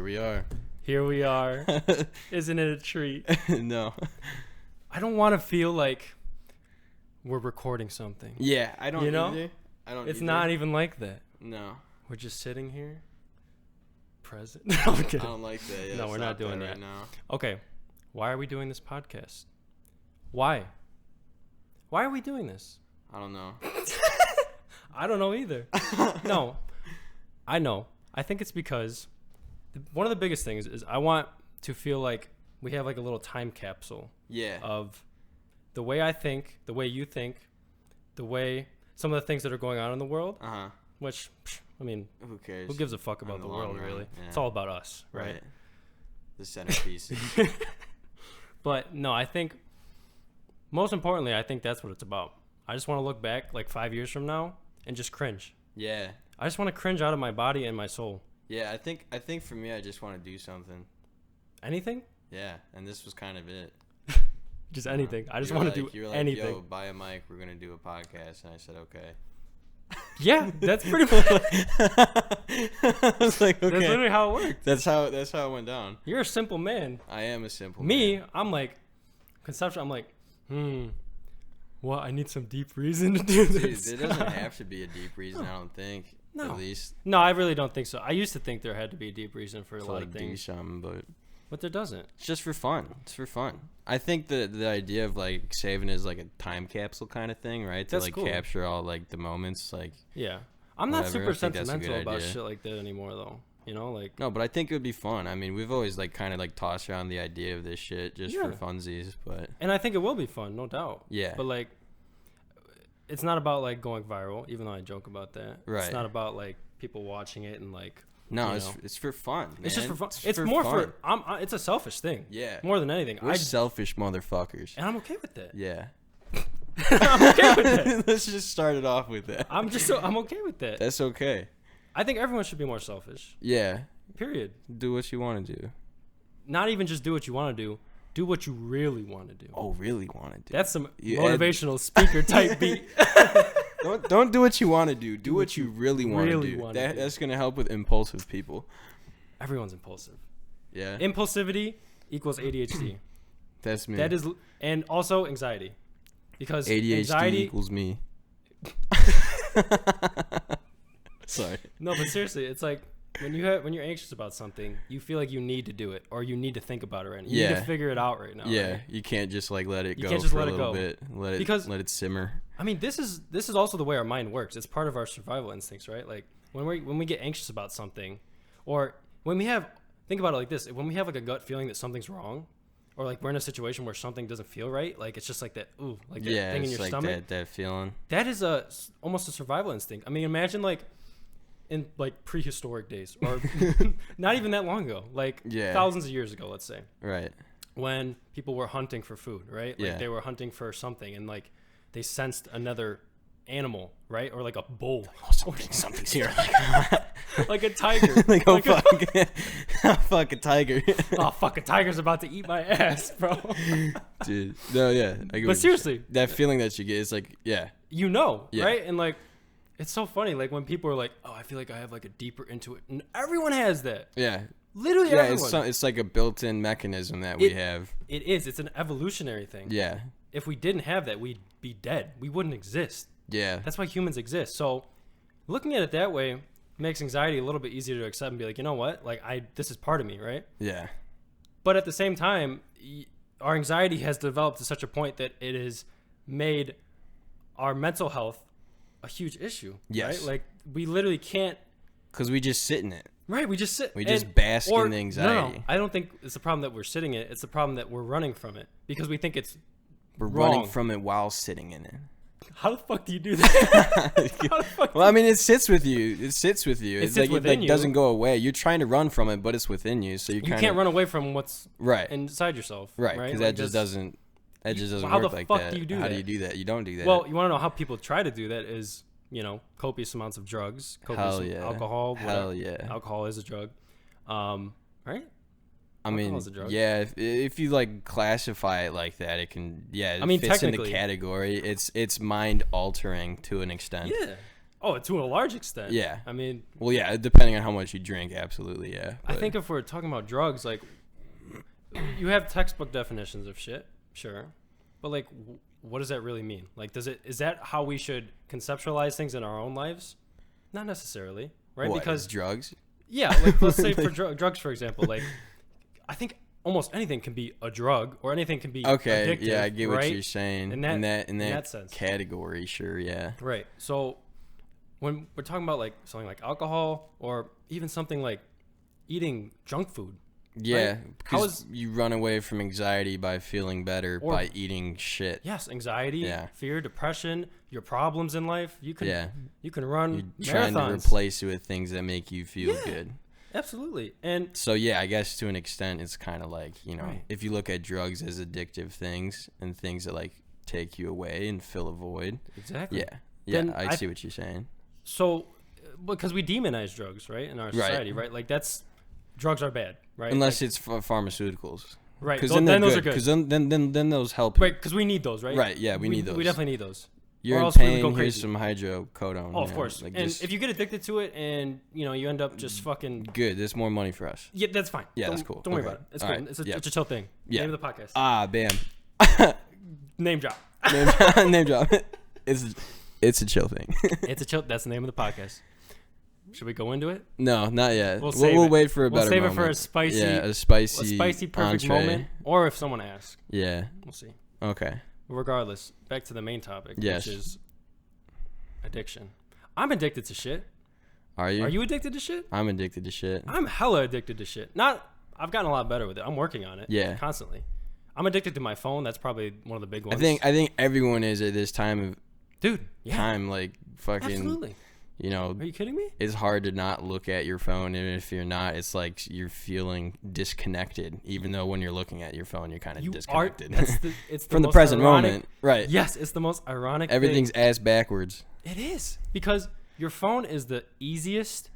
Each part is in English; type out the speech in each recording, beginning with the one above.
Here we are. Here we are. Isn't it a treat? No. I don't want to feel like we're recording something. Yeah, I don't. You know? Either. I don't. It's either. not even like that. No. We're just sitting here, present. No, I'm kidding. I don't like that. Yeah, No, we're not doing that right now. Okay, why are we doing this podcast? Why? Why are we doing this? I don't know. I don't know either. No, I know. I think it's because one of the biggest things is I want to feel like we have like a little time capsule. Yeah. Of the way I think, the way you think, the way some of the things that are going on in the world. Uh-huh. Which, I mean, who cares? Who gives a fuck about the world, really? Yeah. It's all about us, right? The centerpiece. But no, I think most importantly, I think that's what it's about. I just want to look back like 5 years from now and just cringe. Yeah. I just want to cringe out of my body and my soul. Yeah, I think for me, I just want to do something. Anything? Yeah, and this was kind of it. Just anything. I just You were want to like, do you were like, anything. Yo, buy a mic. We're gonna do a podcast, and I said okay. Yeah, that's pretty much. I was like, okay. That's literally how it worked. That's how it went down. You're a simple man. I am a simple Me, man. I'm like, conceptual. I'm like, well, I need some deep reason to do this. Dude, there doesn't have to be a deep reason, I don't think. No. At least. No, I really don't think so. I used to think there had to be a deep reason for a To lot like of do things. something, but There doesn't. it's just for fun. It's for fun. I think the idea of like saving is like a time capsule kind of thing, right? To That's like cool. capture all like the moments, like. Yeah. I'm not Whatever, super I think that's a sentimental good about idea. shit like that anymore, though. You know, like. No, but I think it would be fun. I mean, we've always like kind of like tossed around the idea of this shit just for Yeah. funsies, but And I think it will be fun, no doubt. yeah. But like, it's not about like going viral, even though I joke about that. Right. It's not about like people watching it and like. No, you it's know. it's for fun, man. It's just for fun. It's more for. It's a selfish thing. Yeah. More than anything. We're selfish motherfuckers. And I'm okay with that. Yeah. I'm okay with that. Let's just start it off with that. I'm okay with that. That's okay. I think everyone should be more selfish. Yeah. Period. Do what you want to do. Not even just do what you want to do. Do what you really want to do. Oh, really want to do. That's some You motivational speaker type beat. Don't do what you want to do. Do what you really want to really do. wanna do. That's gonna help with impulsive people. Everyone's impulsive. Yeah. Impulsivity equals ADHD. That's me. That is, and also anxiety, because ADHD anxiety equals me. Sorry. No, but seriously, it's like when you're anxious about something, you feel like you need to do it or you need to think about it right now. You need to figure it out right now. Yeah, right? you can't just like let it You go can't just for let a it little go. bit. Let it simmer. I mean, this is also the way our mind works. It's part of our survival instincts, right? Like when we get anxious about something, or when we have, think about it like this: when we have like a gut feeling that something's wrong, or like we're in a situation where something doesn't feel right, like it's just like that, ooh, like that thing in your like stomach. that feeling. That is almost a survival instinct. I mean, imagine like in like prehistoric days, or not even that long ago, like thousands of years ago, let's say. Right. When people were hunting for food, right? Like they were hunting for something, and like they sensed another animal, right? Or like a bull. Something's here. Like a tiger. Like, oh, fuck. Oh, fuck, a tiger. Oh, fuck, a tiger's about to eat my ass, bro. Dude. No, yeah. But seriously. That feeling that you get is like, yeah. You know, right? And like, it's so funny. Like when people are like, oh, I feel like I have like a deeper into it. And everyone has that. Yeah. Literally everyone. It's like a built-in mechanism that we have. It is. It's an evolutionary thing. Yeah. If we didn't have that, we'd be dead. We wouldn't exist. Yeah. That's why humans exist. So looking at it that way makes anxiety a little bit easier to accept and be like, you know what? Like this is part of me, right? Yeah. But at the same time, our anxiety has developed to such a point that it has made our mental health a huge issue. Yes. Right? Like we literally can't. Because we just sit in it. Right. We just sit. We just bask in the anxiety. No, I don't think it's the problem that we're sitting in it. It's the problem that we're running from it because we think it's We're wrong. running from it while sitting in it. How the fuck do you do that? Well, I mean, it sits with you. It sits with you. It sits like within it you. Doesn't go away. You're trying to run from it, but it's within you. So you can't run away from what's right inside yourself. Right. Because Like that just doesn't. That just doesn't how work the like fuck that. do you do How that? do you do that? You don't do that. Well, you want to know how people try to do that is, copious amounts of drugs, copious alcohol. Hell yeah. Alcohol is a drug. Right? I mean, yeah, if you like classify it like that, it can, it fits in the category. It's mind altering to an extent. Yeah. Oh, to a large extent. Yeah. I mean, Well, yeah, depending on how much you drink, absolutely, yeah. I think if we're talking about drugs, like, you have textbook definitions of shit, sure, but like, what does that really mean? Like, is that how we should conceptualize things in our own lives? Not necessarily, right? What, Because drugs. yeah, like let's say for drugs, for example, like I think almost anything can be a drug or anything can be Okay, addictive, yeah, I get what right? you're saying. In that sense. Category, sure, yeah. Right. So when we're talking about like something like alcohol or even something like eating junk food. Yeah, Right? because you run away from anxiety by feeling better Or- by eating shit. Yes, anxiety, Yeah. fear, depression, your problems in life. You can Yeah. you can run You're trying to marathons. replace it with things that make you feel Yeah. good. Absolutely. And So yeah, I guess to an extent, it's kind of like, you know, Right. if you look at drugs as addictive things and things that like take you away and fill a void. exactly. Yeah, yeah, Then I see what you're saying. So because we demonize drugs, right, in our society, right? Like drugs are bad, right? Unless like, it's for pharmaceuticals. right. Because Then those are good. Because then those help you. Right, because we need those, right? Right, yeah, we need those. We definitely need those. You're or in else we would pain, go here's crazy. some hydrocodone. Oh, of course. Like And just if you get addicted to it and, you end up just fucking... good, there's more money for us. Yeah, that's fine. Yeah, Don't- that's cool. Don't worry Okay. about it. It's All cool. right. It's a, Yeah. it's a chill thing. Yeah. Name of the podcast. Ah, bam. Name drop. Name drop. It's a chill thing. It's a chill... That's the name of the podcast. Should we go into it? No, not yet. We'll save We'll it. wait for a We'll better save moment. it for a spicy... Yeah, a A spicy spicy perfect entree. moment. Or if someone asks. Yeah. We'll see. Okay. Regardless, back to the main topic, Yes. which is addiction. I'm addicted to shit. Are you? Are you addicted to shit? I'm addicted to shit. I'm hella addicted to shit. I've gotten a lot better with it. I'm working on it. Yeah. Constantly. I'm addicted to my phone. That's probably one of the big ones. I think everyone is at this time Dude, of yeah. time, like fucking, Absolutely. you know, Are you kidding me? it's hard to not look at your phone, and if you're not, it's like you're feeling disconnected. Even though when you're looking at your phone, you're kind of You are. disconnected It's from the most present ironic- moment. Right. Yes, it's the most ironic Everything's ass backwards. thing. It is. Because your phone is the easiest,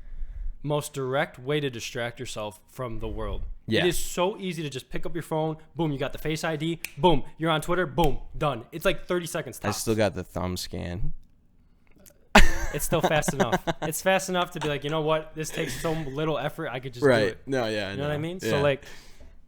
most direct way to distract yourself from the world. Yeah. It is so easy to just pick up your phone. Boom, you got the Face ID. Boom, you're on Twitter. Boom, done. It's like 30 seconds I tops. still got the thumb scan. It's still fast enough. It's fast enough to be like, you know what? This takes so little effort. I could just do Right. it. No, yeah. You know what I mean? Yeah. So like,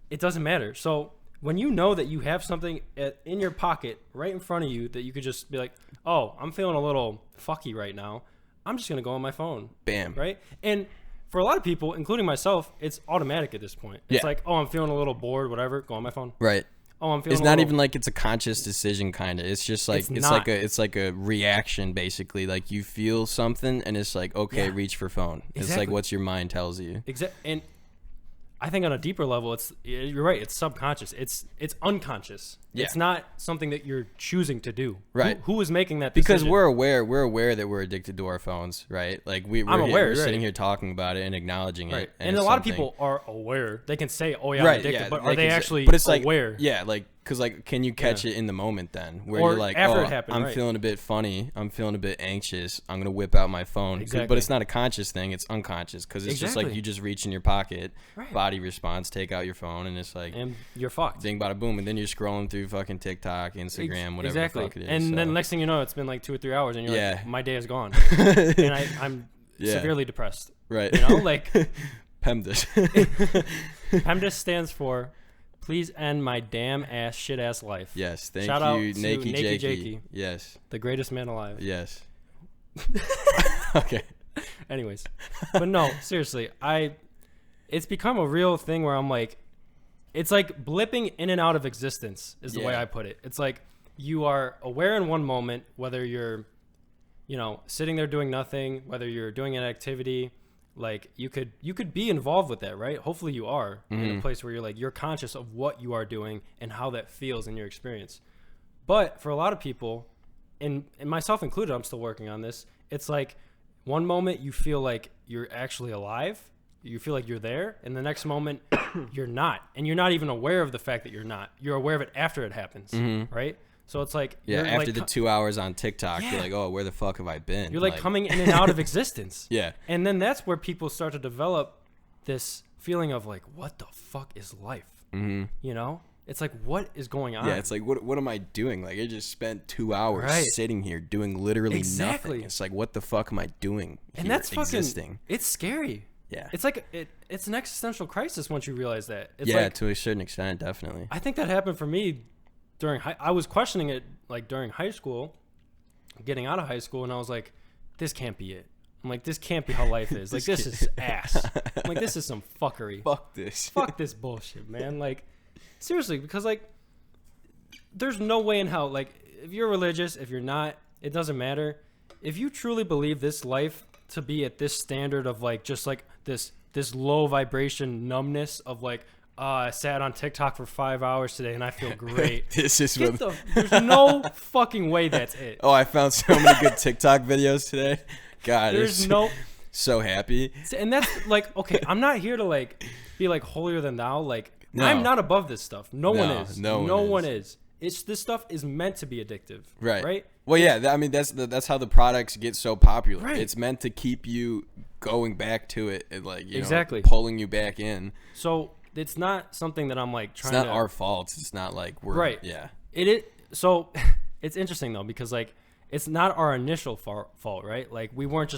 it doesn't matter. So when you know that you have something in your pocket right in front of you that you could just be like, oh, I'm feeling a little fucky right now. I'm just gonna go on my phone, Bam. right? And for a lot of people, including myself, it's automatic at this point. It's Yeah. like, oh, I'm feeling a little bored, whatever. Go on my phone. Right. Oh, I'm feeling. It's a not little, even like it's a conscious decision, kind of. It's just like It's it's like a reaction, basically. Like you feel something, and it's like, okay, Yeah. reach for phone. It's like Exactly. what your mind tells you. And I think on a deeper level, you're right. It's subconscious. It's unconscious. Yeah. It's not something that you're choosing to do. Right. Who is making that Because decision? we're aware that we're addicted to our phones, right? Like we're I'm aware, we're sitting right. here talking about it and acknowledging Right. it. And a it's lot of something- people are aware. They can say, "Oh yeah, right, I'm addicted," yeah, but are they can say- actually but it's like, aware? Yeah, like because like, can you catch it in the moment then, where Or you're like, after oh, it happened, I'm right. feeling a bit funny, I'm feeling a bit anxious, I'm gonna whip out my phone. Exactly. But it's not a conscious thing; it's unconscious because it's just like Exactly. you just reach in your pocket, Right. body response, take out your phone, and it's like And you're fucked. ding, bada boom, and then you're scrolling through fucking TikTok, Instagram, whatever Exactly. the fuck it is. And then so. next thing you know, it's been like 2 or 3 hours, and you're Yeah. like, "My day is gone," and I'm Yeah. severely depressed. right, You know, like PEMDAS. PEMDAS stands for "Please end my damn ass shit ass life." Yes, thank Shout out you, to Nakey Nakey Jakey. Jakey. Yes, The greatest man alive. yes. Okay. Anyways, but no, seriously, it's become a real thing where I'm like, it's like blipping in and out of existence is the way Yeah. I put it. It's like you are aware in one moment, whether you're, sitting there doing nothing, whether you're doing an activity, like you could be involved with that, right? Hopefully you are in a place where you're like, you're conscious of what you are doing and how that feels in your experience. But for a lot of people, and myself included, I'm still working on this. It's like one moment you feel like you're actually alive, you feel like you're there, and the next moment you're not, and you're not even aware of the fact that you're not. You're aware of it after it happens, right? So it's like Yeah, you're after like, the 2 hours on TikTok, Yeah. you're like, oh, where the fuck have I been? you're like coming in and out of existence. Yeah. And then that's where people start to develop this feeling of like, what the fuck is life? Mm-hmm. You know, It's like, what is going on? Yeah, it's like, what am I doing? Like, I just spent 2 hours sitting here doing literally nothing. It's like, what the fuck am I doing here, and that's existing? Fucking, it's scary. Yeah. It's like, it's an existential crisis once you realize that. It's yeah, like, to a certain extent, definitely. I think that happened for me I was questioning it, like, during high school, getting out of high school, and I was like, this can't be it. I'm like, this can't be how life is. Like, this is ass. I'm like, this is some fuckery. Fuck this. Fuck this bullshit, man. Like, seriously, because, like, there's no way in hell, like, if you're religious, if you're not, it doesn't matter. If you truly believe this life to be at this standard of, like, just, like, this low vibration numbness of, like, I sat on TikTok for 5 hours today and I feel great. This is there's no fucking way that's it. Oh, I found so many good TikTok videos today. God, there's no so happy. And that's like, okay, I'm not here to like be like holier than thou. Like, no. I'm not above this stuff. No one is. No one is. It's this stuff is meant to be addictive. Right. Well, yeah. I mean, that's how the products get so popular. Right. It's meant to keep you going back to it, and like exactly pulling you back in. So it's not something that I'm like trying. It's not our fault. It's not like we're right. Yeah. It is. So it's interesting though, because like it's not our initial fault, right? Like we weren't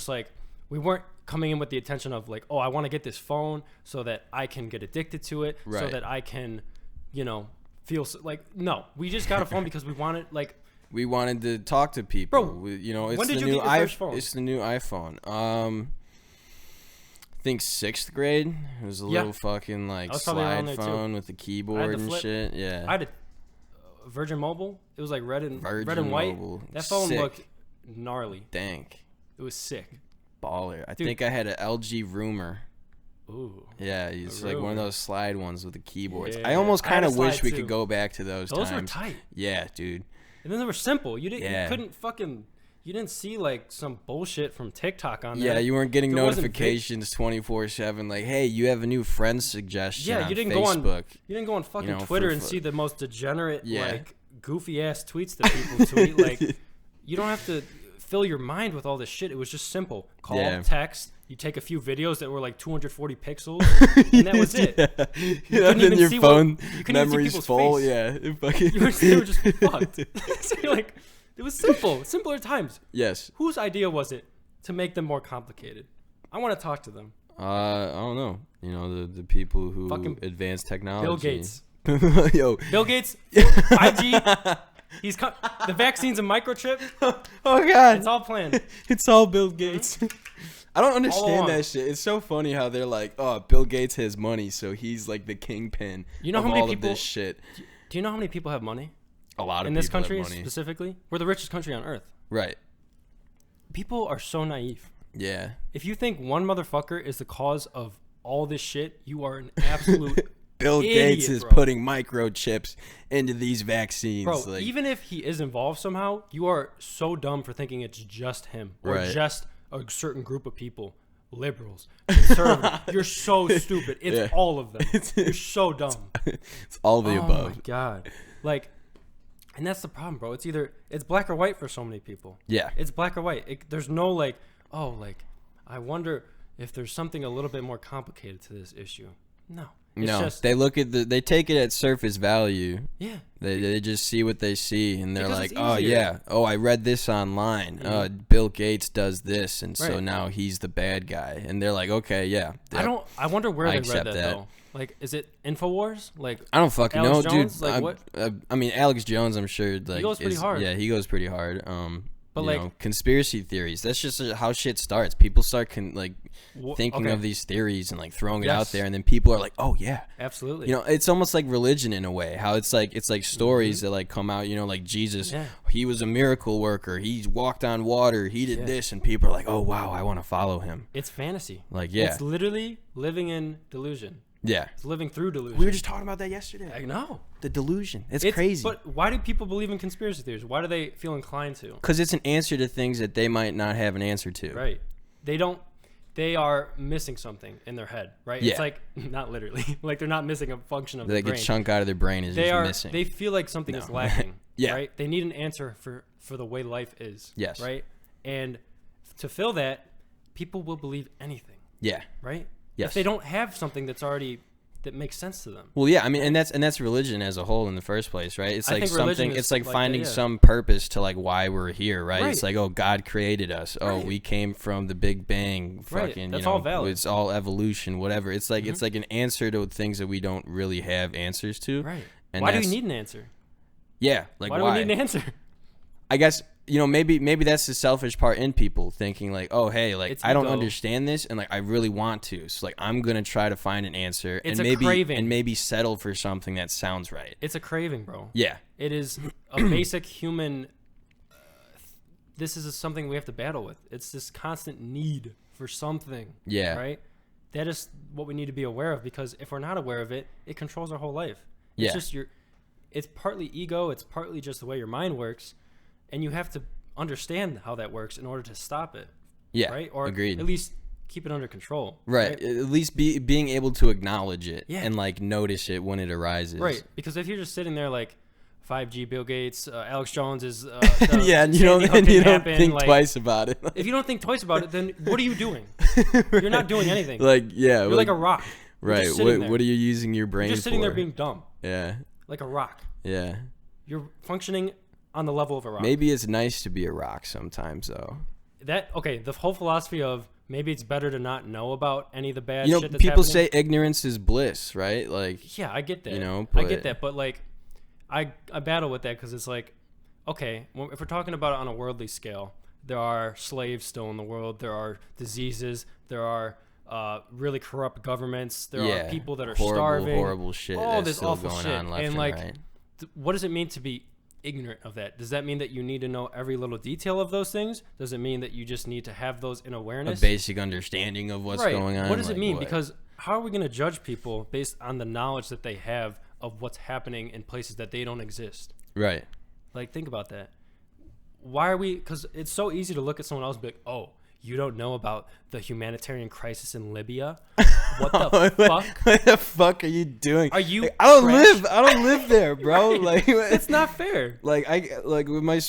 coming in with the intention of like, oh, I want to get this phone so that I can get addicted to it, so that I can, feel like, no, we just got a phone because we wanted to talk to people. Bro, it's when did the you new get your first phone? It's the new iPhone. I think 6th grade. It was a little fucking like slide phone with the keyboard and shit. Yeah. I had a Virgin Mobile. It was like red and white. Mobile. That phone Sick. looked gnarly. Dank. It was sick. Baller. I think I had an LG Rumor. Ooh. Yeah, it's like one of those slide ones with the keyboards. Yeah. I almost kind of wish we could go back to those times. Those were tight. Yeah, dude. And then they were simple. You didn't see like some bullshit from TikTok on there. Yeah, you weren't getting notifications 24/7 like, hey, you have a new friend suggestion on Facebook. You didn't go on fucking Twitter and see the most degenerate, like, goofy ass tweets that people tweet. Like, you don't have to fill your mind with all this shit. It was just simple. Call, text. You take a few videos that were like 240 pixels, and that was it. You couldn't even see phone memory's full. Face. Yeah, you were just fucked. So you're like, it was simple, simpler times. Yes. Whose idea was it to make them more complicated? I want to talk to them. I don't know. The people who advance technology. Bill Gates. Yo. Bill Gates. 5G. The vaccine's a microchip. Oh God. It's all planned. It's all Bill Gates. I don't understand that shit. It's so funny how they're like, oh, Bill Gates has money, so he's like the kingpin of all of this shit. Do you know how many people have money? A lot of people in this country have money. Specifically. We're the richest country on earth. Right. People are so naive. Yeah. If you think one motherfucker is the cause of all this shit, you are an absolute Bill idiot, Gates is putting microchips into these vaccines. Bro, even if he is involved somehow, you are so dumb for thinking it's just him or just a certain group of people. Liberals, conservatives. You're so stupid. It's all of them. You're so dumb. It's all of the above. Oh my God. Like, and that's the problem, bro. It's black or white for so many people. Yeah. It's black or white. There's no like, oh, like, I wonder if there's something a little bit more complicated to this issue. No. They look at they take it at surface value. Yeah. They just see what they see, and they're like, oh yeah, oh I read this online. Bill Gates does this, and so now he's the bad guy, and they're like, okay, yeah. I wonder where they read that though. Like, is it Infowars? Like, I don't fucking know, dude. Like, what? I mean, Alex Jones, I'm sure. Like, he goes pretty hard. Yeah, he goes pretty hard. But like conspiracy theories, that's just how shit starts. People start thinking of these theories and like throwing it out there, and then people are like, oh yeah, absolutely. It's almost like religion in a way. How it's like stories that like come out. Like Jesus, he was a miracle worker. He walked on water. He did this, and people are like, oh wow, I want to follow him. It's fantasy. Like it's literally living in delusion. Yeah. It's living through delusion. We were just talking about that yesterday. I know. The delusion. It's crazy. But why do people believe in conspiracy theories? Why do they feel inclined to? Because it's an answer to things that they might not have an answer to. Right. They are missing something in their head, right? Yeah. It's like, not literally. Like, they're not missing a function of their brain. Like a chunk out of their brain is just missing. They feel like something is lacking. Yeah. Right? They need an answer for the way life is. Yes. Right? And to fill that, people will believe anything. Yeah. Right? Yes. If they don't have something that's already that makes sense to them. Well, yeah, I mean, and that's religion as a whole in the first place, right? It's I like think religion something. is It's like like finding that, yeah. some purpose to like why we're here, right? Right. It's like, oh, God created us. Oh, Right. we came from the Big Bang. Right. Fucking, That's you know, all valid. it's all evolution, whatever. It's like it's like an answer to things that we don't really have answers to. Right. And Why do we need an answer? Yeah, like Why do we need an answer? I guess, you know, maybe that's the selfish part in people thinking like, oh, hey, like It's I don't ego. understand this and like I really want to. So like I'm going to try to find an answer It's and a craving. maybe settle for something that sounds right. It's a craving, bro. Yeah. It is a basic human. This is something we have to battle with. It's this constant need for something. Yeah. Right? That is what we need to be aware of, because if we're not aware of it, it controls our whole life. Yeah. It's just it's partly ego, it's partly just the way your mind works, and you have to understand how that works in order to stop it. Yeah. Right? Or agreed. at least keep it under control. Right. At least being able to acknowledge it Yeah. and like notice it when it arises. Right. Because if you're just sitting there like 5G, Bill Gates, Alex Jones is Yeah, and you don't think twice about it. If you don't think twice about it, then what are you doing? You're not doing anything. Like, yeah. You're like a rock. You're Right. just sitting there. What are you using your brain You're just sitting for? there being dumb. Yeah. Like a rock. Yeah. You're functioning on the level of a rock. Maybe it's nice to be a rock sometimes, though. The whole philosophy of maybe it's better to not know about any of the bad You know, shit that's people happening. say ignorance is bliss, right? Like, Yeah, I get that. You know, I but- get that, but like, I battle with that because it's like, okay, if we're talking about it on a worldly scale, there are slaves still in the world. There are diseases. There are really corrupt governments. There are people that are starving. Horrible shit. All that's this still awful going shit. on left And and like, right. what does it mean to be ignorant of that? Does that mean that you need to know every little detail of those things? Does it mean that you just need to have those in A awareness? basic understanding of what's going on. What does it like, mean? what? Because how are we going to judge people based on the knowledge that they have of what's happening in places that they don't exist? Right. Like, think about that. Why are we? Because it's so easy to look at someone else and be like, oh, you don't know about the humanitarian crisis in Libya? What the fuck? What the fuck are you doing? Are you Like, I don't trash? live there, bro. Like, It's not fair. Like am I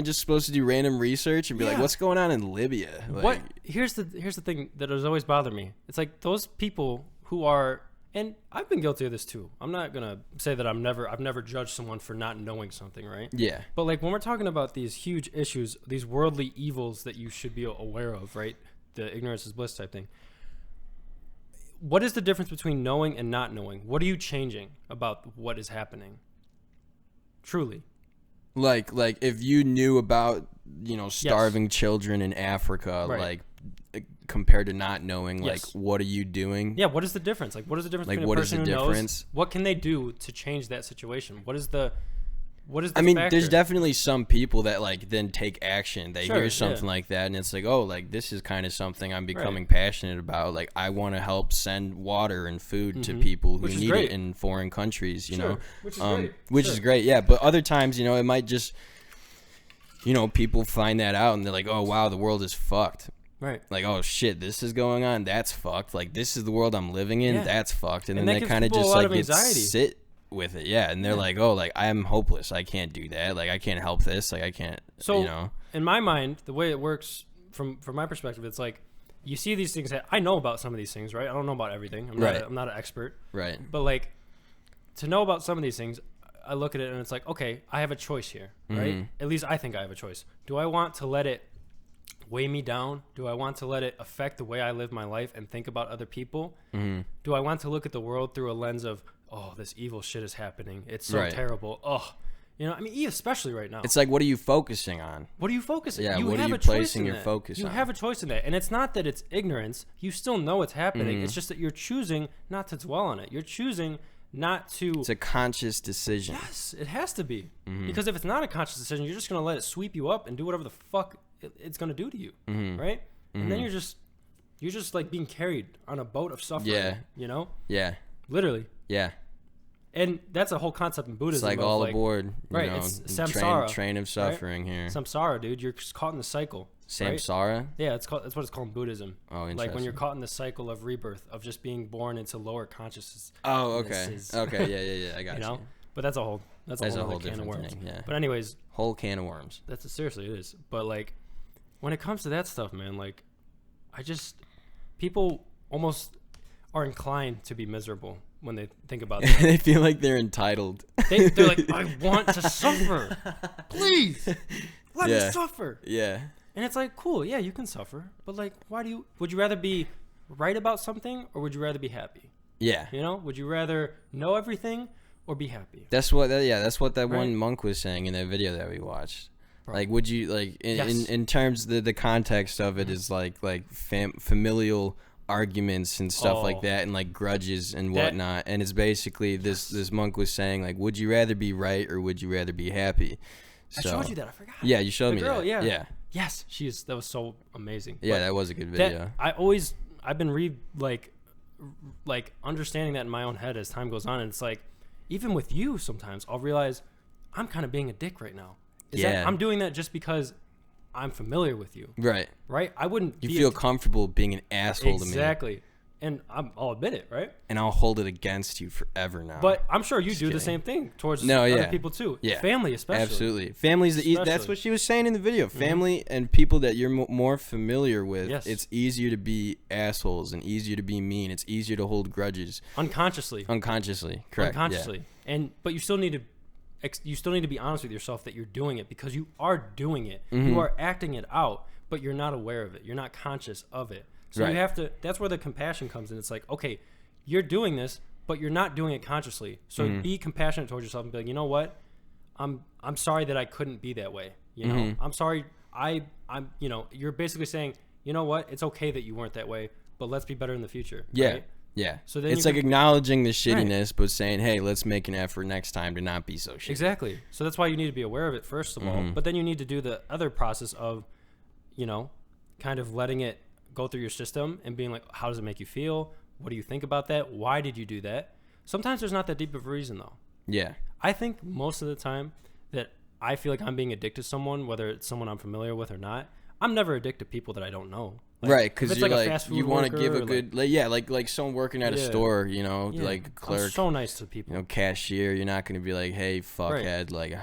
just supposed to do random research and be like, Yeah. what's going on in Libya? Like, What? Here's the thing that has always bothered me. It's like those people who are, and I've been guilty of this too. I'm not gonna say that I've never judged someone for not knowing something, right? Yeah. But like when we're talking about these huge issues, these worldly evils that you should be aware of, right? The ignorance is bliss type thing. What is the difference between knowing and not knowing? What are you changing about what is happening? Truly. Like if you knew about, you know, starving children in Africa, Right. like compared to not knowing, like Yes. what are you doing? Yeah, what is the difference? Like, what is the difference Like, between what a is person the who difference? knows? What can they do to change that situation? What is the I mean, factor? there's definitely some people that like then take action. They Sure, hear something yeah. like that, and it's like, oh, like this is kind of something I'm becoming passionate about. Like I want to help send water and food to people who Which is need great. it in foreign countries. You Sure, know, which is great. Which Sure. is great. Yeah, but other times, you know, it might just, you know, people find that out and they're like, oh wow, the world is fucked. Right. Like, oh shit, this is going on. That's fucked. Like this is the world I'm living in. Yeah. That's fucked. And And then that they gives kind of people a just lot like of get anxiety. sit with it. Yeah, and they're like, oh, like I'm hopeless. I can't do that. Like I can't help this. Like I can't. So, you know. in my mind, the way it works from my perspective, it's like you see these things. I know about some of these things, right? I don't know about everything. I'm not an expert. Right. But like to know about some of these things, I look at it and it's like, okay, I have a choice here, right? Mm-hmm. At least I think I have a choice. Do I want to let it weigh me down? Do I want to let it affect the way I live my life and think about other people? Mm-hmm. Do I want to look at the world through a lens of, oh, this evil shit is happening. It's so Right. terrible. Oh, you know, I mean, especially right now. It's like, what are you focusing on? What are you focusing? Yeah, you what are have you a choice placing in your that. focus You on? have a choice in that, and it's not that it's ignorance. You still know it's happening. Mm-hmm. It's just that you're choosing not to dwell on it. You're choosing not to. It's a conscious decision. Yes, it has to be. Mm-hmm. Because if it's not a conscious decision, you're just gonna let it sweep you up and do whatever the fuck it's gonna do to you, Mm-hmm. right? And then you're just like being carried on a boat of suffering. Yeah. You know, Yeah. literally. Yeah. And that's a whole concept in It's Buddhism. like of all aboard. You right, know, it's samsara, train of suffering here. samsara, dude. You're just caught in the cycle. Right? Samsara. Yeah, that's what it's called in Buddhism. Oh, interesting. Like when you're caught in the cycle of rebirth, of just being born into lower consciousness. Oh, okay. This is- Okay. Yeah. I got You you. know, but that's a whole That's whole a other whole can of different worms. thing. Yeah. But anyways, Whole can of worms. seriously it is. But like when it comes to that stuff, man, like I just people almost are inclined to be miserable when they think about that. They feel like they're entitled. They're like, I want to suffer. Please, let me suffer. Yeah. And it's like, cool, yeah, you can suffer. But, like, would you rather be right about something or would you rather be happy? Yeah. You know, would you rather know everything or be happy? That's what that one monk was saying in that video that we watched. Like, would you, like, in terms of the context of it is like familial arguments and stuff like that, and like grudges and whatnot. And it's basically this monk was saying, like, would you rather be right or would you rather be happy? So, I showed you that. I forgot. Yeah, you showed me girl, that. Yeah. Yes, that was so amazing. Yeah, that was a good video. I've been like understanding that in my own head as time goes on, and it's like, even with you, sometimes I'll realize I'm kind of being a dick right now. That I'm doing that just because I'm familiar with you. Right. I wouldn't. You feel comfortable being an asshole to me. Exactly. And I'll admit it, right? And I'll hold it against you forever now. But I'm sure you do the same thing towards other people too. Yeah. Family especially. Absolutely. Family's that's what she was saying in the video. Family and people that you're more familiar with, it's easier to be assholes and easier to be mean. It's easier to hold grudges. Unconsciously. Correct. Unconsciously. But you still need to be honest with yourself that you're doing it, because you are doing it. Mm-hmm. You are acting it out, but you're not aware of it. You're not conscious of it. So you have to, that's where the compassion comes in. It's like, okay, you're doing this, but you're not doing it consciously. So be compassionate towards yourself and be like, you know what? I'm sorry that I couldn't be that way. You know, I'm sorry. I'm, you know, you're basically saying, you know what? It's okay that you weren't that way, but let's be better in the future. Yeah. Right? Yeah. So then it's like acknowledging the shittiness, but saying, hey, let's make an effort next time to not be so shitty. Exactly. So that's why you need to be aware of it, first of all. But then you need to do the other process of, you know, kind of letting it go through your system and being like, how does it make you feel? What do you think about that? Why did you do that? Sometimes there's not that deep of a reason, though. Yeah. I think most of the time that I feel like I'm being addicted to someone, whether it's someone I'm familiar with or not, I'm never addicted to people that I don't know. Like, right, because you're like you want to give a good, like someone working at a store, you know, like clerk. I'm so nice to people. You know, cashier. You're not going to be like, hey, fuckhead. Like,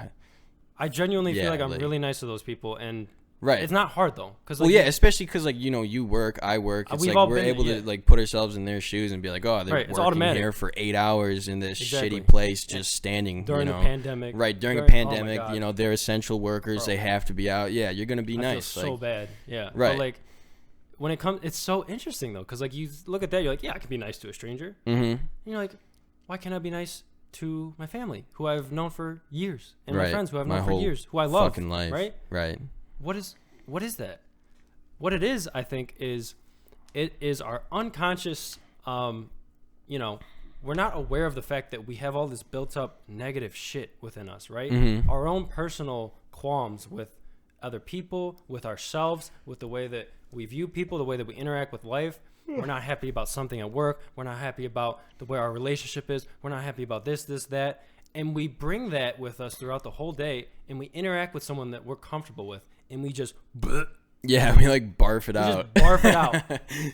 I genuinely feel like I'm really nice to those people, and right, it's not hard though. Cause well, especially because like, you know, you work, I work. It's like we're able to like put ourselves in their shoes and be like, oh, they're working here for 8 hours in this shitty place, just standing during the pandemic. Right, during a pandemic, you know, they're essential workers. They have to be out. Yeah, you're gonna be nice. I feel so bad. Yeah, right. But like, when it comes, it's so interesting though, because like you look at that, you're like, yeah, I can be nice to a stranger. And you're like, why can't I be nice to my family who I've known for years, and my friends who I've known for years, who I love, fucking life. Right. What is that? What it is, I think, is it is our unconscious, you know, we're not aware of the fact that we have all this built up negative shit within us, right? Our own personal qualms with other people, with ourselves, with the way that we view people, the way that we interact with life. We're not happy about something at work. We're not happy about the way our relationship is. We're not happy about this, that. And we bring that with us throughout the whole day, and we interact with someone that we're comfortable with, and we just yeah, we like barf it out. Just barf it out.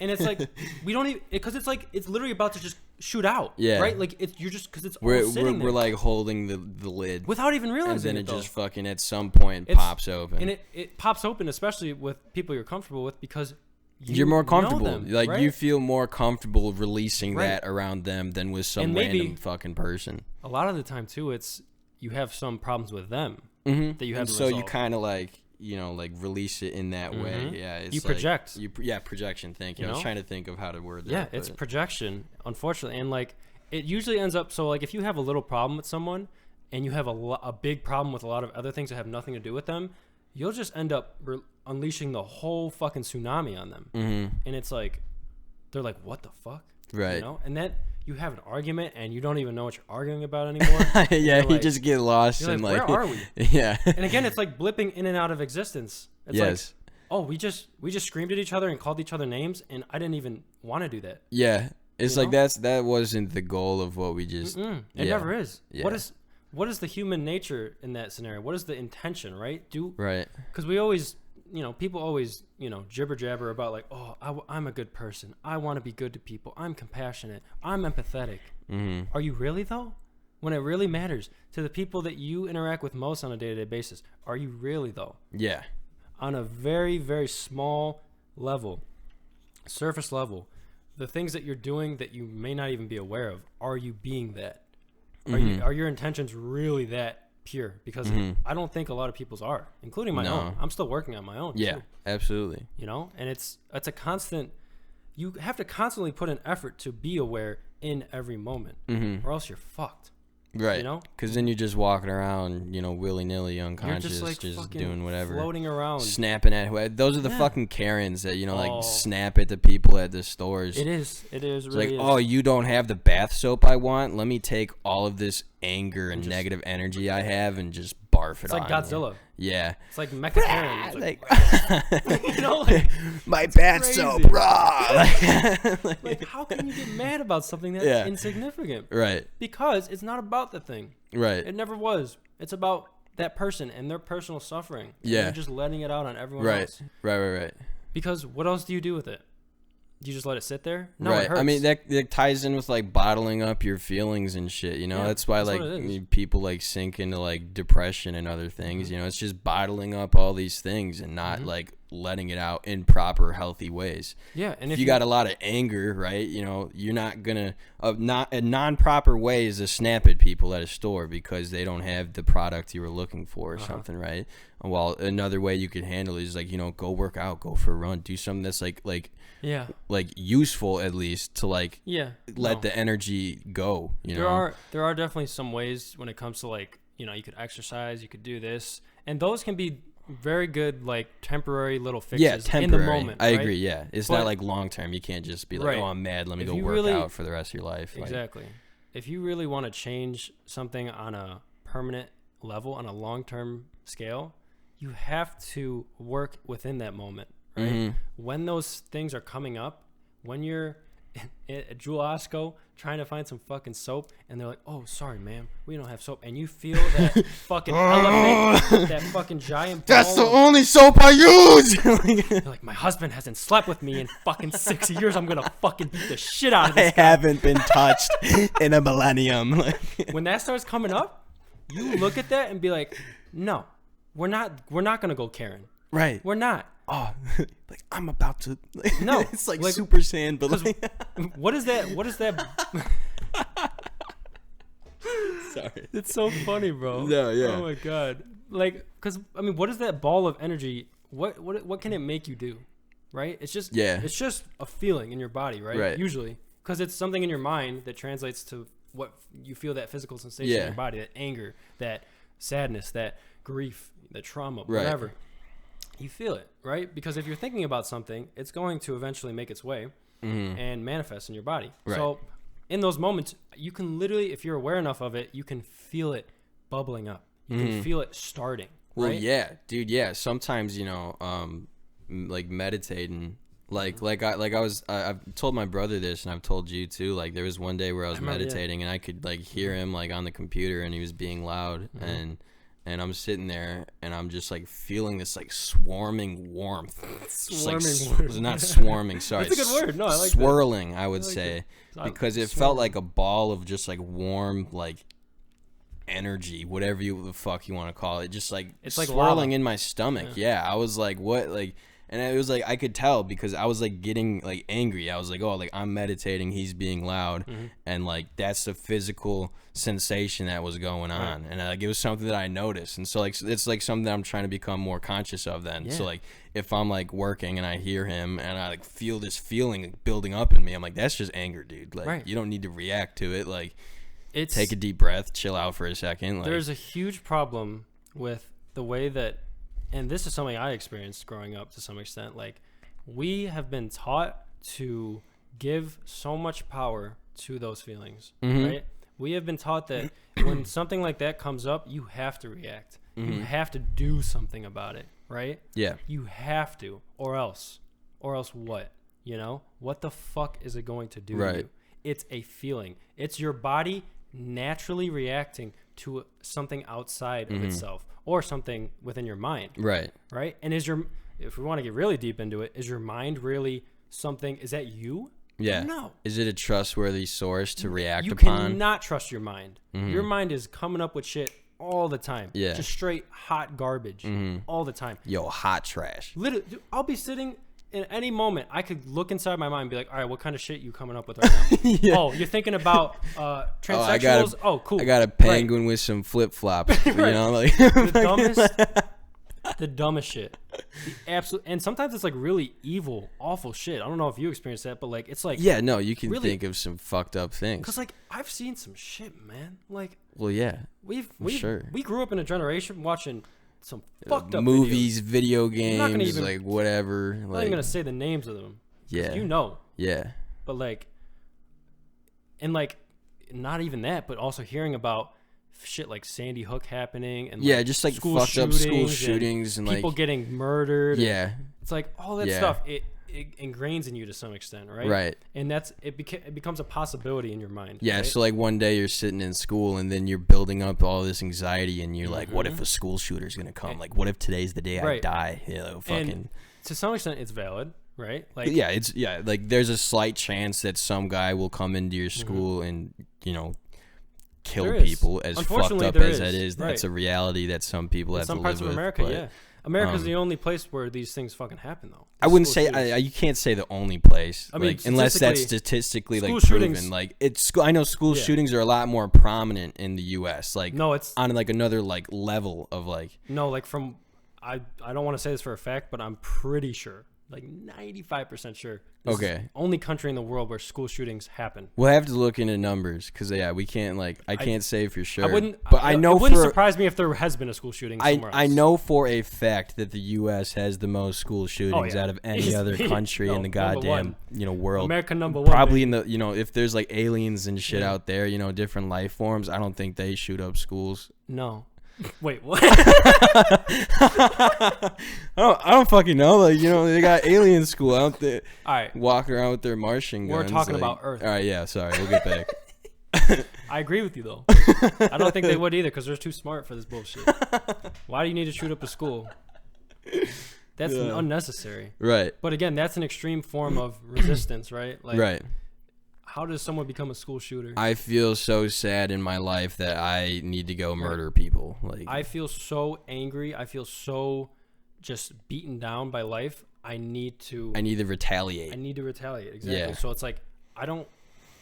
And it's like, we don't even, because it's like, it's literally about to just shoot out. Yeah. Right? Like, you're just, because it's all sitting there. We're like holding the lid. Without even realizing it. And then it just fucking at some point pops open. And it pops open, especially with people you're comfortable with, because you're more comfortable. Them, like, right? You feel more comfortable releasing that around them than with some random fucking person. A lot of the time, too, it's, you have some problems with them that you have to so resolve. You kind of like, you know, like release it in that way. Yeah, it's you project. Projection. Thank you. I was trying to think of how to word that. Yeah, it's projection, unfortunately, and like it usually ends up. So like if you have a little problem with someone, and you have a big problem with a lot of other things that have nothing to do with them, you'll just end up unleashing the whole fucking tsunami on them. And it's like, they're like, what the fuck, right? You know, and then you have an argument and you don't even know what you're arguing about anymore. Yeah, you just get lost and like, where are we? Yeah. And again, it's like blipping in and out of existence. It's like, oh, we just screamed at each other and called each other names, and I didn't even want to do that. Yeah, it's like that wasn't the goal of what we just. It never is. Yeah. What is the human nature in that scenario? What is the intention, right? Because we always, you know, people always, you know, jibber jabber about like, oh, I'm a good person. I want to be good to people. I'm compassionate. I'm empathetic. Are you really though? When it really matters to the people that you interact with most on a day-to-day basis, are you really though? Yeah. On a very, very small level, surface level, the things that you're doing that you may not even be aware of, are you being that? Mm-hmm. Are your intentions really that pure? Because I don't think a lot of people's are, including my own. I'm still working on my own. Yeah, too. absolutely. You know, and it's a constant. You have to constantly put an effort to be aware in every moment, or else you're fucked. Right. You know, because then you're just walking around, you know, willy nilly, unconscious, you're just doing whatever, floating around, snapping at whoever. Those are the fucking Karens that, you know, like snap at the people at the stores. It is. It's really like, oh, you don't have the bath soap I want. Let me take all of this anger and negative energy I have and just barf it on. It's like Godzilla. You. Yeah. It's like Mecha Karen. Like, you know, like my bath soap, raw. Like, how can you get mad about something that's insignificant? Right. Because it's not about the thing. Right. It never was. It's about that person and their personal suffering. And you're just letting it out on everyone else. Right. Because what else do you do with it? Do you just let it sit there? No, right. It hurts. I mean, that ties in with like bottling up your feelings and shit. You know, that's why like people like sink into like depression and other things. You know, it's just bottling up all these things and not like letting it out in proper, healthy ways. Yeah, and if you got a lot of anger, right? You know, you're not gonna not a non-proper way is to snap at people at a store because they don't have the product you were looking for or something, right? Well, another way you could handle it is like, you know, go work out, go for a run, do something that's like useful at least to like let the energy go. You know, there are definitely some ways when it comes to like, you know, you could exercise, you could do this, and those can be very good like temporary little fixes in the moment. I agree. Yeah, it's not like long term. You can't just be like, oh, I'm mad, let me go work out for the rest of your life. Exactly. Like, if you really want to change something on a permanent level, on a long term scale, you have to work within that moment. Right? When those things are coming up, when you're at Jewel Osco trying to find some fucking soap and they're like, oh, sorry, ma'am, we don't have soap, and you feel that fucking elephant, that fucking giant ball. That's the only soap I use. You're like, my husband hasn't slept with me in fucking 6 years. I'm gonna fucking beat the shit out of this guy. Haven't been touched in a millennium. When that starts coming up, you look at that and be like, no, we're not gonna go Karen. Right. We're not. Oh, like I'm about to. No, it's like Super Saiyan, but like, what is that? What is that? Sorry, it's so funny, bro. No, yeah. Oh my god, like, cause I mean, what is that ball of energy? What can it make you do? Right? It's just it's just a feeling in your body, right? Right. Usually, cause it's something in your mind that translates to what you feel, that physical sensation in your body, that anger, that sadness, that grief, that trauma, whatever. You feel it, right? Because if you're thinking about something, it's going to eventually make its way and manifest in your body. Right. So in those moments, you can literally, if you're aware enough of it, you can feel it bubbling up. You can feel it starting. Well, right? yeah, dude. Yeah. Sometimes, you know, like meditating, I've told my brother this, and I've told you too. Like there was one day where I was meditating and I could like hear him like on the computer and he was being loud and I'm sitting there and I'm just like feeling this like swarming warmth. Not swarming, sorry. That's a good word. No, I like swirling, that. I would say, because it felt like a ball of just like warm like energy, whatever the fuck you want to call it. Just like it's swirling in my stomach. Yeah, I was like, what, like. And it was like I could tell because I was like getting like angry. I was like, oh, like I'm meditating, he's being loud, and like that's the physical sensation that was going on, and like it was something that I noticed, and so like it's like something that I'm trying to become more conscious of then. So like if I'm like working and I hear him and I like feel this feeling building up in me, I'm like, that's just anger, dude. Like you don't need to react to it. Like take a deep breath, chill out for a second. Like, there's a huge problem with the way that. And this is something I experienced growing up to some extent. Like, we have been taught to give so much power to those feelings, right? We have been taught that when something like that comes up, you have to react. You have to do something about it, right? Yeah. You have to, or else what? You know? What the fuck is it going to do to you? It's a feeling. It's your body naturally reacting to something outside of itself or something within your mind. Right. And if we want to get really deep into it, is your mind really something, is that you? Yeah. No. Is it a trustworthy source to react upon? You cannot trust your mind. Your mind is coming up with shit all the time. Yeah. Just straight hot garbage all the time. Yo, hot trash. Literally, dude, I'll be sitting in any moment, I could look inside my mind and be like, all right, what kind of shit you coming up with right now? Yeah. Oh, you're thinking about transsexuals? Cool. I got a penguin with some flip flops. You know, like the dumbest shit. The absolute, and sometimes it's like really evil, awful shit. I don't know if you experienced that, but like it's like yeah, no, you can really, think of some fucked up things. Because like I've seen some shit, man. Like, well, yeah, we grew up in a generation watching some fucked up movies, videos. Video games, like whatever. I'm not even gonna say the names of them. Yeah, you know. Yeah, but like, and like, not even that, but also hearing about shit like Sandy Hook happening and yeah, like just like fucked up school shootings and people like getting murdered. Yeah, it's like all that stuff. It ingrains in you to some extent, right? Right. And it becomes a possibility in your mind. Yeah. Right? So like one day you're sitting in school and then you're building up all this anxiety and you're like, what if a school shooter's gonna come? Like, what if today's the day I die? You know, fucking. And to some extent, it's valid, right? Like, yeah, like there's a slight chance that some guy will come into your school and kill people. As fucked up as that is, that's a reality that some people have to live with. Some parts of America, America's the only place where these things fucking happen, though. I wouldn't say you can't say the only place. I mean, like, unless that's statistically like proven. Like I know school shootings are a lot more prominent in the U.S. Like no, it's on like another like level of like like from I don't want to say this for a fact, but I'm pretty sure. Like 95% sure. This is the only country in the world where school shootings happen. We'll have to look into numbers because we can't I can't say for sure. I wouldn't. But I know it wouldn't surprise me if there has been a school shooting somewhere else. I know for a fact that the U.S. has the most school shootings out of any other country in the goddamn world. America number one. Probably in the if there's like aliens and shit out there, different life forms. I don't think they shoot up schools. No. Wait, what? I don't fucking know. Like, they got alien school out there. All right. Walking around with their Martian guns. We're talking about Earth. All right, yeah, sorry. We'll get back. I agree with you, though. I don't think they would either because they're too smart for this bullshit. Why do you need to shoot up a school? That's unnecessary. Right. But again, that's an extreme form of resistance, right? Like, right. How does someone become a school shooter? I feel so sad in my life that I need to go murder people. Like, I feel so angry. I feel so just beaten down by life. I need to retaliate. Exactly. Yeah. So it's like I don't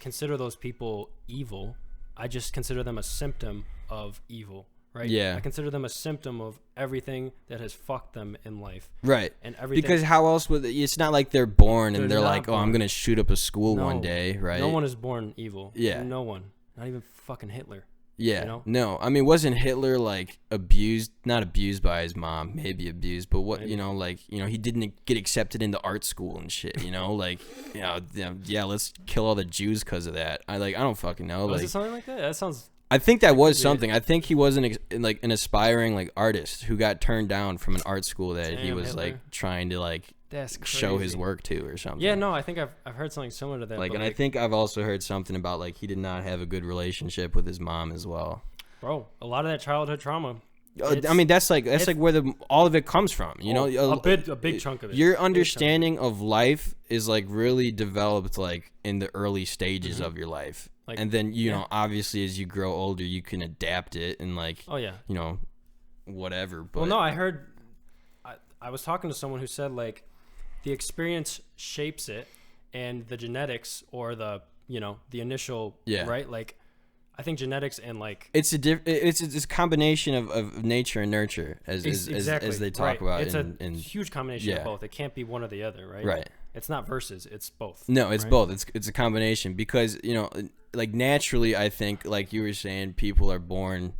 consider those people evil. I just consider them a symptom of evil. Right? Yeah. I consider them a symptom of everything that has fucked them in life. Right. And everything. Because how else would it's not like they're born and they're like, I'm going to shoot up a school one day, right? No one is born evil. Yeah. No one. Not even fucking Hitler. Yeah. No. I mean, wasn't Hitler like abused, not abused by his mom, maybe abused, but what, maybe. He didn't get accepted into art school and shit, let's kill all the Jews because of that. I don't fucking know. Was it something like that? That sounds... I think that was something. I think he was an aspiring artist who got turned down from an art school that he was Hitler. trying to show his work to or something. Yeah, no, I think I've heard something similar to that. I think I've also heard something about he did not have a good relationship with his mom as well. Bro, a lot of that childhood trauma. I mean, that's where all of it comes from. A big chunk of it. Your understanding of life is really developed in the early stages of your life. And then obviously as you grow older you can adapt it and whatever. But well, no, I heard I was talking to someone who said the experience shapes it and the genetics or the initial right I think genetics and it's a combination of nature and nurture as they talk about. It's a huge combination of both. It can't be one or the other, right? Right. It's not versus. It's both. No, it's both. It's a combination because naturally I think you were saying people are born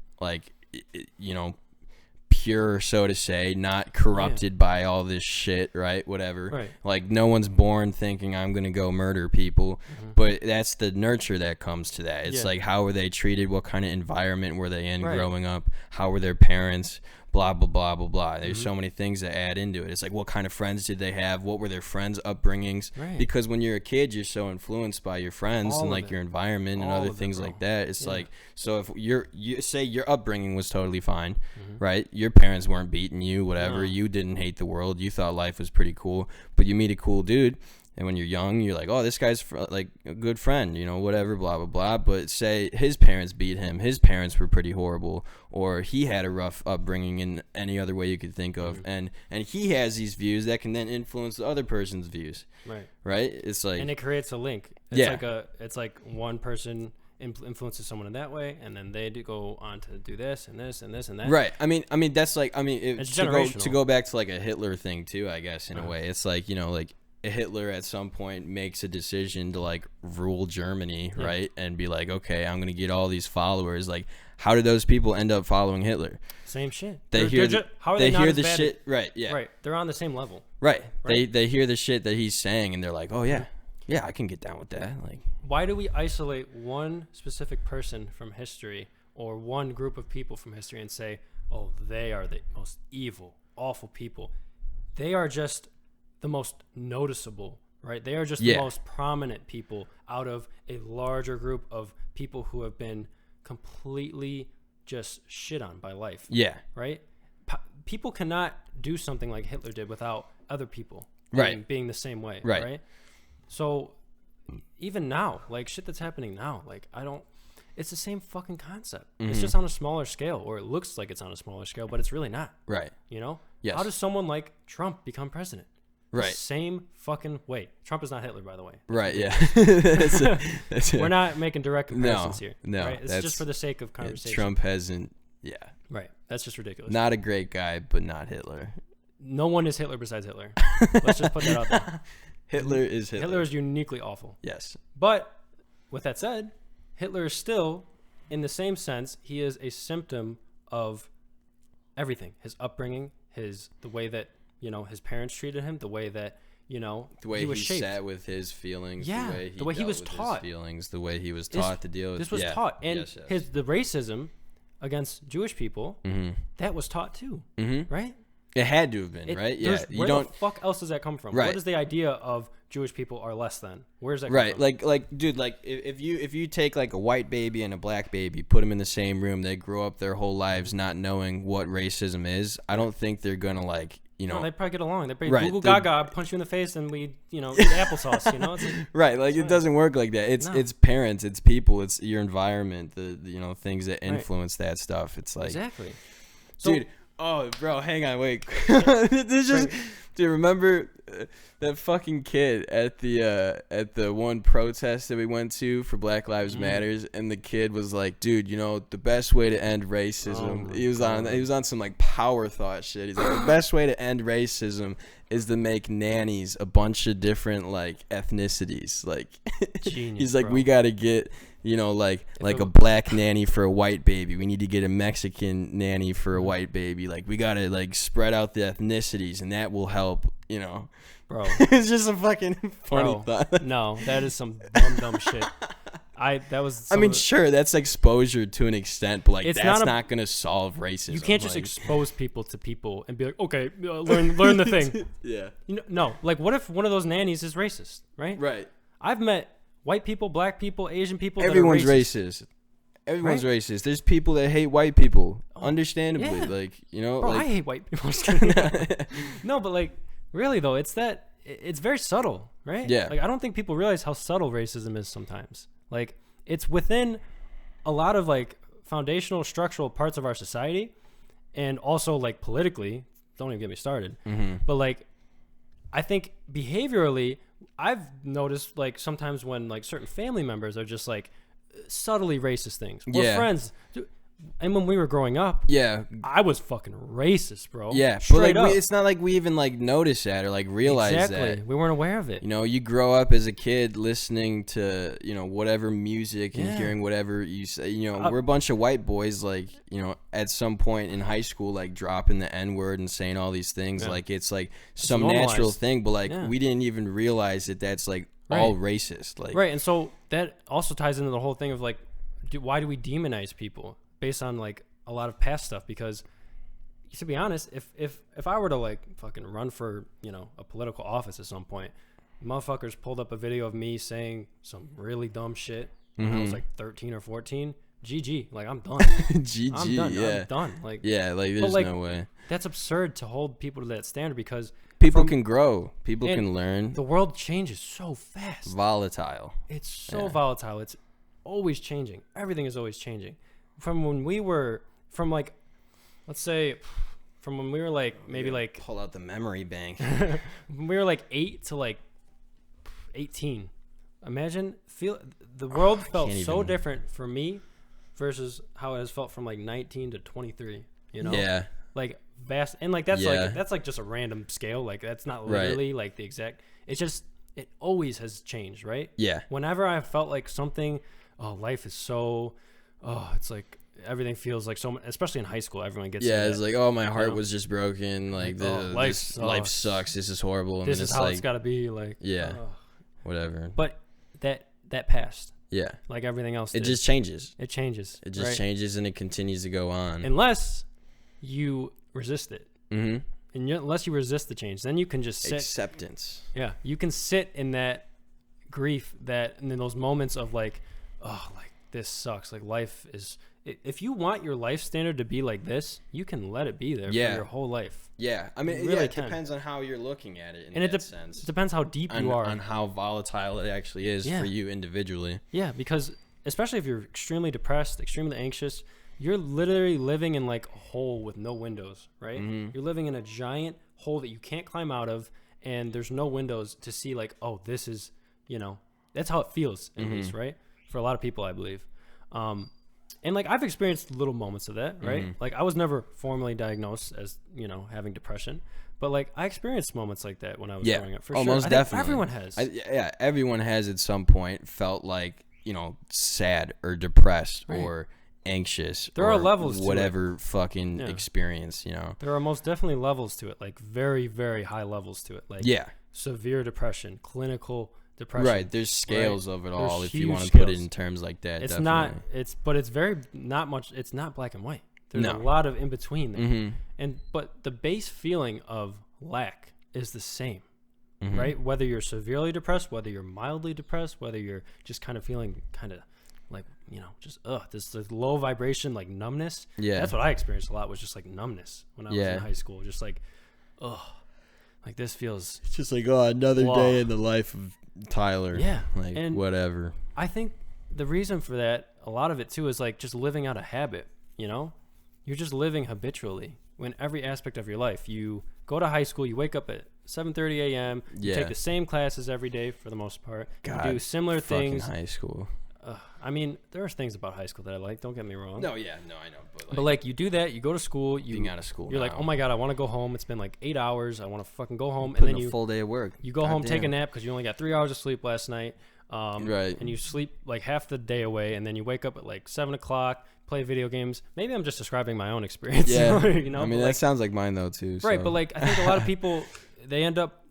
pure, so to say, not corrupted by all this shit, right? Whatever. Right. No one's born thinking I'm gonna go murder people, but that's the nurture that comes to that. It's how were they treated? What kind of environment were they in growing up? How were their parents? Blah blah blah blah blah. There's so many things that add into it. It's what kind of friends did they have? What were their friends' upbringings? Right. Because when you're a kid, you're so influenced by your friends all and your environment and other things like that. It's so if you say your upbringing was totally fine, right? Your parents weren't beating you, whatever. No. You didn't hate the world. You thought life was pretty cool, but you meet a cool dude. and when you're young, you're like, oh, this guy's like a good friend, you know, whatever, blah blah blah. But say his parents beat him, his parents were pretty horrible, or he had a rough upbringing in any other way you could think of, and he has these views that can then influence the other person's views. Right. It's like, and it creates a link. It's like one person influences someone in that way, and then they go on to do this and this and this and that. Right. I mean that's like, it's to go back to like a Hitler thing too, I guess, in a way. It's like, you know, like Hitler at some point makes a decision to like rule Germany, right, and be like, okay, I'm gonna get all these followers. Like, how did those people end up following Hitler? Same shit. They hear the shit, right? Yeah, right. They're on the same level, right? They hear the shit that he's saying, and they're like, oh yeah, I can get down with that. Like, why do we isolate one specific person from history or one group of people from history and say, oh, they are the most evil, awful people? They are just the most noticeable, right? They are just the most prominent people out of a larger group of people who have been completely just shit on by life. Yeah. Right? People cannot do something like Hitler did without other people being the same way. Right? So even now, like shit that's happening now, like it's the same fucking concept. It's just on a smaller scale, or it looks like it's on a smaller scale, but it's really not. Right. You know? Yes. How does someone like Trump become president? Right. Same fucking way. Trump is not Hitler, by the way. Right, yeah. We're not making direct comparisons here. No. Right? It's just for the sake of conversation. Trump hasn't, Right. That's just ridiculous. Not a great guy, but not Hitler. No one is Hitler besides Hitler. Let's just put that out there. Hitler is Hitler. Hitler is uniquely awful. Yes. But with that said, Hitler is still, in the same sense, he is a symptom of everything. His upbringing, the way that, you know, his parents treated him, the way that, you know, the way he was shaped. Sat with his feelings, the way he was taught. His feelings, the way he was taught to deal with. This was taught, and the racism against Jewish people, that was taught too, right? It had to have been, right? Yeah. Where the fuck else does that come from? Right. What is the idea of Jewish people are less than? Where's that come right? from? Like, dude, like if you take like a white baby and a black baby, put them in the same room, they grow up their whole lives not knowing what racism is. I don't think they're gonna like. You know, no, they probably get along. They probably Google Gaga, punch you in the face, and we, you know, eat applesauce. You know, it's like, right? Like it doesn't work like that. It's parents, it's people, it's your environment, the you know things that influence that stuff. It's like exactly, dude. Oh, bro, hang on, wait. Dude, remember that fucking kid at the one protest that we went to for Black Lives Matters, and the kid was like, dude, you know, the best way to end racism. He was on some like power thought shit. He's like, the best way to end racism is to make nannies a bunch of different like ethnicities. Like, genius, he's like, bro. We gotta get. You know, like a black nanny for a white baby. We need to get a Mexican nanny for a white baby. Like, we gotta like spread out the ethnicities, and that will help. You know, bro. It's just a fucking funny thought. No, that is some dumb shit. I mean, sure, that's exposure to an extent, but like that's not gonna solve racism. You can't just expose people to people and be like, okay, learn the thing. Yeah. You know, no. Like, what if one of those nannies is racist? Right. Right. I've met white people, black people, Asian people. Everyone's racist. Everyone's racist. There's people that hate white people. Understandably, like, you know. Bro, like, I hate white people. No, but like, really though, it's very subtle, right? Yeah. Like, I don't think people realize how subtle racism is sometimes. Like, it's within a lot of like foundational, structural parts of our society, and also like politically. Don't even get me started. But like, I think behaviorally, I've noticed like sometimes when like certain family members are just like subtly racist things. We're friends. And when we were growing up, I was fucking racist, bro. Yeah, straight but like up. it's not like we even like notice that or like realize that. We weren't aware of it. You know, you grow up as a kid listening to, you know, whatever music and hearing whatever you say. You know, we're a bunch of white boys, like, you know, at some point in high school, like dropping the N-word and saying all these things. Like it's like some natural thing, but like we didn't even realize that that's like all racist. Like and so that also ties into the whole thing of like, why do we demonize people based on like a lot of past stuff? Because to be honest, if I were to like fucking run for, you know, a political office at some point, motherfuckers pulled up a video of me saying some really dumb shit when I was like 13 or 14, GG, like I'm done. GG, I'm done. Like, like there's like, no way. That's absurd to hold people to that standard, because people can grow. People can learn. The world changes so fast. Volatile. It's so volatile. It's always changing. Everything is always changing. From when we were, from like, let's say, from when we were like, maybe like. Pull out the memory bank. When we were like 8 to like 18. Imagine, the world felt so different for me versus how it has felt from like 19 to 23, you know? Yeah. Like vast, and like that's like just a random scale. Like that's not literally like the exact. It's just it always has changed, right? Yeah. Whenever I felt like something, life is so, it's like everything feels like so much, especially in high school. Everyone gets it's like, my heart was just broken. Like life sucks. This is horrible. And this is how it's got to be. Like whatever. But that passed. Yeah. Like everything else. It just changes. It changes. It just changes, and it continues to go on. Unless you resist it. Mm-hmm. And unless you resist the change, then you can just sit. Acceptance. Yeah. You can sit in that grief, and in those moments of like, like this sucks. Like life is, if you want your life standard to be like this, you can let it be there for your whole life. Yeah. I mean, it depends on how you're looking at it in that sense. It depends how deep you are. On how volatile it actually is for you individually. Yeah, because especially if you're extremely depressed, extremely anxious, you're literally living in like a hole with no windows, right? Mm-hmm. You're living in a giant hole that you can't climb out of, and there's no windows to see like, this is, that's how it feels at least, right? For a lot of people, I believe. And like I've experienced little moments of that, right? Mm-hmm. Like I was never formally diagnosed as, having depression, but like I experienced moments like that when I was growing up. For sure. Most definitely. Everyone has. Everyone has at some point felt like, sad or depressed or anxious. There are levels to whatever fucking experience, There are most definitely levels to it, like very, very high levels to it. Like severe depression, clinical depression. Right, there's scales of it all if you want to put it in terms like that. It's definitely. It's very not much. It's not black and white. There's a lot of in between there. Mm-hmm. But the base feeling of lack is the same, right? Whether you're severely depressed, whether you're mildly depressed, whether you're just kind of feeling kind of like, just this low vibration, like numbness. Yeah, that's what I experienced a lot, was just like numbness when I was in high school. Just like, like this feels. It's just like another day in the life of Tyler. Yeah, like and whatever. I think the reason for that, a lot of it too, is like just living out a habit. You're just living habitually in every aspect of your life. You go to high school, you wake up at 7:30 a.m. You take the same classes every day for the most part. God, you do similar things. High school. I mean, there are things about high school that I like. Don't get me wrong. No, I know. But like you do that, you go to school. Being out of school, you're like, oh my God, I want to go home. It's been like 8 hours. I want to fucking go home. And then a full day of work. You go home, take a nap because you only got 3 hours of sleep last night. Right. And you sleep like half the day away, and then you wake up at like 7 o'clock, play video games. Maybe I'm just describing my own experience. Yeah. I mean, that sounds like mine though too. Right, but like I think a lot of people, they end up,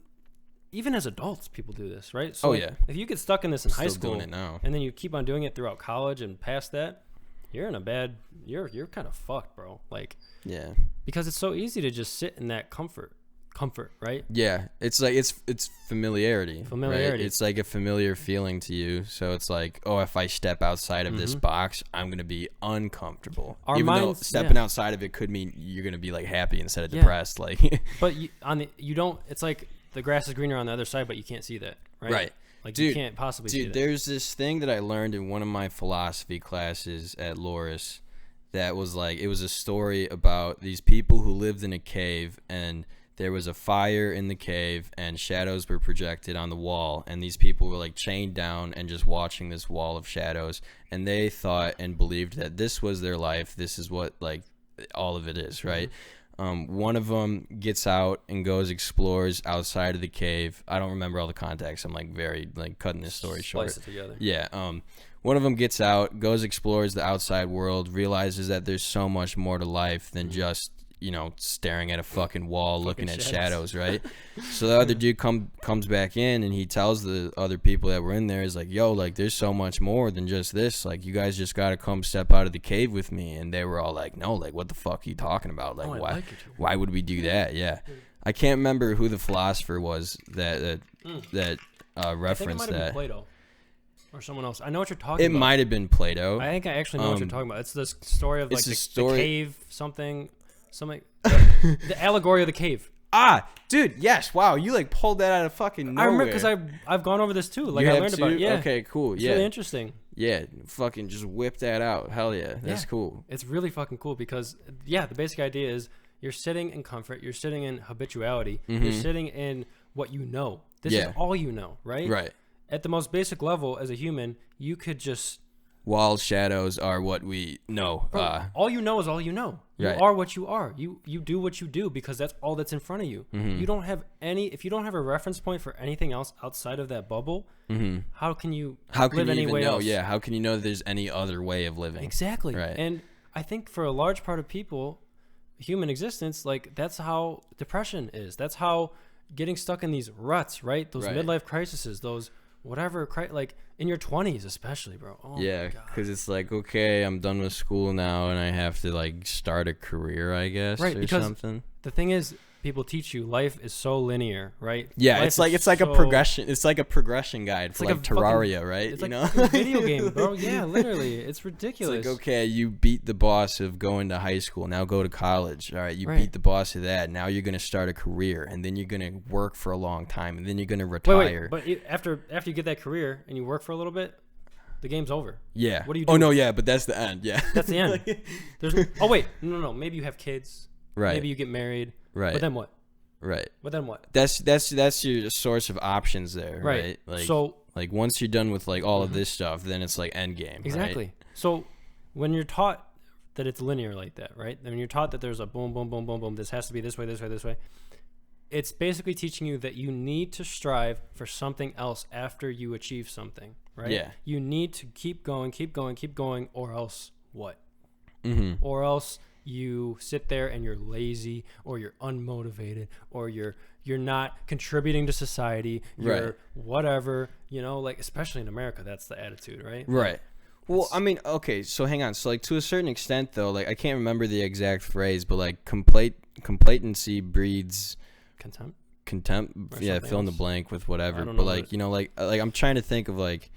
even as adults, people do this, right? So if you get stuck in this in high school, doing it now, and then you keep on doing it throughout college and past that, you're in a bad. You're kind of fucked, bro. Like, because it's so easy to just sit in that comfort, right? Yeah, it's like it's familiarity. Right? It's like a familiar feeling to you. So it's like, if I step outside of this box, I'm gonna be uncomfortable. Even though stepping outside of it could mean you're gonna be like happy instead of depressed. Like, but you don't. It's like the grass is greener on the other side, but you can't see that, right? Right. Like you can't possibly see that. There's this thing that I learned in one of my philosophy classes at Loris that was like, it was a story about these people who lived in a cave, and there was a fire in the cave and shadows were projected on the wall, and these people were like chained down and just watching this wall of shadows, and they thought and believed that this was their life. This is what like all of it is, right? One of them gets out and goes explores outside of the cave. I don't remember all the context. I'm like very like cutting this story short. Splice it together. Yeah. One of them gets out, goes explores the outside world, realizes that there's so much more to life than just staring at a fucking wall, looking at shadows, right? So the other dude comes back in, and he tells the other people that were in there, is like, yo, like there's so much more than just this. Like you guys just got to come step out of the cave with me. And they were all like, no, like what the fuck are you talking about? Like why would we do that? Yeah. I can't remember who the philosopher was that referenced that. Plato. Or someone else. I know what you're talking about. It might have been Plato. I think I actually know what you're talking about. It's this story of like the cave, something, the allegory of the cave. Dude, yes. Wow, you like pulled that out of fucking nowhere. I remember because I've gone over this too. Like you I have learned too? about it. Yeah. Okay, cool. It's yeah. really interesting. Yeah, fucking just whip that out. Hell yeah. That's cool. It's really fucking cool because the basic idea is you're sitting in comfort, you're sitting in habituality, you're sitting in what you know. This is all you know, right? Right. At the most basic level, as a human, you could just Walls, shadows are what we know. all you know is all you know. You Right. are what you are. You do what you do because that's all that's in front of you. You don't have if you don't have a reference point for anything else outside of that bubble, how can you live any way else? Yeah, how can you know that there's any other way of living? Exactly. Right. And I think for a large part of people, human existence, like that's how depression is. That's how getting stuck in these ruts, right? Those midlife crises, those whatever, like in your 20s especially, bro. Oh yeah, because it's like, okay, I'm done with school now and I have to like start a career, I guess, right, or because something. The thing is, people teach you life is so linear, right? Yeah, life it's like a progression. It's like a progression guide for like Terraria, right? It's like a video game, bro. Yeah, literally, it's ridiculous. It's like, okay, you beat the boss of going to high school. Now go to college. All right, you beat the boss of that. Now you're gonna start a career, and then you're gonna work for a long time, and then you're gonna retire. But after you get that career and you work for a little bit, the game's over. Yeah. What do you do? Oh no, yeah, but that's the end. Yeah. That's the end. No. Maybe you have kids. Right. Maybe you get married. Right. But then what? Right. But then what? That's your source of options there, right? Like, so like once you're done with like all of this stuff, then it's like end game. Exactly. Right? So when you're taught that it's linear like that, right? I mean, you're taught that there's a boom, boom, boom, boom, boom. This has to be this way, this way, this way. It's basically teaching you that you need to strive for something else after you achieve something, right? Yeah. You need to keep going, or else what? Or else you sit there and you're lazy, or you're unmotivated, or you're not contributing to society. You're whatever, like especially in America, that's the attitude, right? Right. Well, I mean, okay, so hang on. So like to a certain extent though, like I can't remember the exact phrase, but like complacency breeds contempt. Yeah, fill in the blank with whatever. But like, like I'm trying to think of like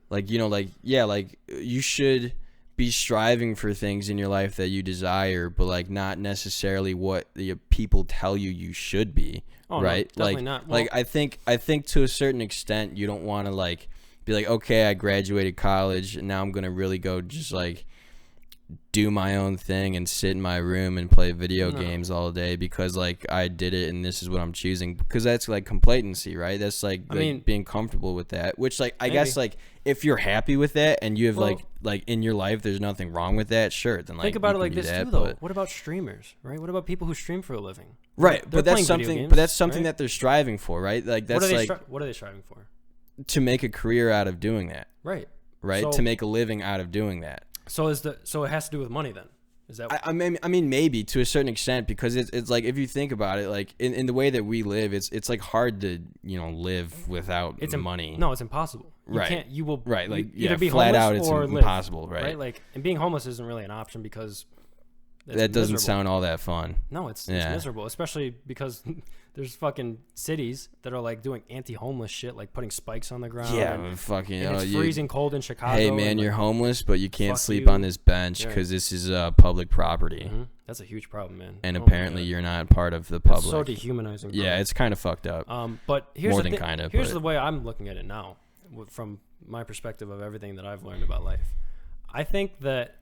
you should be striving for things in your life that you desire, but like not necessarily what the people tell you should be. Right? No, definitely like, not. Well, like I think to a certain extent you don't want to like be like, okay, I graduated college and now I'm gonna really go just like do my own thing and sit in my room and play video games all day because like I did it and this is what I'm choosing, because that's like complacency, right? That's like, I mean, being comfortable with that, which like I guess like if you're happy with that and you have like in your life there's nothing wrong with that, sure, then like think about it like this too though. What about streamers, right? What about people who stream for a living? Right, but that's something that they're striving for, right? Like that's what are they striving for? To make a career out of doing that. Right. So, to make a living out of doing that. So it has to do with money then? Is that? I mean maybe to a certain extent, because it's like if you think about it, like in the way that we live, it's like hard to live without money. No, it's impossible. You can't. You will like either be flat out. It's impossible, live, right? Like, and being homeless isn't really an option because that doesn't sound all that fun. No, it's miserable, especially because there's fucking cities that are like doing anti-homeless shit, like putting spikes on the ground. Yeah, and fucking. And it's freezing cold in Chicago. Hey man, you're homeless, but you can't sleep on this bench because this is public property. That's a huge problem, man. And apparently you're not part of the public. It's so dehumanizing. Bro. Yeah, it's kind of fucked up. But here's more the than kind of. Here's the way I'm looking at it now, from my perspective of everything that I've learned about life. I think that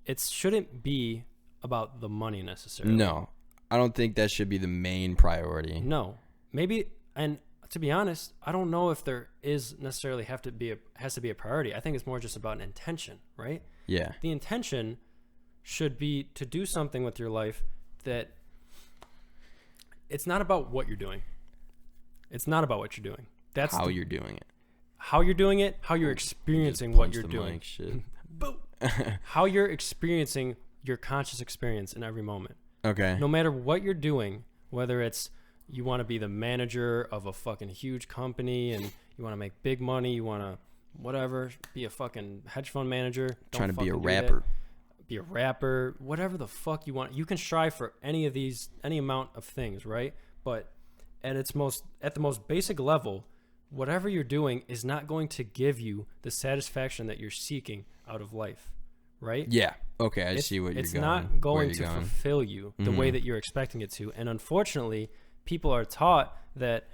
it shouldn't be about the money necessarily. No, I don't think that should be the main priority. No, maybe, and to be honest, I don't know if there is necessarily has to be a priority. I think it's more just about an intention, right? Yeah. The intention should be to do something with your life that it's not about what you're doing. It's not about what you're doing. That's how you're doing it. How you're doing it, how you're experiencing what you're doing. How you're experiencing your conscious experience in every moment. Okay. No matter what you're doing, whether it's you want to be the manager of a fucking huge company and you want to make big money, you want to whatever, be a fucking hedge fund manager, trying to be a rapper. Be a rapper, whatever the fuck you want. You can strive for any amount of things, right? But at the most basic level, whatever you're doing is not going to give you the satisfaction that you're seeking out of life, right? Yeah. Okay, I see what you're going. It's not going to fulfill you the way that you're expecting it to. And unfortunately, people are taught that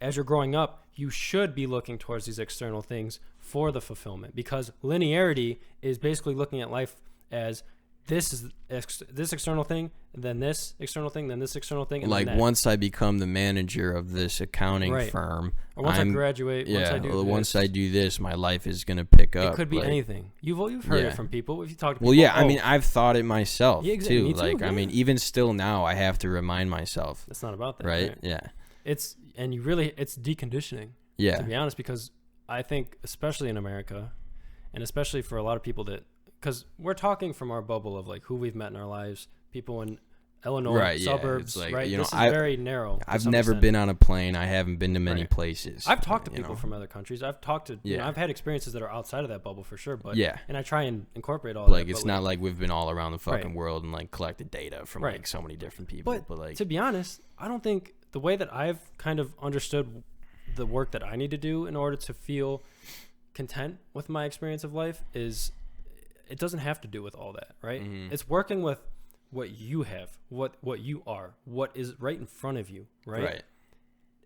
as you're growing up, you should be looking towards these external things for the fulfillment, because linearity is basically looking at life as this is this external thing, then this external thing, then this external thing. And like then that. Once I become the manager of this accounting firm, or once I graduate, once I do this, my life is gonna pick up. It could be anything. You've heard it from people. If you talk to people, well, yeah, I mean, I've thought it myself too. Me too. Like, I mean, even still now, I have to remind myself. It's not about that, right? Yeah. It's deconditioning. Yeah. To be honest, because I think, especially in America, and especially for a lot of people because we're talking from our bubble of like who we've met in our lives, people in Illinois, suburbs, like, right? This is very narrow. I've never been on a plane. I haven't been to many places. I've talked to people from other countries. I've talked to, I've had experiences that are outside of that bubble for sure. But and I try and incorporate all like that. It's not like we've been all around the fucking world and like collected data from like so many different people. But like, to be honest, I don't think the way that I've kind of understood the work that I need to do in order to feel content with my experience of life is it doesn't have to do with all that, right? Mm-hmm. It's working with what you have, what you are, what is right in front of you, right?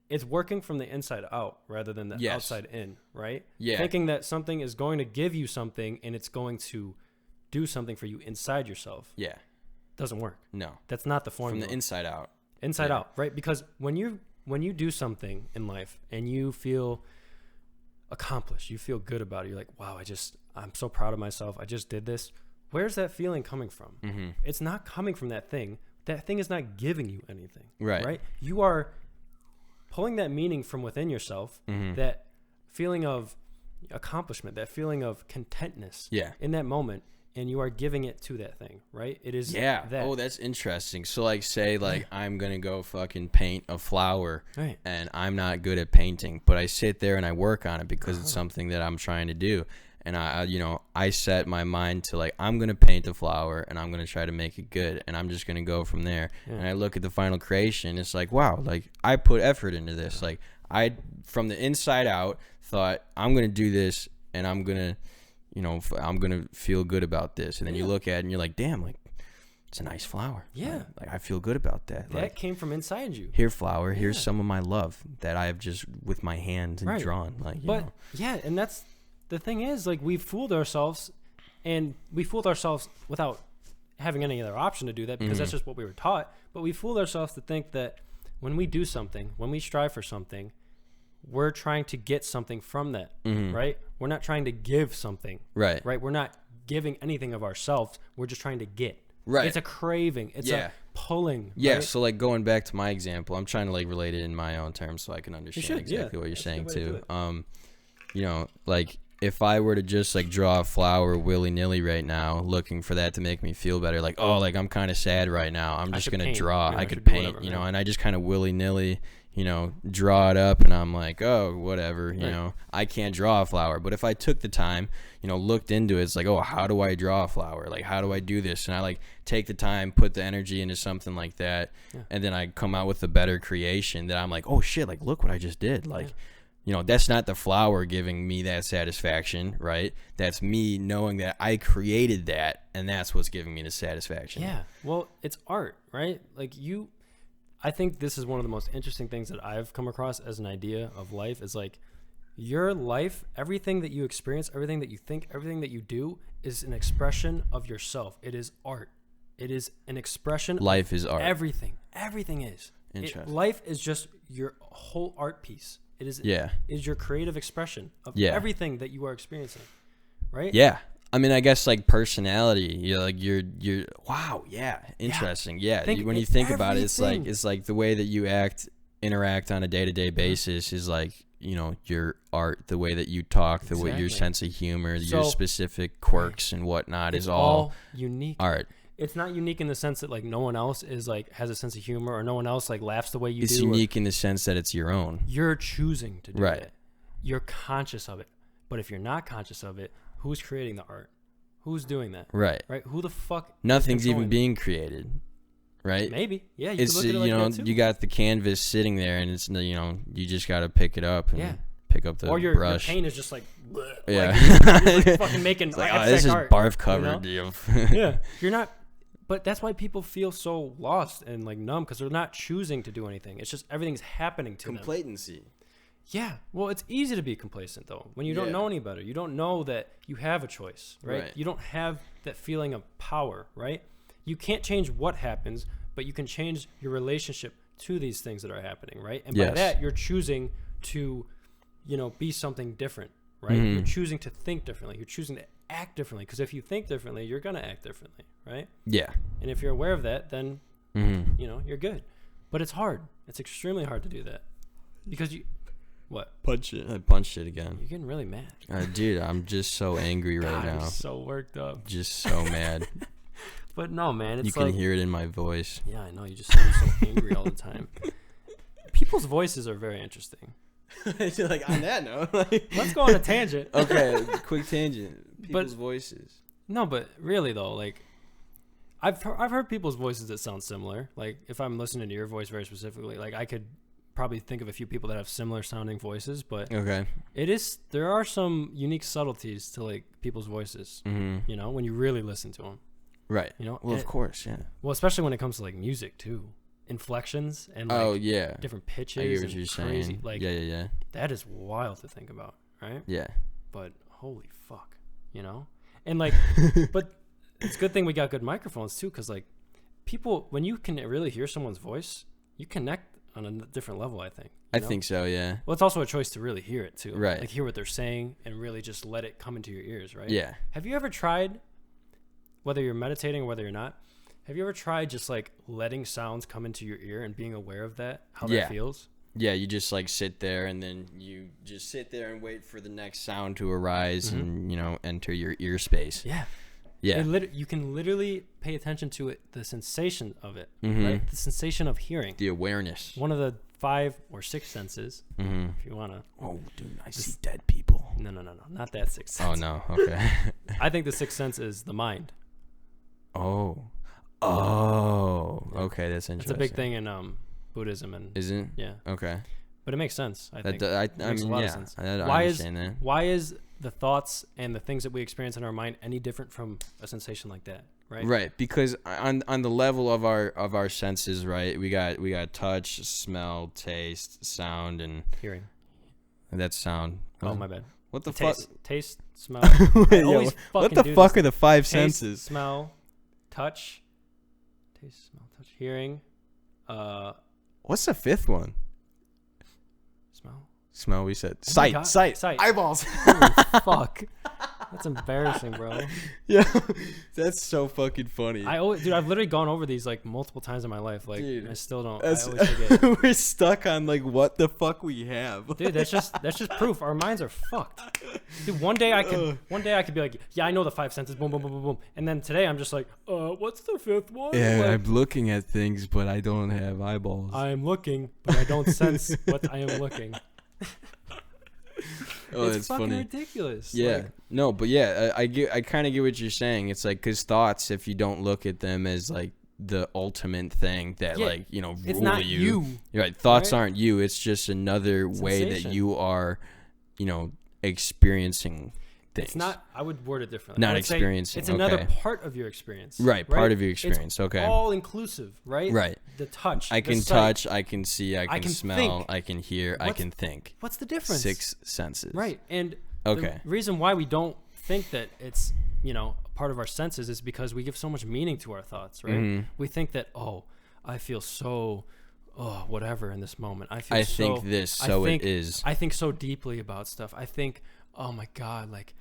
It's working from the inside out rather than the outside in, right? Yeah. Thinking that something is going to give you something and it's going to do something for you inside yourself. Yeah. Doesn't work. No. That's not the formula. From the inside out. Inside out, right? Because when you do something in life and you feel accomplished, you feel good about it, you're like, wow, I'm so proud of myself, I just did this. Where's that feeling coming from? Mm-hmm. It's not coming from that thing. That thing is not giving you anything. Right? You are pulling that meaning from within yourself, that feeling of accomplishment, that feeling of contentness in that moment, and you are giving it to that thing, right? It is that. Oh, that's interesting. So like, say like I'm going to go fucking paint a flower and I'm not good at painting, but I sit there and I work on it because it's something that I'm trying to do. And I set my mind to like, I'm going to paint the flower and I'm going to try to make it good. And I'm just going to go from there. Yeah. And I look at the final creation. It's like, wow, like I put effort into this. Like I, from the inside out, thought I'm going to do this and I'm going to, I'm going to feel good about this. And then you look at it and you're like, damn, like it's a nice flower. Yeah. Like I feel good about that. That like, came from inside you. Here, flower, here's some of my love that I have just with my hands and drawn. Like, and that's, the thing is, like, we've fooled ourselves, and we fooled ourselves without having any other option to do that because that's just what we were taught. But we fooled ourselves to think that when we do something, when we strive for something, we're trying to get something from that, right? We're not trying to give something, right? We're not giving anything of ourselves. We're just trying to get. Right. It's a craving. It's a pulling. Yeah. Right? So like going back to my example, I'm trying to like relate it in my own terms so I can understand exactly what you're saying too. Like, if I were to just like draw a flower willy-nilly right now, looking for that to make me feel better, like, oh, like I'm kind of sad right now, I'm just going to draw. I could paint, whatever, and I just kind of willy-nilly, draw it up and I'm like, oh, whatever, I can't draw a flower. But if I took the time, looked into it, it's like, oh, how do I draw a flower? Like, how do I do this? And I like take the time, put the energy into something like that. Yeah. And then I come out with a better creation that I'm like, oh shit, like, look what I just did. Like, that's not the flower giving me that satisfaction, right? That's me knowing that I created that, and that's what's giving me the satisfaction. Yeah. Well, it's art, right? Like I think this is one of the most interesting things that I've come across as an idea of life is like your life, everything that you experience, everything that you think, everything that you do is an expression of yourself. It is art. It is an expression. Life is art. Everything is. Interesting. Life is just your whole art piece. It is your creative expression of everything that you are experiencing, right? Yeah. I mean, I guess like personality, you're wow, yeah, interesting. Yeah. When you think about it, it's like the way that you interact on a day-to-day basis is like, your art, the way that you talk, the way your sense of humor, your specific quirks and whatnot is all unique art. It's not unique in the sense that like no one else is like has a sense of humor or no one else like laughs the way you do. It's unique in the sense that it's your own. You're choosing to do it. You're conscious of it. But if you're not conscious of it, who's creating the art? Who's doing that? Right. Who the fuck? Nothing's even being created. Right? Maybe. Yeah. You could look at it like that too. You got the canvas sitting there and it's you just got to pick it up and pick up the or your brush. pain is just like, bleh, yeah, like, you're fucking making like, abstract this is art, barf covered. You know? Yeah, you're not. But that's why people feel so lost and like numb, because they're not choosing to do anything. It's just everything's happening to them. Complacency. Yeah. Well, it's easy to be complacent though when you don't know any better. You don't know that you have a choice, right? You don't have that feeling of power, right? You can't change what happens, but you can change your relationship to these things that are happening, right? And by that, you're choosing to, be something different, right? Mm-hmm. You're choosing to think differently. You're choosing to act differently, because if you think differently, you're going to act differently, right? Yeah. And if you're aware of that, then, you're good. But it's hard. It's extremely hard to do that because what? Punch it. I punched it again. You're getting really mad. Dude, I'm just so angry right now. I'm so worked up. Just so mad. But no, man. It's you can hear it in my voice. Yeah, I know. You just sound so angry all the time. People's voices are very interesting. Like on that note, let's go on a tangent. Okay, quick tangent. People's voices. No, but really though, like I've heard people's voices that sound similar. Like if I'm listening to your voice very specifically, like I could probably think of a few people that have similar sounding voices, but there are some unique subtleties to like people's voices. Mm-hmm. When you really listen to them. Right. Well, of course, yeah. Well, especially when it comes to like music too. Inflections and like different pitches. I get what you're saying. Like, yeah. That is wild to think about, right? Yeah. But holy fuck, And like, but it's a good thing we got good microphones too, because like people, when you can really hear someone's voice, you connect on a different level. I think. I think so. Yeah. Well, it's also a choice to really hear it too. Right. Like hear what they're saying and really just let it come into your ears. Right. Yeah. Have you ever tried, whether you're meditating or whether you're not? Have you ever tried just like letting sounds come into your ear and being aware of that, how that feels? Yeah, you just like sit there and then you just sit there and wait for the next sound to arise and, enter your ear space. Yeah. Yeah. You can literally pay attention to it, the sensation of it, right? The sensation of hearing. The awareness. One of the 5 or 6 senses, if you want to. Oh, dude, I see dead people. No. Not that 6th sense. Oh, no. Okay. I think the 6th sense is the mind. Oh, okay, that's interesting. It's a big thing in Buddhism and isn't? Yeah. Okay. But it makes sense. I think. I mean, a lot of sense. I understand that. Why is the thoughts and the things that we experience in our mind any different from a sensation like that? Right. Right. Because on the level of our senses, right? We got touch, smell, taste, sound, and hearing. That's sound. Oh, my bad. What the fuck? Taste, smell. What the fuck are the 5 senses? Smell, touch. Taste, smell, touch, hearing. What's the 5th one? Smell. We said sight. Eyeballs. Holy fuck. That's embarrassing, bro. Yeah, that's so fucking funny. I've literally gone over these like multiple times in my life. Like, dude, I still don't. I always forget. We're stuck on like what the fuck we have. Dude, that's just proof. Our minds are fucked. Dude, one day I could be like, yeah, I know the 5 senses. Boom, boom, boom, boom, boom. And then today I'm just like, what's the 5th one? Yeah, like, I'm looking at things, but I don't have eyeballs. I am looking, but I don't sense what I am looking. Oh, it's fucking funny. Ridiculous. Yeah. Like, no, but yeah, I kind of get what you're saying. It's like, because thoughts, if you don't look at them as like the ultimate thing that like, it's rule not you. Right. Thoughts aren't you. It's just another way that you are, experiencing things. It's not, I would word it differently. Not experiencing. It's another part of your experience. Right. Part of your experience. It's okay. all inclusive, right? Right. The touch. I can touch, I can see, I can smell, think. I can hear, I can think. What's the difference? 6 senses. Right. And the reason why we don't think that it's, part of our senses is because we give so much meaning to our thoughts, right? Mm-hmm. We think that, I feel so, whatever in this moment. I think this, so it is. I think so deeply about stuff. I think, oh my God, like,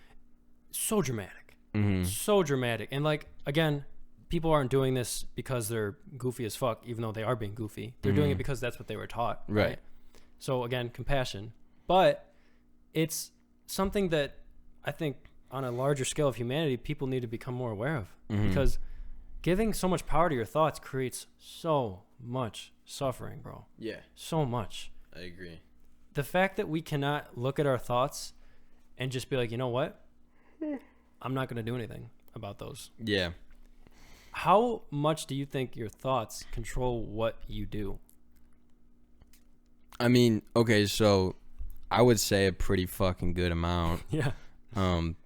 so dramatic. Mm-hmm. So dramatic. And like, again, people aren't doing this because they're goofy as fuck, even though they are being goofy. They're doing it because that's what they were taught. Right. So again, compassion. But it's something that I think on a larger scale of humanity, people need to become more aware of. Mm-hmm. Because giving so much power to your thoughts creates so much suffering, bro. Yeah. So much. I agree. The fact that we cannot look at our thoughts and just be like, you know what? I'm not going to do anything about those. Yeah. How much do you think your thoughts control what you do? I mean, okay, so I would say a pretty fucking good amount. Yeah.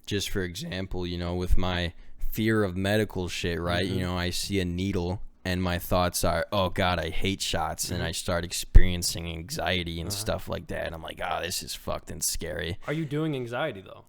Just for example, you know, with my fear of medical shit, right? You know, I see a needle and my thoughts are, oh God, I hate shots. And I start experiencing anxiety and stuff like that. And I'm like, oh, this is fucking scary. Are you doing anxiety though?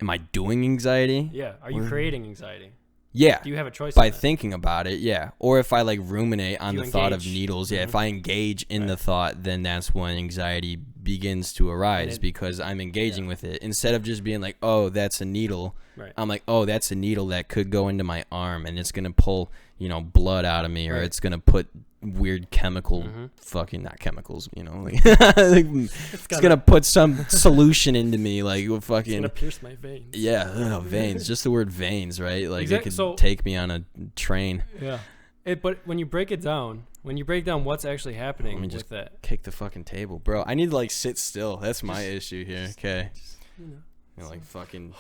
Am I doing anxiety? Yeah. Are you creating anxiety? Yeah. Do you have a choice by thinking about it? Yeah. Or if I like ruminate on the thought of engage? needles, if I engage in the thought, then that's when anxiety begins to arise because I'm engaging with it. Instead of just being like, oh, that's a needle. Right. I'm like, oh, that's a needle that could go into my arm and it's going to pull, you know, blood out of me or it's going to put weird chemical fucking not chemicals, you know, like, it's gonna put some solution into me, like fucking. It's gonna pierce my veins. Yeah, veins. Just the word veins, right? Like it could So, take me on a train. Yeah. But when you break it down, what's actually happening Let me just with that? kick the fucking table, bro. I need to like sit still. That's my issue here. Okay. You know, like fucking.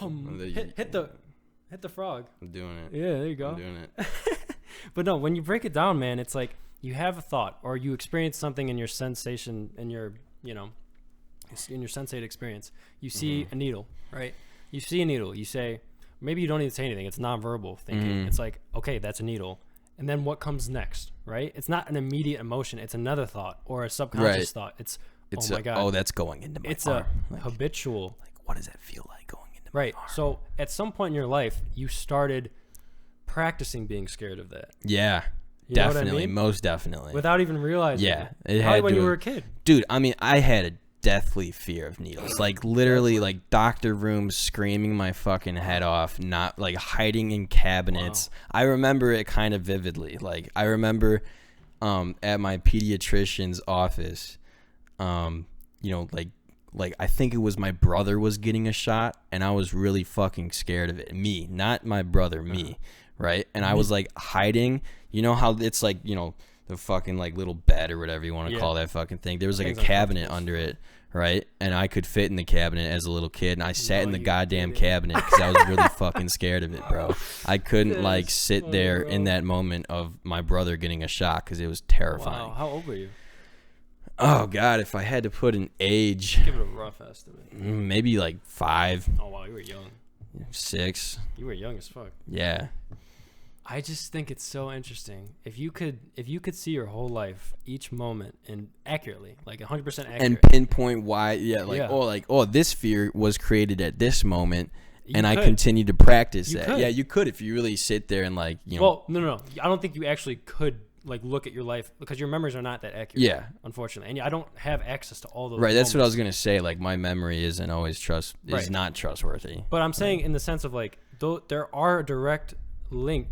Hit the frog. I'm doing it. Yeah, there you go. I'm doing it. But no, when you break it down, man, it's like you have a thought or you experience something in your sensation, in your, you know, in your sensate experience. You see a needle, right? You see a needle. You say, maybe you don't need to say anything. It's nonverbal thinking. It's like, okay, that's a needle. And then what comes next, right? It's not an immediate emotion. It's another thought or a subconscious thought. It's oh my God. Oh, that's going into my It's arm. a Like, habitual. like, what does that feel like going into my Right. arm? So at some point in your life, you started practicing being scared of that. Yeah. You know what I Definitely. mean? Most definitely. Without even realizing Yeah. it. Probably when you were a kid. Dude, I mean, I had a deathly fear of needles. Like, literally, like, doctor rooms screaming my fucking head off, not, like, hiding in cabinets. Wow. I remember it kind of vividly. Like, I remember at my pediatrician's office, you know, like I think it was my brother was getting a shot, and I was really fucking scared of it. Me, not my brother, me, right? And I was, like, hiding. You know how it's, like, you know, the fucking like little bed or whatever you want to call that fucking thing. There was like a cabinet under it, right? And I could fit in the cabinet as a little kid, and I sat in the goddamn cabinet because I was really fucking scared of it, bro. I couldn't like sit there in that moment of my brother getting a shot because it was terrifying. Wow, how old were you? Oh God, if I had to put an age, give it a rough estimate. Maybe like 5. Oh wow, you were young. 6. You were young as fuck. Yeah. I just think it's so interesting. If you could see your whole life, each moment, and accurately, like 100% accurate, and pinpoint why, oh, this fear was created at this moment, and I continue to practice that. Yeah, you could if you really sit there and like, you know. Well, no. I don't think you actually could like look at your life because your memories are not that accurate. Yeah, unfortunately, and I don't have access to all those. Right, that's moments. what I was gonna say. Like my memory isn't always not trustworthy. But I'm saying in the sense of like, though there are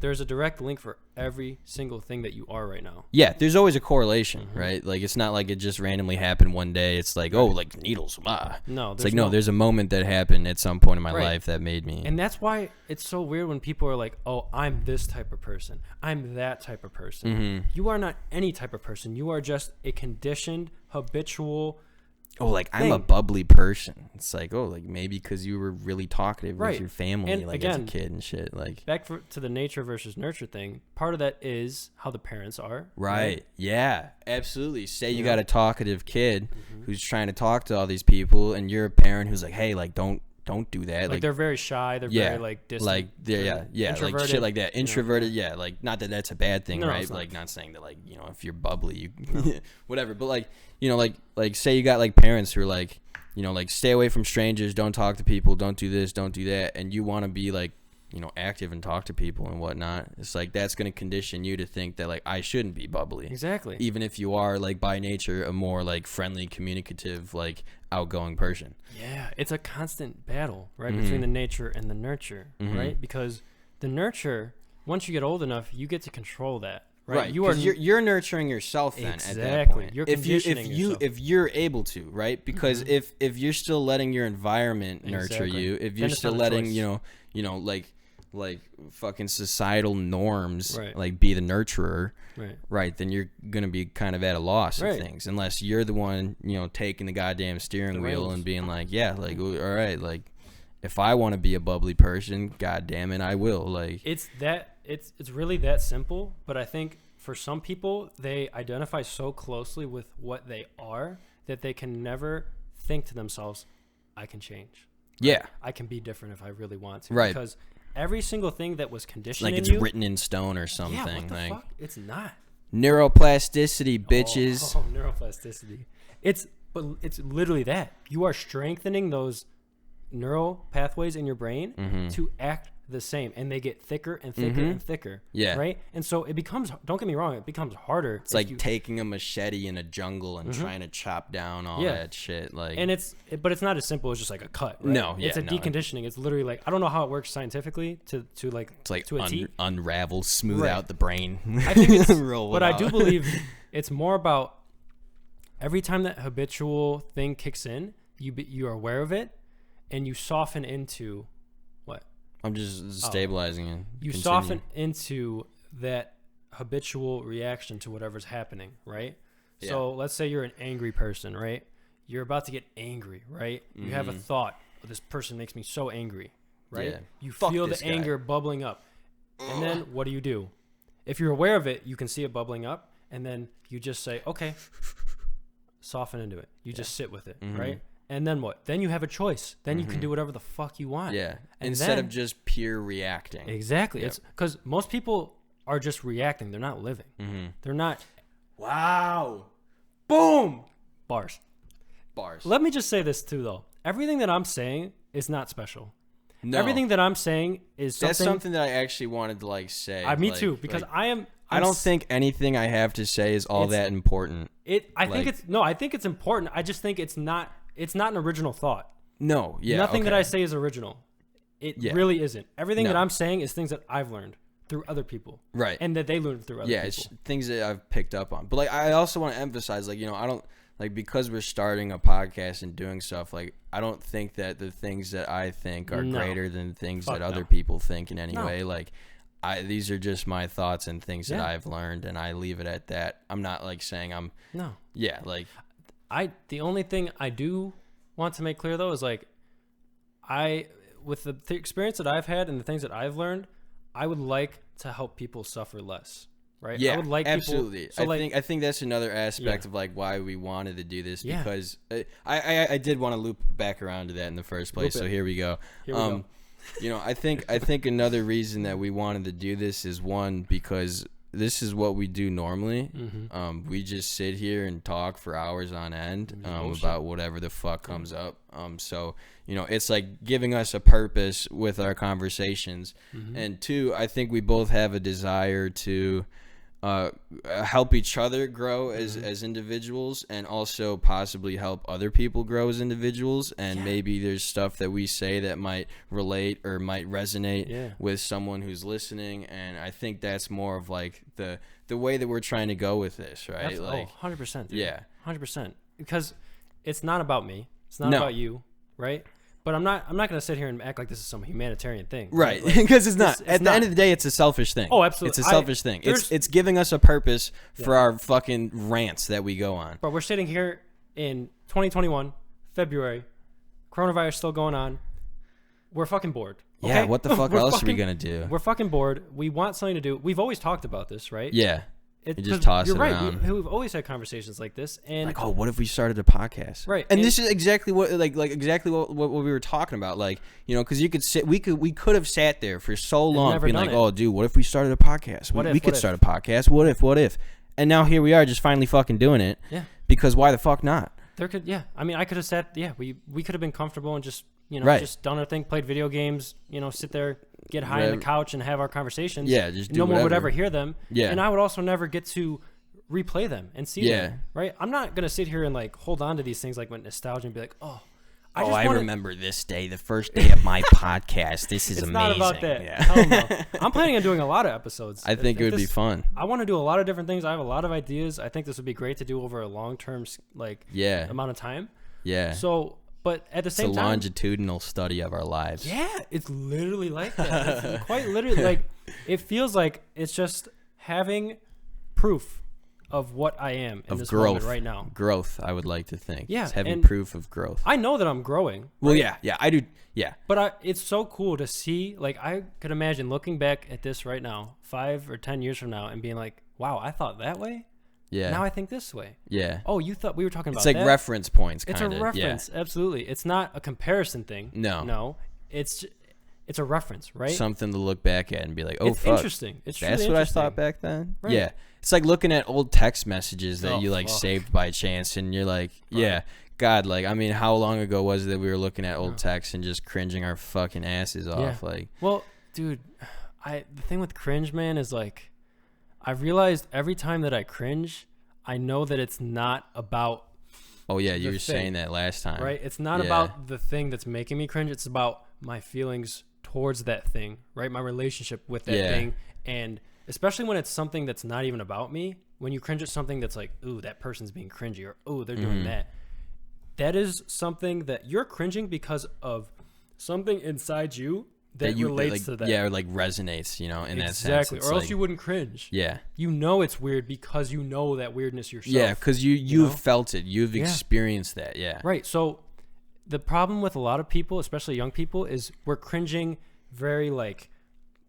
there's a direct link for every single thing that you are right now. Yeah, there's always a correlation, right? Like it's not like it just randomly happened one day. It's like, oh, like needles. No, it's like no, there's a moment that happened at some point in my life that made me. And that's why it's so weird when people are like, oh, I'm this type of person, I'm that type of person. You are not any type of person. You are just a conditioned, habitual. Oh, like I'm a bubbly person. It's like, oh, like maybe because you were really talkative with your family, and like again, as a kid and shit. Like back to the nature versus nurture thing. Part of that is how the parents are. Right. Yeah. Absolutely. Say you got a talkative kid who's trying to talk to all these people, and you're a parent who's like, hey, like don't do that. Like they're very shy. They're very like distant. Like like shit like that. Introverted. You know? Yeah. Like not that that's a bad thing, right? Like not saying that like, you know, if you're bubbly, you whatever. But like, you know, like say you got like parents who are like, you know, like stay away from strangers, don't talk to people, don't do this, don't do that, and you want to be like, you know, active and talk to people and whatnot. It's like that's going to condition you to think that like I shouldn't be bubbly. Exactly. Even if you are like by nature a more like friendly, communicative, like outgoing person. Yeah, it's a constant battle, right, between the nature and the nurture, right? Because the nurture, once you get old enough, you get to control that. Right, you're nurturing yourself then at that point. You're conditioning yourself. If you're able to, right? Because if you're still letting your environment nurture you, if you're still letting you know like fucking societal norms like be the nurturer, right? Then you're gonna be kind of at a loss of things unless you're the one, you know, taking the goddamn steering wheel and being like, yeah, like all right, like if I want to be a bubbly person, god damn it, I will. Like it's really that simple. But I think for some people, they identify so closely with what they are that they can never think to themselves, I can change. Yeah. I can be different if I really want to. Right. Because every single thing that was conditioned Like in it's you, written in stone or something. yeah, what the like fuck? It's not. Neuroplasticity, bitches. Oh, neuroplasticity. It's literally that. You are strengthening those neural pathways in your brain to act the same, and they get thicker and thicker and thicker. Yeah. Right? And so it becomes, don't get me wrong, it becomes harder. It's like taking a machete in a jungle and trying to chop down all that shit. Like, and but it's not as simple as just like a cut. Right? No, yeah, it's a deconditioning. It's literally like, I don't know how it works scientifically to a T. Unravel, smooth out the brain. I think it's, Roll but it I out. do believe it's more about every time that habitual thing kicks in, you are aware of it, and you soften into what? I'm just stabilizing it. You Continue. soften into that habitual reaction to whatever's happening, right? Yeah. So let's say you're an angry person, right? You're about to get angry, right? You have a thought, oh, this person makes me so angry, right? Yeah. You Fuck feel this the guy. anger bubbling up. And then what do? If you're aware of it, you can see it bubbling up, and then you just say, okay, soften into it. You just sit with it, right? And then what? Then you have a choice. Then you can do whatever the fuck you want. Yeah. And Instead then, of just pure reacting. exactly. Yep. It's because most people are just reacting. They're not living. They're not. Wow. Boom. Bars. Bars. Let me just say this too, though. Everything that I'm saying is not special. No. Everything that I'm saying is something. That's something that I actually wanted to say. Me too, because I don't think anything I have to say is all that important. I think it's important. I just think it's not an original thought. No, yeah. Nothing okay. that I say is original. It really isn't. Everything No. that I'm saying is things that I've learned through other people. Right. And that they learned through other people. It's things that I've picked up on. But like I also want to emphasize, like, I don't like, because we're starting a podcast and doing stuff, like, I don't think that the things that I think are greater than things that other people think in any way. Like, these are just my thoughts and things that I've learned, and I leave it at that. I'm not like saying the only thing I do want to make clear though is like, with the experience that I've had and the things that I've learned, I would like to help people suffer less. Right? Yeah, I would like absolutely. People, I think that's another aspect of like why we wanted to do this, because I did want to loop back around to that in the first place. So here we go. I think another reason that we wanted to do this is, one, because this is what we do normally. We just sit here and talk for hours on end about whatever the fuck comes up. So it's like giving us a purpose with our conversations. And two, I think we both have a desire to help each other grow as individuals, and also possibly help other people grow as individuals. And maybe there's stuff that we say that might relate or might resonate with someone who's listening. And I think that's more of like the way that we're trying to go with this, right? Absolutely. Like 100%. Dude. Yeah. 100%. Because it's not about me. It's not about you, right? But I'm not going to sit here and act like this is some humanitarian thing. Right. Like, because it's not. At the end of the day, it's a selfish thing. Oh, absolutely. It's a selfish thing. It's giving us a purpose for our fucking rants that we go on. But we're sitting here in 2021, February, coronavirus still going on. We're fucking bored. Okay? Yeah, what the fuck else are we going to do? We're fucking bored. We want something to do. We've always talked about this, right? Yeah. You just toss it around. We've always had conversations like this, and like, oh, what if we started a podcast? Right. And this is exactly what, exactly what we were talking about. Like, because we could have sat there for so long being like, oh, dude, what if we started a podcast? We could start a podcast. What if? And now here we are, just finally fucking doing it. Yeah. Because why the fuck not? I mean, I could have sat. Yeah, we could have been comfortable and just just done our thing, played video games. Sit there, get high on the couch, and have our conversations. Yeah, just do no whatever. one would ever hear them. Yeah, and I would also never get to replay them and see them. Right? I'm not gonna sit here and like hold on to these things like with nostalgia and be like, oh. I remember this day, the first day of my podcast. This is it's amazing. It's not about that. Yeah. Hell no. I'm planning on doing a lot of episodes. I think it would be fun. I want to do a lot of different things. I have a lot of ideas. I think this would be great to do over a long-term amount of time. Yeah. So, but at the same time, it's a longitudinal study of our lives. Yeah, it's literally like that. It's quite literally like it feels like it's just having proof of what I am in this moment right now. Growth, I would like to think. Yeah, it's having proof of growth. I know that I'm growing. Well, right? yeah, I do. Yeah. But it's so cool to see. Like, I could imagine looking back at this right now, 5 or 10 years from now, and being like, "Wow, I thought that way." Yeah. Now I think this way. Yeah. Oh, you thought we were talking about It's like that? reference points, It's kind of. a reference, absolutely. It's not a comparison thing. No. It's a reference, right? Something to look back at and be like, oh, it's fuck. Interesting. It's That's really what interesting. I thought back then? Right. Yeah. It's like looking at old text messages that you, like, fuck. saved by chance, and you're like, yeah, God, like, I mean, how long ago was it that we were looking at old texts and just cringing our fucking asses off? Like, well, dude, the thing with cringe, man, is, like, I realized every time that I cringe, I know that it's not about oh, yeah, you were saying that last time. Right? It's not about the thing that's making me cringe. It's about my feelings towards that thing, right? My relationship with that thing. And especially when it's something that's not even about me, when you cringe at something that's like, ooh, that person's being cringy, or ooh, they're doing that. That is something that you're cringing because of something inside you that relates like, to that. Yeah, or like resonates, you know, in that sense. Exactly. Or else you wouldn't cringe. Yeah. You know it's weird because you know that weirdness yourself. Yeah, because you've felt it. You've experienced that, Right. So the problem with a lot of people, especially young people, is we're cringing very, like,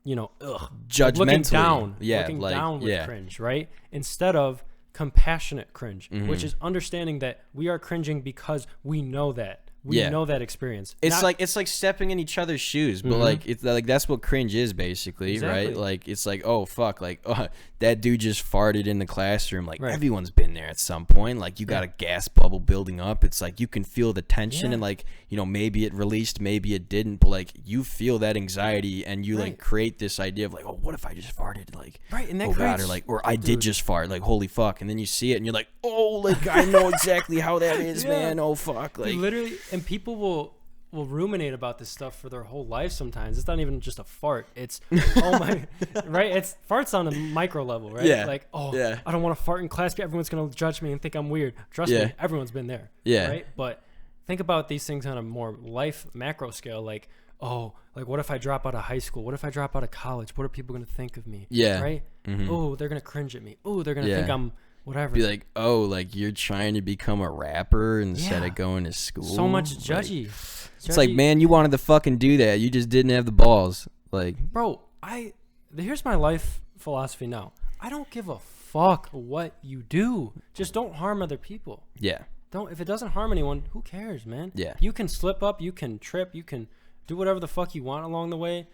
judgmentally. Looking down. Yeah, looking like, down with cringe, right? Instead of compassionate cringe, which is understanding that we are cringing because we know that. We know that experience. It's like stepping in each other's shoes, but like it's like that's what cringe is basically, right? Like it's like, oh fuck, like that dude just farted in the classroom. Like everyone's been there at some point. Like you got a gas bubble building up. It's like you can feel the tension and like, you know, maybe it released, maybe it didn't, but like you feel that anxiety and you like create this idea of like, oh, what if I just farted? Like, and that oh god, or like, or I did just fart. Like, holy fuck. And then you see it and you're like, oh, like I know exactly how that is, man. Oh fuck, like, dude, literally. And people will ruminate about this stuff for their whole life sometimes. It's not even just a fart. It's, oh my, right? It's farts on a micro level, right? Yeah. Like, I don't want to fart in class, but everyone's going to judge me and think I'm weird. Trust me, everyone's been there. Yeah. Right? But think about these things on a more life macro scale. Like, oh, like what if I drop out of high school? What if I drop out of college? What are people going to think of me? Yeah. Right? Oh, they're going to cringe at me. Oh, they're going to think I'm whatever. Be like, oh, like you're trying to become a rapper instead of going to school. So much judgy. It's like, man, you wanted to fucking do that. You just didn't have the balls. Like, bro, here's my life philosophy now. I don't give a fuck what you do. Just don't harm other people. Yeah. If it doesn't harm anyone, who cares, man? Yeah. You can slip up, you can trip, you can do whatever the fuck you want along the way.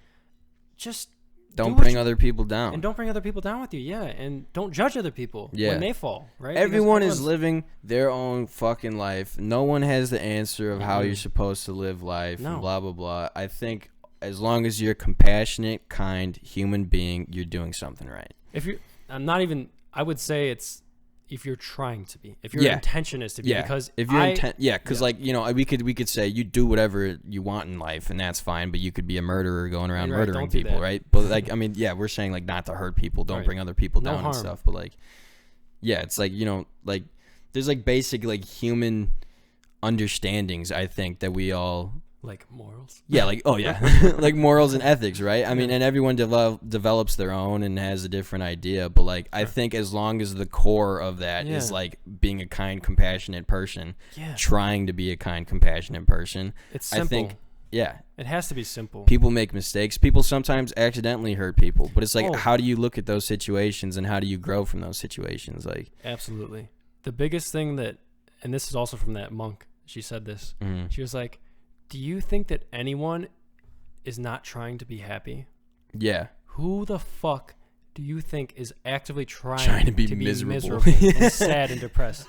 Just don't bring other people down. And don't bring other people down with you, yeah. And don't judge other people when they fall, right? Everyone is living their own fucking life. No one has the answer of how you're supposed to live life and blah, blah, blah. I think as long as you're a compassionate, kind human being, you're doing something right. I would say it's if you're trying to be, if your intention is to be, because if you're like, you know, we could say you do whatever you want in life and that's fine, but you could be a murderer going around murdering people, right? But like, I mean, we're saying like not to hurt people, don't bring other people down and stuff, but like, it's like, you know, like there's like basic like human understandings, I think, that we all like morals. Yeah, like like morals and ethics, right? I mean, and everyone develops their own and has a different idea, but like I think as long as the core of that is like being a kind, compassionate person, trying to be a kind, compassionate person, it's simple. I think it has to be simple. People make mistakes. People sometimes accidentally hurt people, but it's like how do you look at those situations and how do you grow from those situations? Like, absolutely. The biggest thing that, and this is also from that monk, she said this. She was like, do you think that anyone is not trying to be happy? Yeah. Who the fuck do you think is actively trying to be miserable and sad and depressed?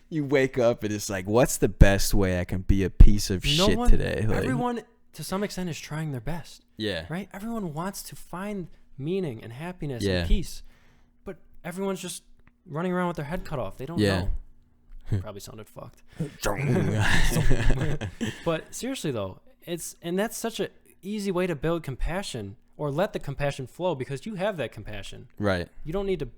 You wake up and it's like, what's the best way I can be a piece of shit today? Like, everyone, to some extent, is trying their best. Yeah. Right? Everyone wants to find meaning and happiness and peace. But everyone's just running around with their head cut off. They don't know. Probably sounded fucked. But seriously though, that's such an easy way to build compassion, or let the compassion flow, because you have that compassion. Right. You don't need to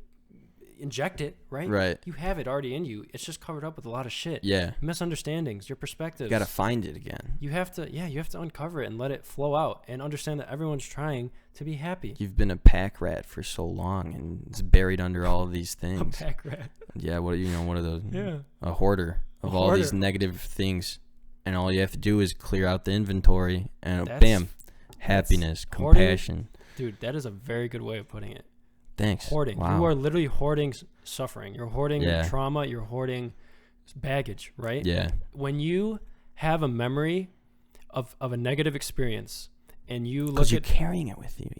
inject it, right? Right. You have it already in you. It's just covered up with a lot of shit. Yeah. Misunderstandings, your perspectives. You gotta find it again. You have to uncover it and let it flow out and understand that everyone's trying to be happy. You've been a pack rat for so long and it's buried under all of these things. A pack rat. Yeah, what are those? Yeah. A hoarder of all these negative things. And all you have to do is clear out the inventory and bam, happiness, compassion. Dude, that is a very good way of putting it. Thanks. Hoarding. Wow. You are literally hoarding suffering. You're hoarding trauma. You're hoarding baggage, right? Yeah. When you have a memory of a negative experience and you look because you're carrying it with you,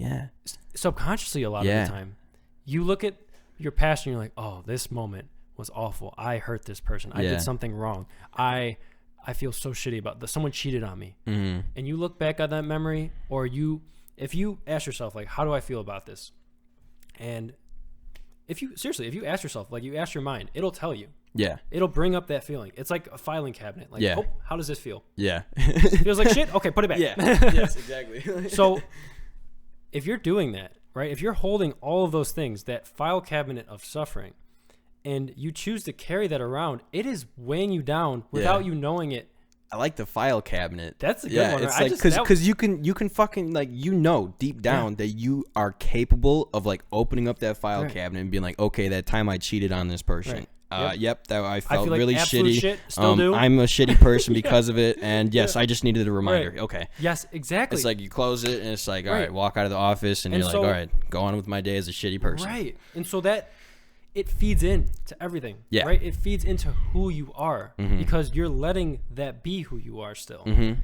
subconsciously a lot of the time, you look at your past and you're like, oh, this moment was awful. I hurt this person. I did something wrong. I feel so shitty about this. Someone cheated on me. Mm-hmm. And you look back at that memory, or if you ask yourself, like, how do I feel about this? And if you ask yourself, like, you ask your mind, it'll tell you. Yeah. It'll bring up that feeling. It's like a filing cabinet. Like, oh, how does this feel? Yeah. Feels like shit? Okay, put it back. Yeah. Yes, exactly. So if you're doing that, right, if you're holding all of those things, that file cabinet of suffering, and you choose to carry that around, it is weighing you down without you knowing it. I like the file cabinet. That's a good one. It's like because you can fucking, like, deep down that you are capable of, like, opening up that file cabinet and being like, okay, that time I cheated on this person. Yep, that I felt feel like really shitty. Shit, still do. I'm a shitty person because of it, and yes, I just needed a reminder. Right. Okay. Yes, exactly. It's like you close it, and it's like, all right, walk out of the office, and you're like, all right, go on with my day as a shitty person. Right, and so that it feeds in to everything. Yeah. Right, it feeds into who you are because you're letting that be who you are still. Mm-hmm.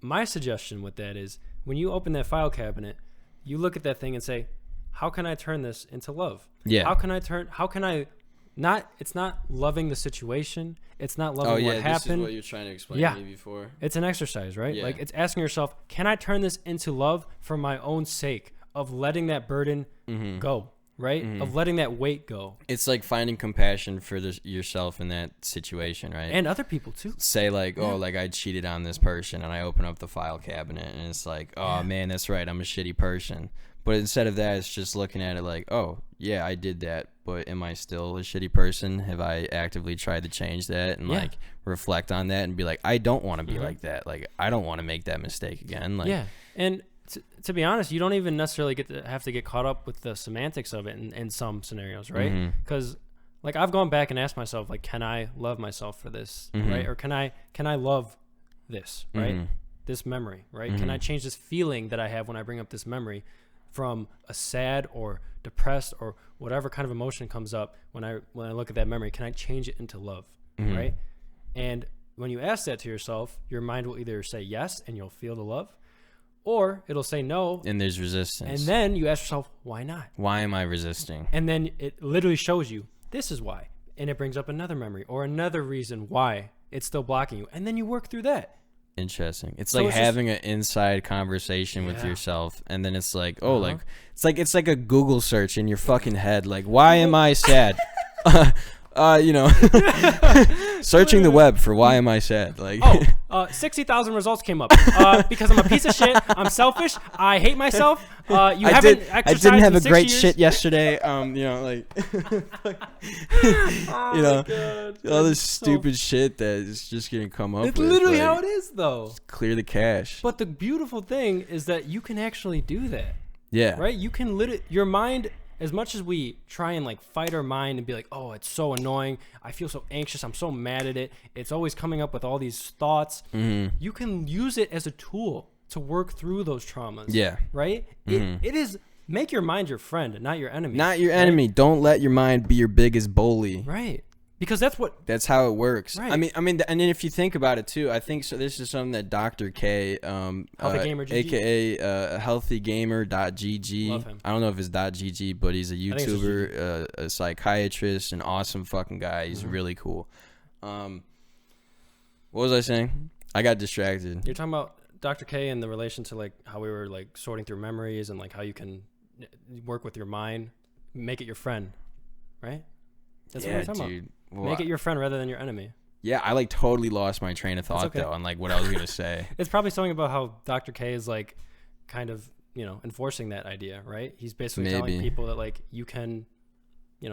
My suggestion with that is when you open that file cabinet, you look at that thing and say, how can I turn this into love? Yeah. How can I not, it's not loving the situation. It's not loving what happened. This is what you're trying to explain to me before. It's an exercise, right? Yeah. Like, it's asking yourself, can I turn this into love for my own sake of letting that burden go, right? Of letting that weight go. It's like finding compassion for yourself in that situation, right? And other people too. Say like, oh, like I cheated on this person, and I open up the file cabinet, and it's like, oh man, that's right, I'm a shitty person. But instead of that, it's just looking at it like, oh, yeah, I did that, but am I still a shitty person? Have I actively tried to change that and like reflect on that and be like, I don't want to be like that. Like, I don't want to make that mistake again. Like, and to be honest, you don't even necessarily have to get caught up with the semantics of it in some scenarios, right? Because like, I've gone back and asked myself, like, can I love myself for this, right? Or can I love this, right? This memory, right? Can I change this feeling that I have when I bring up this memory from a sad or depressed or whatever kind of emotion comes up when I look at that memory? Can I change it into love, right? And when you ask that to yourself, your mind will either say yes and you'll feel the love, or it'll say no. And there's resistance. And then you ask yourself, why not? Why am I resisting? And then it literally shows you, this is why. And it brings up another memory or another reason why it's still blocking you. And then you work through that. Interesting. It's like having an inside conversation with yourself, and then it's like, oh, like it's like a Google search in your fucking head. Like, why am I sad? Searching the web for why am I sad? Like, 60,000 results came up because I'm a piece of shit. I'm selfish. I hate myself. I didn't have a great shit yesterday. Like, all this stupid shit that is just gonna come up. It's literally how it is, though. Clear the cache. But the beautiful thing is that you can actually do that. Yeah. Right. You can your mind. As much as we try and like fight our mind and be like, oh, it's so annoying, I feel so anxious, I'm so mad at it, it's always coming up with all these thoughts, you can use it as a tool to work through those traumas. Yeah. Right? It is, make your mind your friend, not your enemy. Not your enemy. Don't let your mind be your biggest bully. Right. Because that's how it works. Right. I mean, and then if you think about it too, I think so. This is something that Dr. K, aka healthygamer.gg. Love him. I don't know if it's .gg, but he's a YouTuber, a psychiatrist, an awesome fucking guy. He's really cool. What was I saying? I got distracted. You're talking about Dr. K and the relation to like how we were like sorting through memories and like how you can work with your mind, make it your friend, right? That's what we're talking about. Well, make it your friend rather than your enemy. Yeah, I like totally lost my train of thought though on like what I was gonna say. It's probably something about how Dr. K is like kind of, enforcing that idea, right? He's basically telling people that like you can,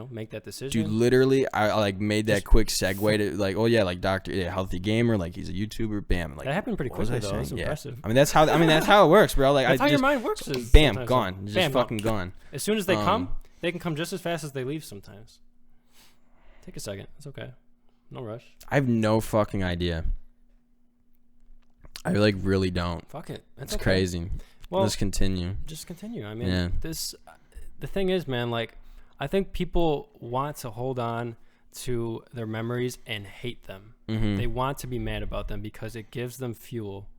make that decision. Dude, literally, I like made that quick segue to like, oh yeah, like Healthy Gamer, like he's a YouTuber, bam. Like that happened pretty quickly though. That's impressive. I mean that's how it works, bro. Like that's how your mind works. Is bam, gone, just fucking gone. As soon as they come, they can come just as fast as they leave sometimes. Take a second. It's okay. No rush. I have no fucking idea. I like really don't. Fuck it. It's crazy. Well, let's continue. Just continue. I mean, the the thing is, man, like, I think people want to hold on to their memories and hate them. They want to be mad about them because it gives them fuel,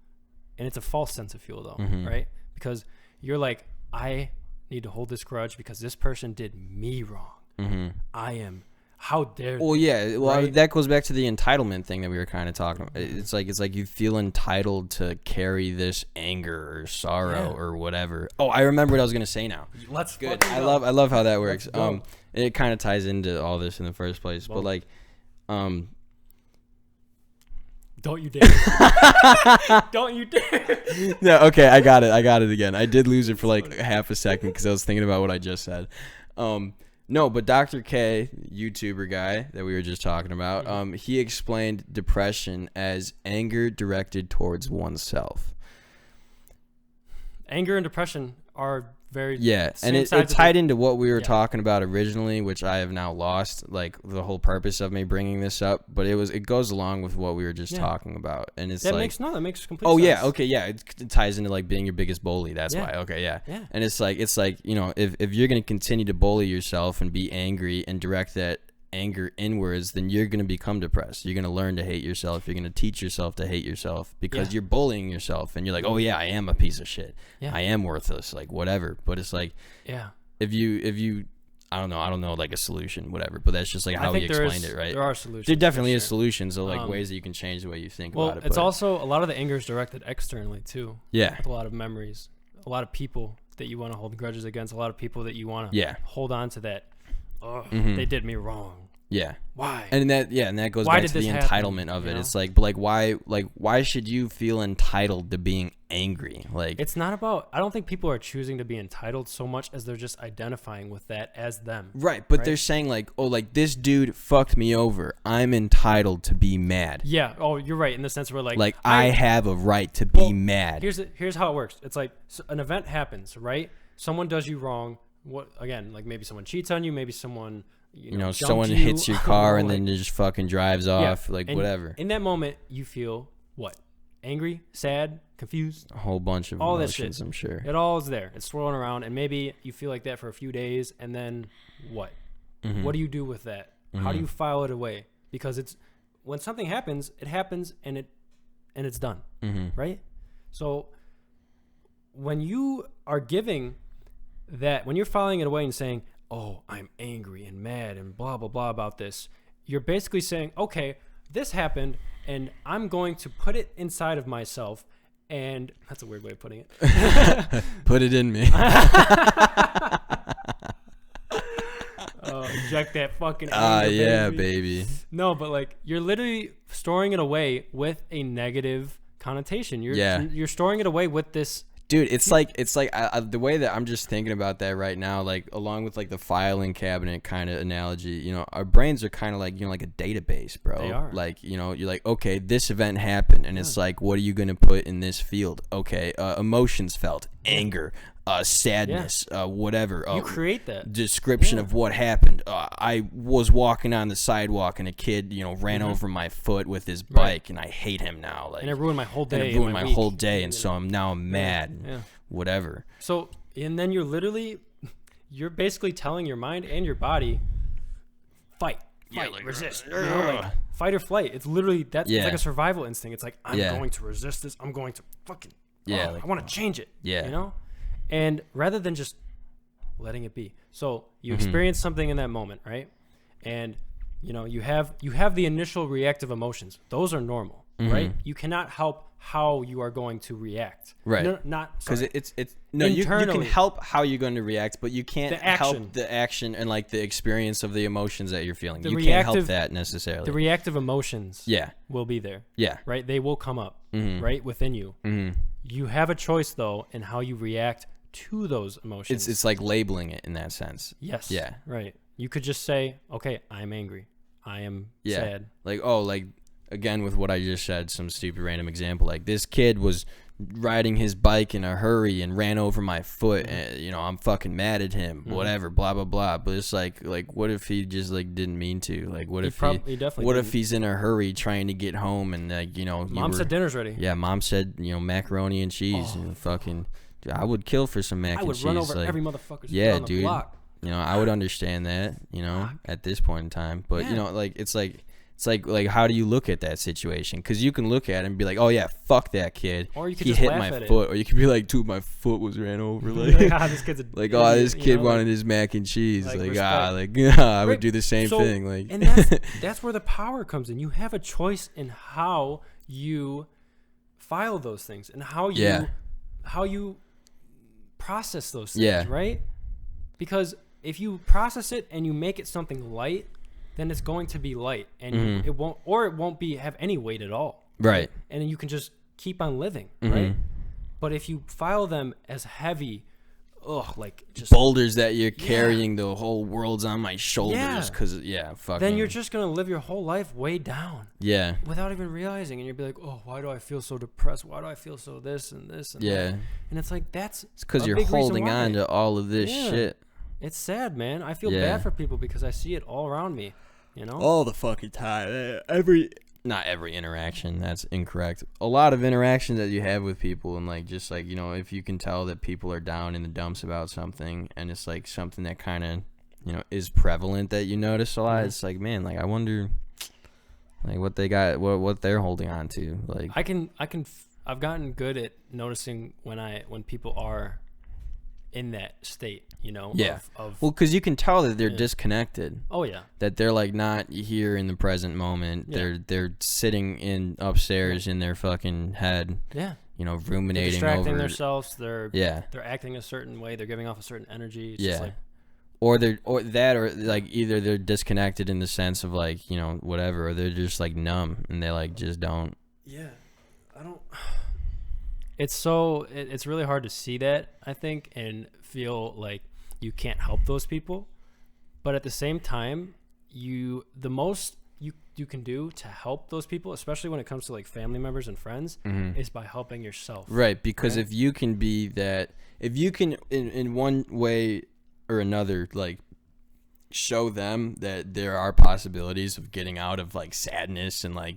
and it's a false sense of fuel, though, right? Because you're like, I need to hold this grudge because this person did me wrong. I am. How dare they? Well, yeah. Well, right? that goes back to the entitlement thing that we were kind of talking about. It's like you feel entitled to carry this anger or sorrow or whatever. Oh, I remember what I was gonna say now. Let's good. I love how that works. It kind of ties into all this in the first place. Well, but like, don't you dare! Don't you dare! No, okay, I got it again. I did lose it for like half a second because I was thinking about what I just said. No, but Dr. K, YouTuber guy that we were just talking about, he explained depression as anger directed towards oneself. Anger and depression are very and it tied into what we were talking about originally, which I have now lost, like the whole purpose of me bringing this up, but it goes along with what we were just talking about, and it's that like makes complete sense. It ties into like being your biggest bully. That's why. And it's like you know, if you're gonna continue to bully yourself and be angry and direct that anger inwards, then you're going to become depressed. You're going to learn to hate yourself. You're going to teach yourself to hate yourself because you're bullying yourself, and you're like, oh yeah, I am a piece of shit. I am worthless, like whatever. But it's like, if you I don't know like a solution, whatever, but that's just like how he explained it, right? There are solutions. There definitely is solutions, so like ways that you can change the way you think about it. It's also a lot of the anger is directed externally too. With a lot of memories, a lot of people that you want to hold grudges against, a lot of people that you want to hold on to that. Oh, they did me wrong. Why? And that goes back to the entitlement of it. It's like, but like why should you feel entitled to being angry? Like, it's not about, I don't think people are choosing to be entitled so much as they're just identifying with that as them. Right, but they're saying like, oh, like this dude fucked me over, I'm entitled to be mad. Yeah. Oh, you're right in the sense where like I have a right to be mad. Here's how it works. It's like an event happens, right? Someone does you wrong. What again? Like maybe someone cheats on you. Maybe someone someone hits your car and then just fucking drives off, and whatever. In that moment, you feel what? Angry, sad, confused. A whole bunch of all emotions, I'm sure. It all is there. It's swirling around, and maybe you feel like that for a few days, and then what? What do you do with that? How do you file it away? Because it's when something happens, it happens, and it's done, right? So when you are giving that, when you're filing it away and saying, oh, I'm angry and mad and blah, blah, blah about this, you're basically saying, okay, this happened and I'm going to put it inside of myself. And that's a weird way of putting it. Put it in me. Inject that fucking anger, baby. No, but like you're literally storing it away with a negative connotation. You're storing it away with this. Dude, it's like the way that I'm just thinking about that right now, like along with like the filing cabinet kind of analogy, our brains are kind of like, like a database, bro. They are. Like, you're like, okay, this event happened, and it's like, what are you going to put in this field? Okay, emotions felt, anger, sadness, whatever. You create that description of what happened. I was walking on the sidewalk and a kid, ran over my foot with his bike, and I hate him now. Like, and it ruined my whole day. And it ruined my whole day, and so I'm mad. Whatever. So, and then you're basically telling your mind and your body, fight, resist, like fight or flight. It's literally it's like a survival instinct. It's like I'm going to resist this. I'm going to fucking I want to change it. And rather than just letting it be. So you experience something in that moment, right? And you have the initial reactive emotions. Those are normal, right? You cannot help how you are going to react. Right. No, not because you can help how you're going to react, but you can't help the action and like the experience of the emotions that you're feeling. You can't help that necessarily. The reactive emotions will be there. Right? They will come up right within you. You have a choice though in how you react to those emotions. It's like labeling it in that sense. Yes. Yeah. Right. You could just say, okay, I'm angry. I am sad. Like, again, with what I just said, some stupid random example, like this kid was riding his bike in a hurry and ran over my foot, and I'm fucking mad at him, whatever, blah blah blah. But it's like what if he just like didn't mean to? Like what if he's in a hurry trying to get home, and like mom said dinner's ready. Mom said macaroni and cheese, and fucking dude, I would kill for some mac and cheese. I would run over like, every motherfucker's yeah, on the dude. block. You know, I would understand that, you know, at this point in time. But, you know, like, it's like, how do you look at that situation? Because you can look at it and be like, oh, yeah, fuck that kid. Or you could he just hit laugh my at foot. it. Or you could be like, dude, my foot was ran over. Like, this kid's a like, idiot, oh, this kid know, wanted like, his mac and cheese. like, Like, respect. I would do the same thing. Like, and that's where the power comes in. You have a choice in how you file those things and how you process those things, right? Because if you process it and you make it something light, then it's going to be light, and it won't have any weight at all, right? And then you can just keep on living, right? But if you file them as heavy, like just boulders that you're carrying, the whole world's on my shoulders, because then you're just gonna live your whole life way down, without even realizing, and you'll be like, oh, why do I feel so depressed? Why do I feel so this and this and that? And it's like it's because you're holding on to all of this shit. It's sad, man. I feel bad for people because I see it all around me, you know? All the fucking time. Not every interaction, that's incorrect. A lot of interactions that you have with people, and like, just like, you know, if you can tell that people are down in the dumps about something, and it's like something that kind of, you know, is prevalent that you notice a lot, it's like, man, like, I wonder, like, what they got, what they're holding on to. Like, I've gotten good at noticing when people are in that state, you know? Well, because you can tell that they're disconnected. Oh yeah. That they're like not here in the present moment. They're sitting in upstairs in their fucking head. Yeah. You know, ruminating they're distracting over themselves. They're acting a certain way. They're giving off a certain energy. It's just like, or like either they're disconnected in the sense of like, you know, whatever, or they're just like numb and they like just don't. Yeah, I don't. It's really hard to see that, I think, and feel like you can't help those people. But at the same time, the most you can do to help those people, especially when it comes to like family members and friends, is by helping yourself. Right, because if you can be that, if you can in one way or another, like, show them that there are possibilities of getting out of like sadness and like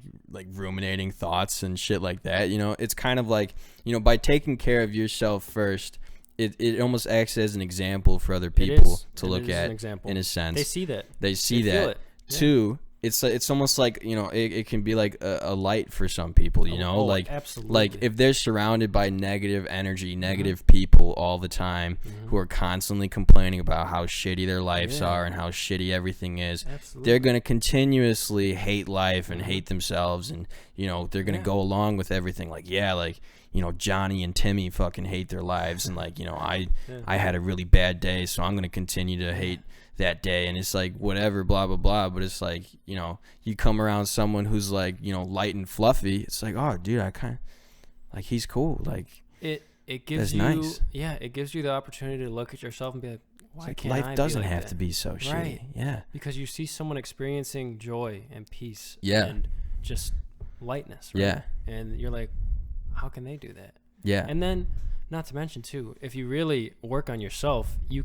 ruminating thoughts and shit like that, you know, it's kind of like, you know, by taking care of yourself first, it almost acts as an example for other people to look at, in a sense. They see that. They feel it. Two, it's almost like, you know, it can be like a light for some people, you know, like absolutely. Like if they're surrounded by negative energy, negative people all the time, who are constantly complaining about how shitty their lives are and how shitty everything is, they're going to continuously hate life and hate themselves, and, you know, they're going to go along with everything like, like, you know, Johnny and Timmy fucking hate their lives, and like, you know, I had a really bad day, so I'm going to continue to hate that day, and it's like, whatever, blah blah blah. But it's like, you know, you come around someone who's like, you know, light and fluffy, it's like, oh dude, I kind of like, he's cool, like, it gives you nice. It gives you the opportunity to look at yourself and be like, why like, can't life I doesn't be like have that? To be so shitty. Because you see someone experiencing joy and peace and just lightness, and you're like, how can they do that? And then, not to mention too, if you really work on yourself, you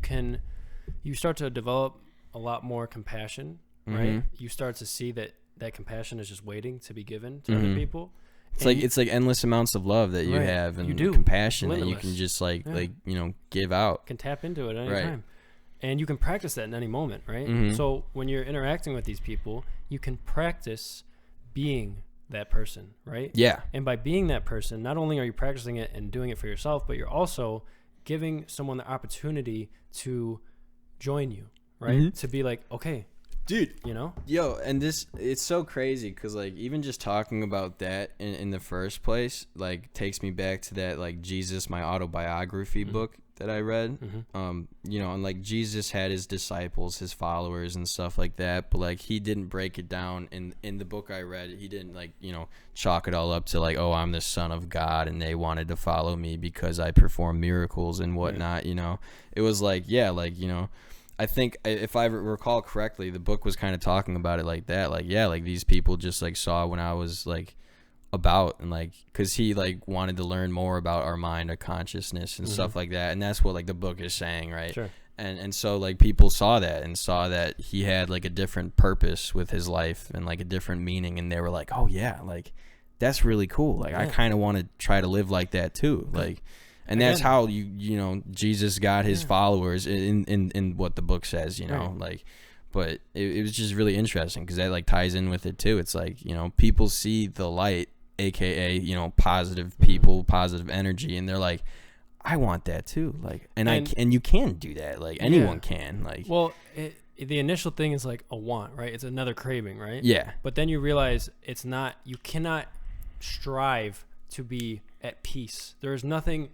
start to develop a lot more compassion, right? You start to see that compassion is just waiting to be given to other people. It's like endless amounts of love that you have, and compassion that you can just like you know, give out. Can tap into it at any time. And you can practice that in any moment, right? So when you're interacting with these people, you can practice being that person, right? And by being that person, not only are you practicing it and doing it for yourself, but you're also giving someone the opportunity to join you, right? To be like, okay, dude, you know? And it's so crazy because like, even just talking about that in the first place, like, takes me back to that like Jesus, my autobiography book that I read. You know, and like, Jesus had his disciples, his followers and stuff like that, but like, he didn't break it down in the book I read. He didn't like, you know, chalk it all up to like, oh, I'm the son of God and they wanted to follow me because I perform miracles and whatnot. You know, it was like, like, you know, I think if I recall correctly, the book was kind of talking about it like that, like, like, these people just like saw when I was like about, and like, because he like wanted to learn more about our mind, our consciousness and stuff like that, and that's what like the book is saying, right? And so like, people saw that he had like a different purpose with his life and like a different meaning, and they were like, oh yeah, like, that's really cool, like, I kind of want to try to live like that too, like, And that's how Jesus got his followers in what the book says, like, but it was just really interesting because that like ties in with it too. It's like, people see the light, AKA, positive people, positive energy. And they're like, I want that too. Like, and you can do that. Like anyone can, like, well, the initial thing is like a want, right? It's another craving, right? Yeah. But then you realize it's not, you cannot strive to be at peace. There's nothing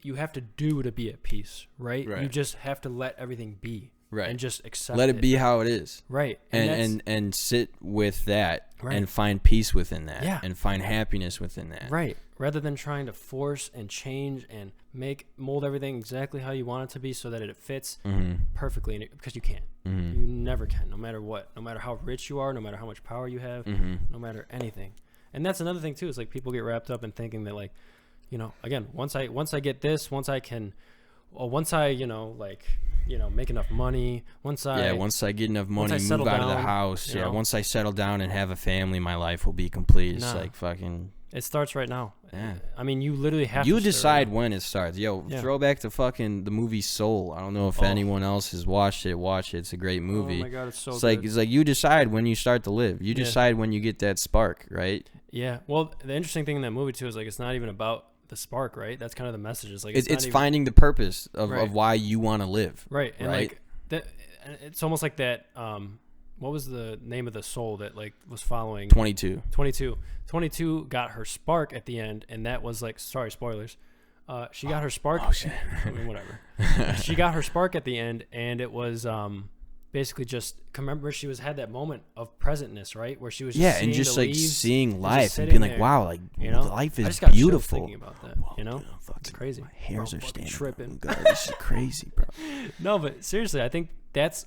you have to do to be at peace, right? You just have to let everything be. Right. And just accept it. Let it be how it is. Right. And sit with that and find peace within that. Yeah. And find happiness within that. Right. Rather than trying to force and change and mold everything exactly how you want it to be so that it fits perfectly, because you can't. You never can, no matter what. No matter how rich you are, no matter how much power you have, no matter anything. And that's another thing too, is like people get wrapped up in thinking that like, again, once I get this, once I make enough money, once I get enough money, move out of the house, once I settle down and have a family, my life will be complete. It's like fucking. It starts right now. Yeah. I mean, you literally have to. You decide when it starts. Throw back to fucking the movie Soul. I don't know if anyone else has watched it. Watch it. It's a great movie. Oh my god, it's so good. It's like you decide when you start to live. You decide when you get that spark, right? Yeah. Well, the interesting thing in that movie too is like it's not even about the spark, right? That's kind of the message. It's like it's finding the purpose of why you want to live. Right. And like that, it's almost like that. What was the name of the soul that like was following 22 got her spark at the end, and that was like, sorry, spoilers, she got her spark. Shit. I mean, whatever. She got her spark at the end, and it was basically just, remember, she had that moment of presentness, right, where she was just seeing life and being like, wow, like, life is beautiful. Thinking about that, it's crazy. My hairs are standing tripping. God, this is crazy, bro. No, but seriously, I think that's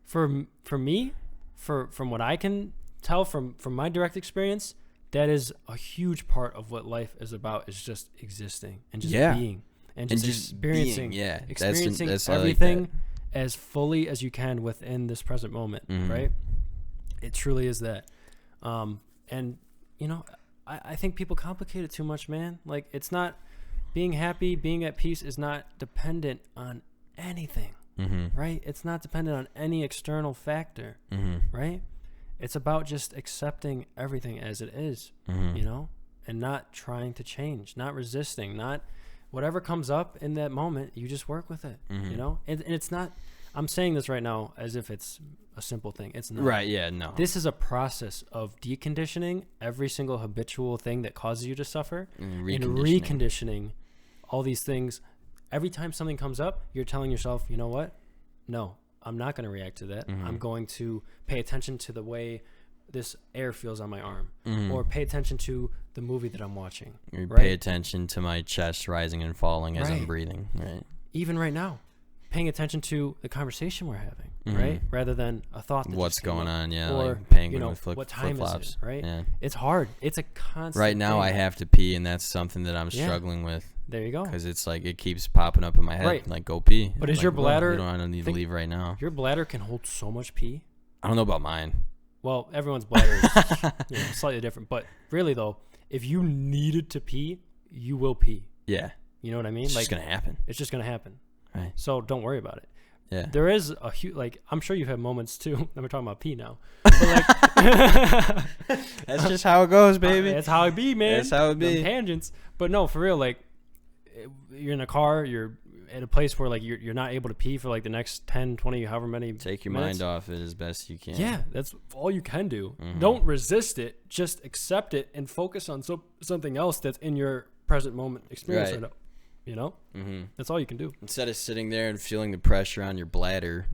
for me, from what I can tell from my direct experience, that is a huge part of what life is about, is just existing and just being and just experiencing that's everything like as fully as you can within this present moment, right? It truly is that. And I think people complicate it too much, man. Like, it's not, being happy, being at peace is not dependent on anything. Right? It's not dependent on any external factor, right? It's about just accepting everything as it is, and not trying to change, not resisting, not whatever comes up in that moment, you just work with it, and it's not, I'm saying this right now as if it's a simple thing. It's not. Right, yeah, no. This is a process of deconditioning every single habitual thing that causes you to suffer and reconditioning all these things. Every time something comes up, you're telling yourself, you know what? No, I'm not going to react to that. I'm going to pay attention to the way this air feels on my arm, or pay attention to the movie that I'm watching. Pay attention to my chest rising and falling as I'm breathing. Right. Even right now, paying attention to the conversation we're having, right? Rather than a thought. What's going on? Yeah. Or like penguin with what time flip-flops. is it? Right. Yeah. It's hard. It's a constant. Right now, thing. I have to pee, and that's something that I'm struggling with. There you go. Because it's like it keeps popping up in my head. Right. Like, go pee. But is your bladder? I don't need to leave right now. Your bladder can hold so much pee. I don't know about mine. Well, everyone's bladder is slightly different. But really, though, if you needed to pee, you will pee. Yeah. You know what I mean? It's just going to happen. It's just going to happen. Right. So don't worry about it. Yeah. There is a huge, like, I'm sure you've had moments too. We're talking about pee now. But like, that's just how it goes, baby. That's how it be, man. That's how it be. Them tangents. But no, for real, like, you're in a car, you're at a place where like you're not able to pee for like the next 10, 20, however many Take your minutes. mind off it as best you can. Yeah, that's all you can do. Don't resist it. Just accept it and focus on something else that's in your present moment experience right now. You know? That's all you can do. Instead of sitting there and feeling the pressure on your bladder,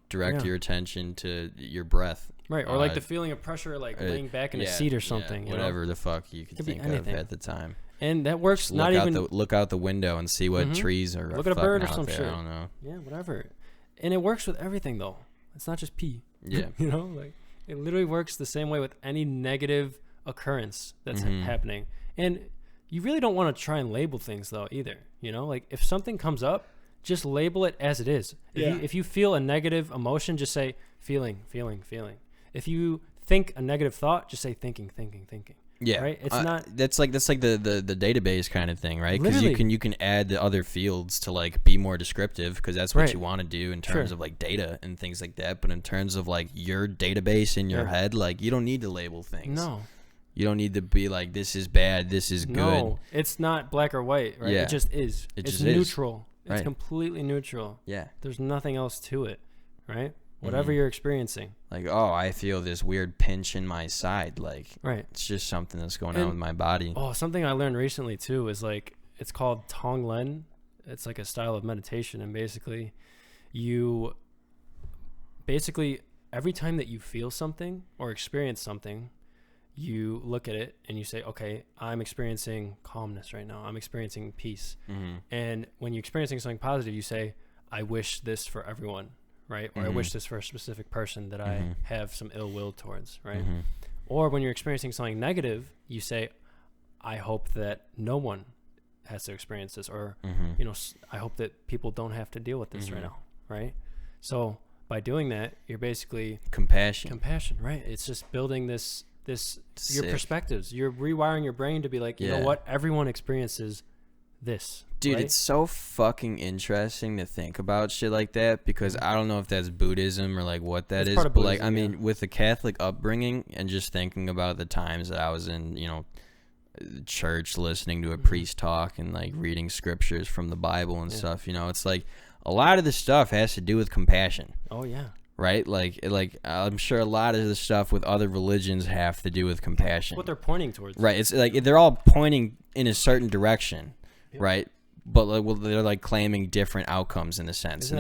direct your attention to your breath. Right, or like the feeling of pressure, like laying back in a seat or something. Whatever the fuck you could think of at the time. And that works. Just not even look out the window and see what trees are. Look at a bird or some there. shit. I don't know. Yeah, whatever. And it works with everything though. It's not just pee. Yeah. Like it literally works the same way with any negative occurrence that's happening. And you really don't want to try and label things though either. Like if something comes up, just label it as it is. If you feel a negative emotion, just say feeling. If you think a negative thought, just say thinking. Yeah, right. It's not. That's like the database kind of thing, right? Because Literally. you can add the other fields to like be more descriptive, because that's what Right. you want to do in terms of like data and things like that. But in terms of like your database in your head, like you don't need to label things. No. You don't need to be like, this is bad, this is good. No, it's not black or white, right? Yeah. It just is. It's neutral. It's Right. completely neutral. Yeah. There's nothing else to it, right? Whatever you're experiencing. Like, oh, I feel this weird pinch in my side. Like, right. It's just something that's going on with my body. Oh, something I learned recently too is like, it's called talkin. It's like a style of meditation, and basically every time that you feel something or experience something, you look at it and you say, okay, I'm experiencing calmness right now. I'm experiencing peace. Mm-hmm. And when you're experiencing something positive, you say, I wish this for everyone, right? Or I wish this for a specific person that I have some ill will towards, right? Or when you're experiencing something negative, you say, I hope that no one has to experience this, or, you know, I hope that people don't have to deal with this right now, right? So by doing that, you're basically compassion, right? It's just building this your perspectives. You're rewiring your brain to be like, you know what, everyone experiences this. Dude, right? It's so fucking interesting to think about shit like that, because I don't know if that's Buddhism or like what that is, but Buddhism, like, I mean, with the Catholic upbringing and just thinking about the times that I was in, you know, church, listening to a priest talk and like reading scriptures from the Bible and stuff, you know, it's like a lot of the stuff has to do with compassion. Oh yeah. Right? Like I'm sure a lot of the stuff with other religions have to do with compassion. What they're pointing towards. Right. It's like they're all pointing in a certain direction, right? But like, well, they're like claiming different outcomes in a sense. Isn't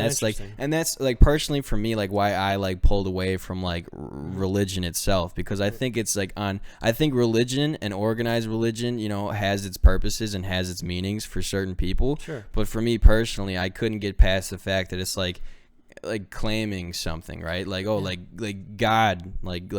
and that's like personally for me, like why I like pulled away from like religion itself, because I think it's like I think religion and organized religion, you know, has its purposes and has its meanings for certain people. Sure. But for me personally, I couldn't get past the fact that it's like claiming something, right? Like, oh, like God, like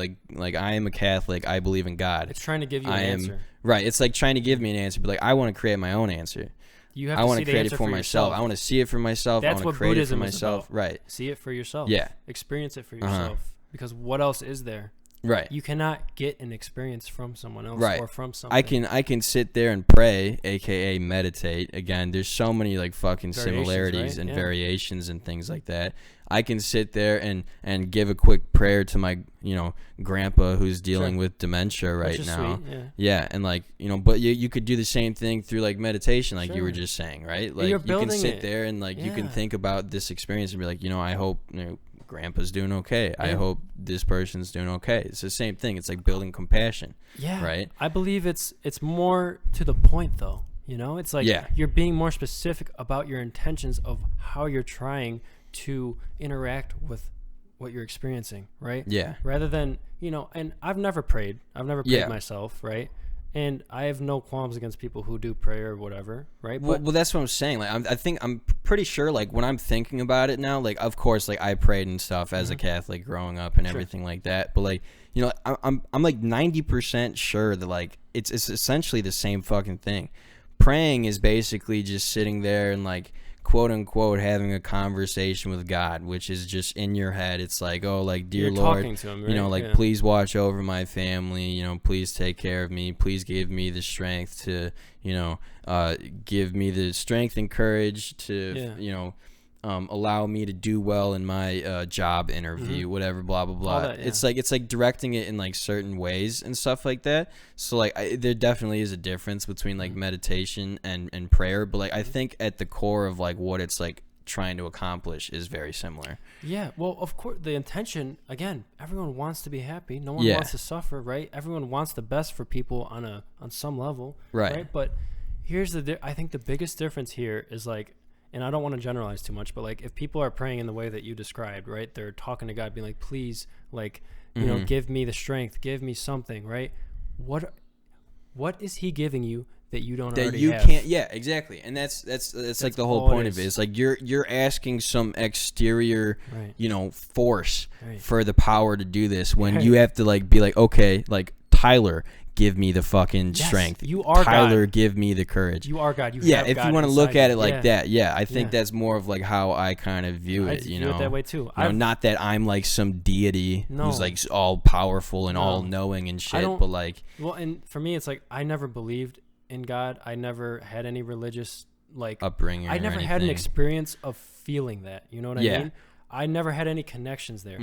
I am a Catholic, I believe in God. It's trying to give you an answer. Right. It's like trying to give me an answer, but like I want to create my own answer. I want to create it for myself. I want to see it for myself. That's I want what to create Buddhism it for myself. is about. Right. See it for yourself. Yeah. Experience it for yourself. Because what else is there? Right. You cannot get an experience from someone else or from something. I can sit there and pray, aka meditate. Again, there's so many like fucking similarities and variations and things like that. I can sit there and give a quick prayer to my, you know, grandpa who's dealing with dementia right now. Sweet, yeah, and like, you know, but you could do the same thing through like meditation, like you were just saying, right? Like you can sit there and like you can think about this experience and be like, you know, I hope, you know, grandpa's doing okay. I hope this person's doing okay. It's the same thing. It's like building compassion. Yeah. Right? I believe it's more to the point though. You know, it's like you're being more specific about your intentions of how you're trying to interact with what you're experiencing, right? Yeah. Rather than, you know, and I've never prayed myself, right? And I have no qualms against people who do pray or whatever, right? Well, that's what I'm saying. Like, I'm pretty sure, like, when I'm thinking about it now, like, of course, like, I prayed and stuff as a Catholic growing up and everything like that. But, like, you know, I'm like 90% sure that, like, it's essentially the same fucking thing. Praying is basically just sitting there and, like, quote unquote having a conversation with God, which is just in your head. It's like, oh, like, dear You're Lord, talking to him, right? you know, like, please watch over my family, you know, please take care of me, please give me the strength to, you know, give me the strength and courage to, you know, allow me to do well in my job interview, whatever, blah blah blah. That, it's like directing it in like certain ways and stuff like that. So like there definitely is a difference between like meditation and prayer, but like I think at the core of like what it's like trying to accomplish is very similar. Yeah, well, of course, the intention, again, everyone wants to be happy. No one wants to suffer, right? Everyone wants the best for people on some level, right? But here's I think the biggest difference here is like, and I don't want to generalize too much, but like if people are praying in the way that you described, right? They're talking to God, being like, please, like, you know, give me the strength, give me something, right? What is he giving you that you don't already have? Can't? Yeah, exactly. And that's like the whole point of it. It's like you're asking some exterior, you know, force for the power to do this when you have to like be like, okay, like, Tyler, give me the fucking strength. You are Tyler, God. give me the courage. You are God. You yeah, have if God you want to look at it like that, I think Yeah. that's more of like how I kind of view it. view it that way too. Not that I'm like some deity No. who's like all powerful and No. all knowing and shit, but like, well, and for me, it's like I never believed in God. I never had any religious like upbringing. I never had an experience of feeling that. You know what I mean? I never had any connections there.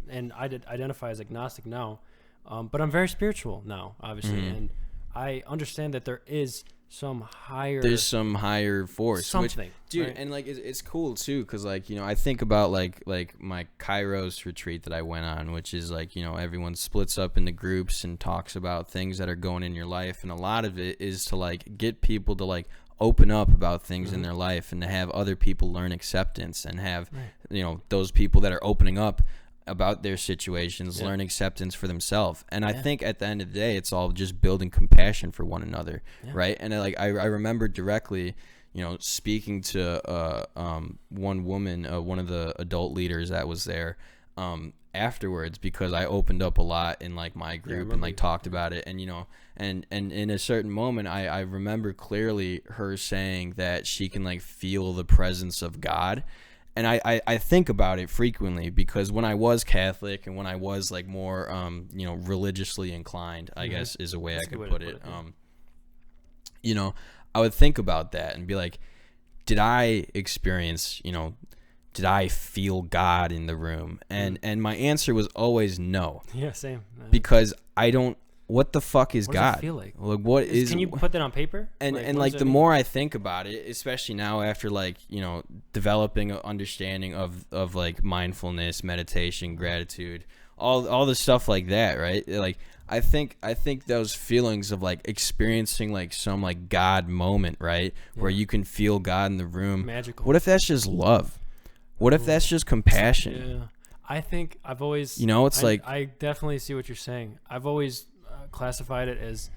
And I did identify as agnostic now, but I'm very spiritual now, obviously, and I understand that there is some higher. There's some higher force, something, dude, right? and like it's cool too, cause like I think about like my Kairos retreat that I went on, which is like everyone splits up into groups and talks about things that are going in your life, and a lot of it is to like get people to like open up about things in their life and to have other people learn acceptance and have those people that are opening up about their situations learn acceptance for themselves. And I think at the end of the day it's all just building compassion for one another, right? And I remember directly speaking to one woman, one of the adult leaders that was there afterwards, because I opened up a lot in like my group and like talked about it, and and in a certain moment I remember clearly her saying that she can like feel the presence of God. And I think about it frequently, because when I was Catholic and when I was like more religiously inclined, I guess is a way I could put it, I would think about that and be like, did I experience, did I feel God in the room? And my answer was always no. Yeah, same. Because I don't. What the fuck is what God? Does it feel like? Like what is? Can you put that on paper? And like the more I think about it, especially now after like developing an understanding of like mindfulness, meditation, gratitude, all the stuff like that, right? Like I think those feelings of like experiencing like some like God moment, right, where you can feel God in the room. Magical. What if that's just love? What if that's just compassion? Yeah, I think I've always. It's like I definitely see what you're saying. I've always classified it as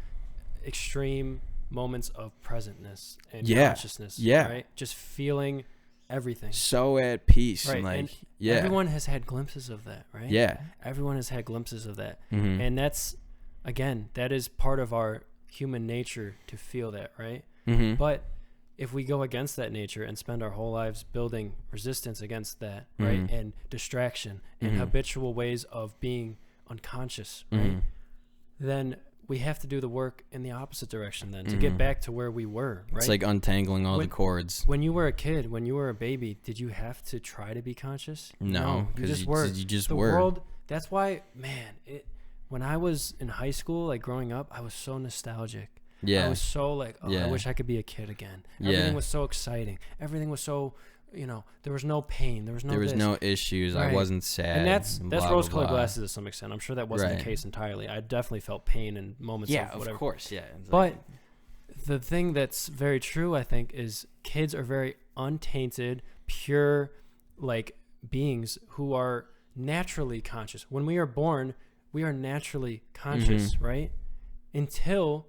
extreme moments of presentness and consciousness. Yeah, right. Just feeling everything. So at peace, right. And like and everyone has had glimpses of that, right? Yeah. Everyone has had glimpses of that, and that's that is part of our human nature to feel that, right? But if we go against that nature and spend our whole lives building resistance against that, right, and distraction and habitual ways of being unconscious, right, then we have to do the work in the opposite direction then to get back to where we were, right? It's like untangling all the cords. When you were a kid, when you were a baby, did you have to try to be conscious? No, you just were. You just the were. World, that's why, man, when I was in high school, like growing up, I was so nostalgic. Yeah. I was so like, I wish I could be a kid again. Everything was so exciting. Everything was so, there was no pain. There was no issues. Right. I wasn't sad. And that's rose-colored glasses to some extent. I'm sure that wasn't the case entirely. I definitely felt pain in moments of whatever. Of course, yeah. But the thing that's very true, I think, is kids are very untainted, pure, like beings who are naturally conscious. When we are born, we are naturally conscious, right? Until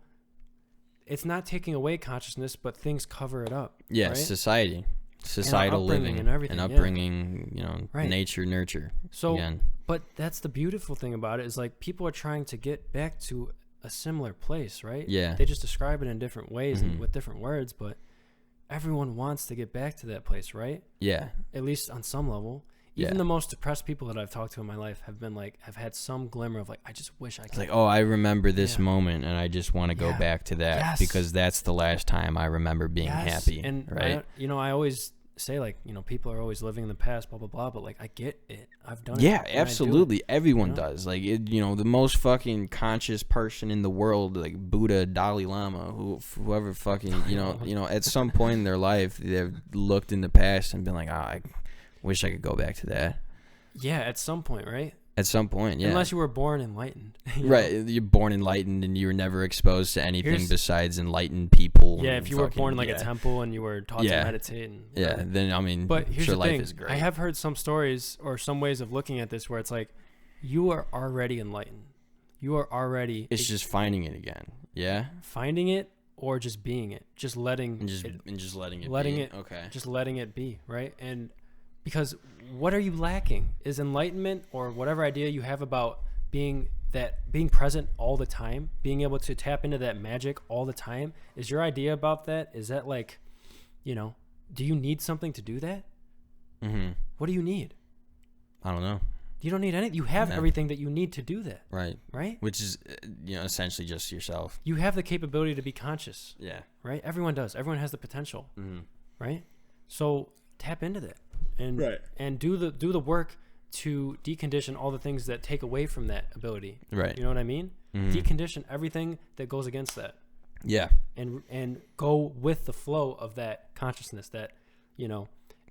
it's not taking away consciousness, but things cover it up. Yeah, right? societal living and everything, upbringing, nature, nurture. So, again. But that's the beautiful thing about it is like people are trying to get back to a similar place, right? Yeah. They just describe it in different ways and with different words, but everyone wants to get back to that place, right? Yeah. At least on some level. Even the most depressed people that I've talked to in my life have had some glimmer of like, I just wish I could. It's like, I remember this moment and I just want to go back to that because that's the last time I remember being happy. And right. I always say like, people are always living in the past, blah, blah, blah. But like, I get it. I've done it. Yeah, absolutely. Everyone does. Like, the most fucking conscious person in the world, like Buddha, Dalai Lama, whoever fucking, at some point in their life, they've looked in the past and been like, I wish I could go back to that. Yeah, at some point, right? At some point, yeah. Unless you were born enlightened. Right. You're born enlightened and you were never exposed to anything besides enlightened people. Yeah, if you were born in like a temple and you were taught to meditate. And, then, I mean, but here's the life thing. is great. I have heard some stories or some ways of looking at this where it's like, you are already enlightened. You are already... It's just finding it again. Yeah? Finding it or just being it. Just letting... And just letting it be. Okay. Just letting it be, right? And... because what are you lacking? Is enlightenment or whatever idea you have about being that being present all the time, being able to tap into that magic all the time, is your idea about that? Is that like, do you need something to do that? Mm-hmm. What do you need? I don't know. You don't need anything. You have everything that you need to do that. Right. Right? Which is, essentially just yourself. You have the capability to be conscious. Yeah. Right? Everyone does. Everyone has the potential. Mm-hmm. Right? So tap into that and do the work to decondition all the things that take away from that ability. Right. You know what I mean? Mm-hmm. Decondition everything that goes against that. Yeah. And go with the flow of that consciousness that,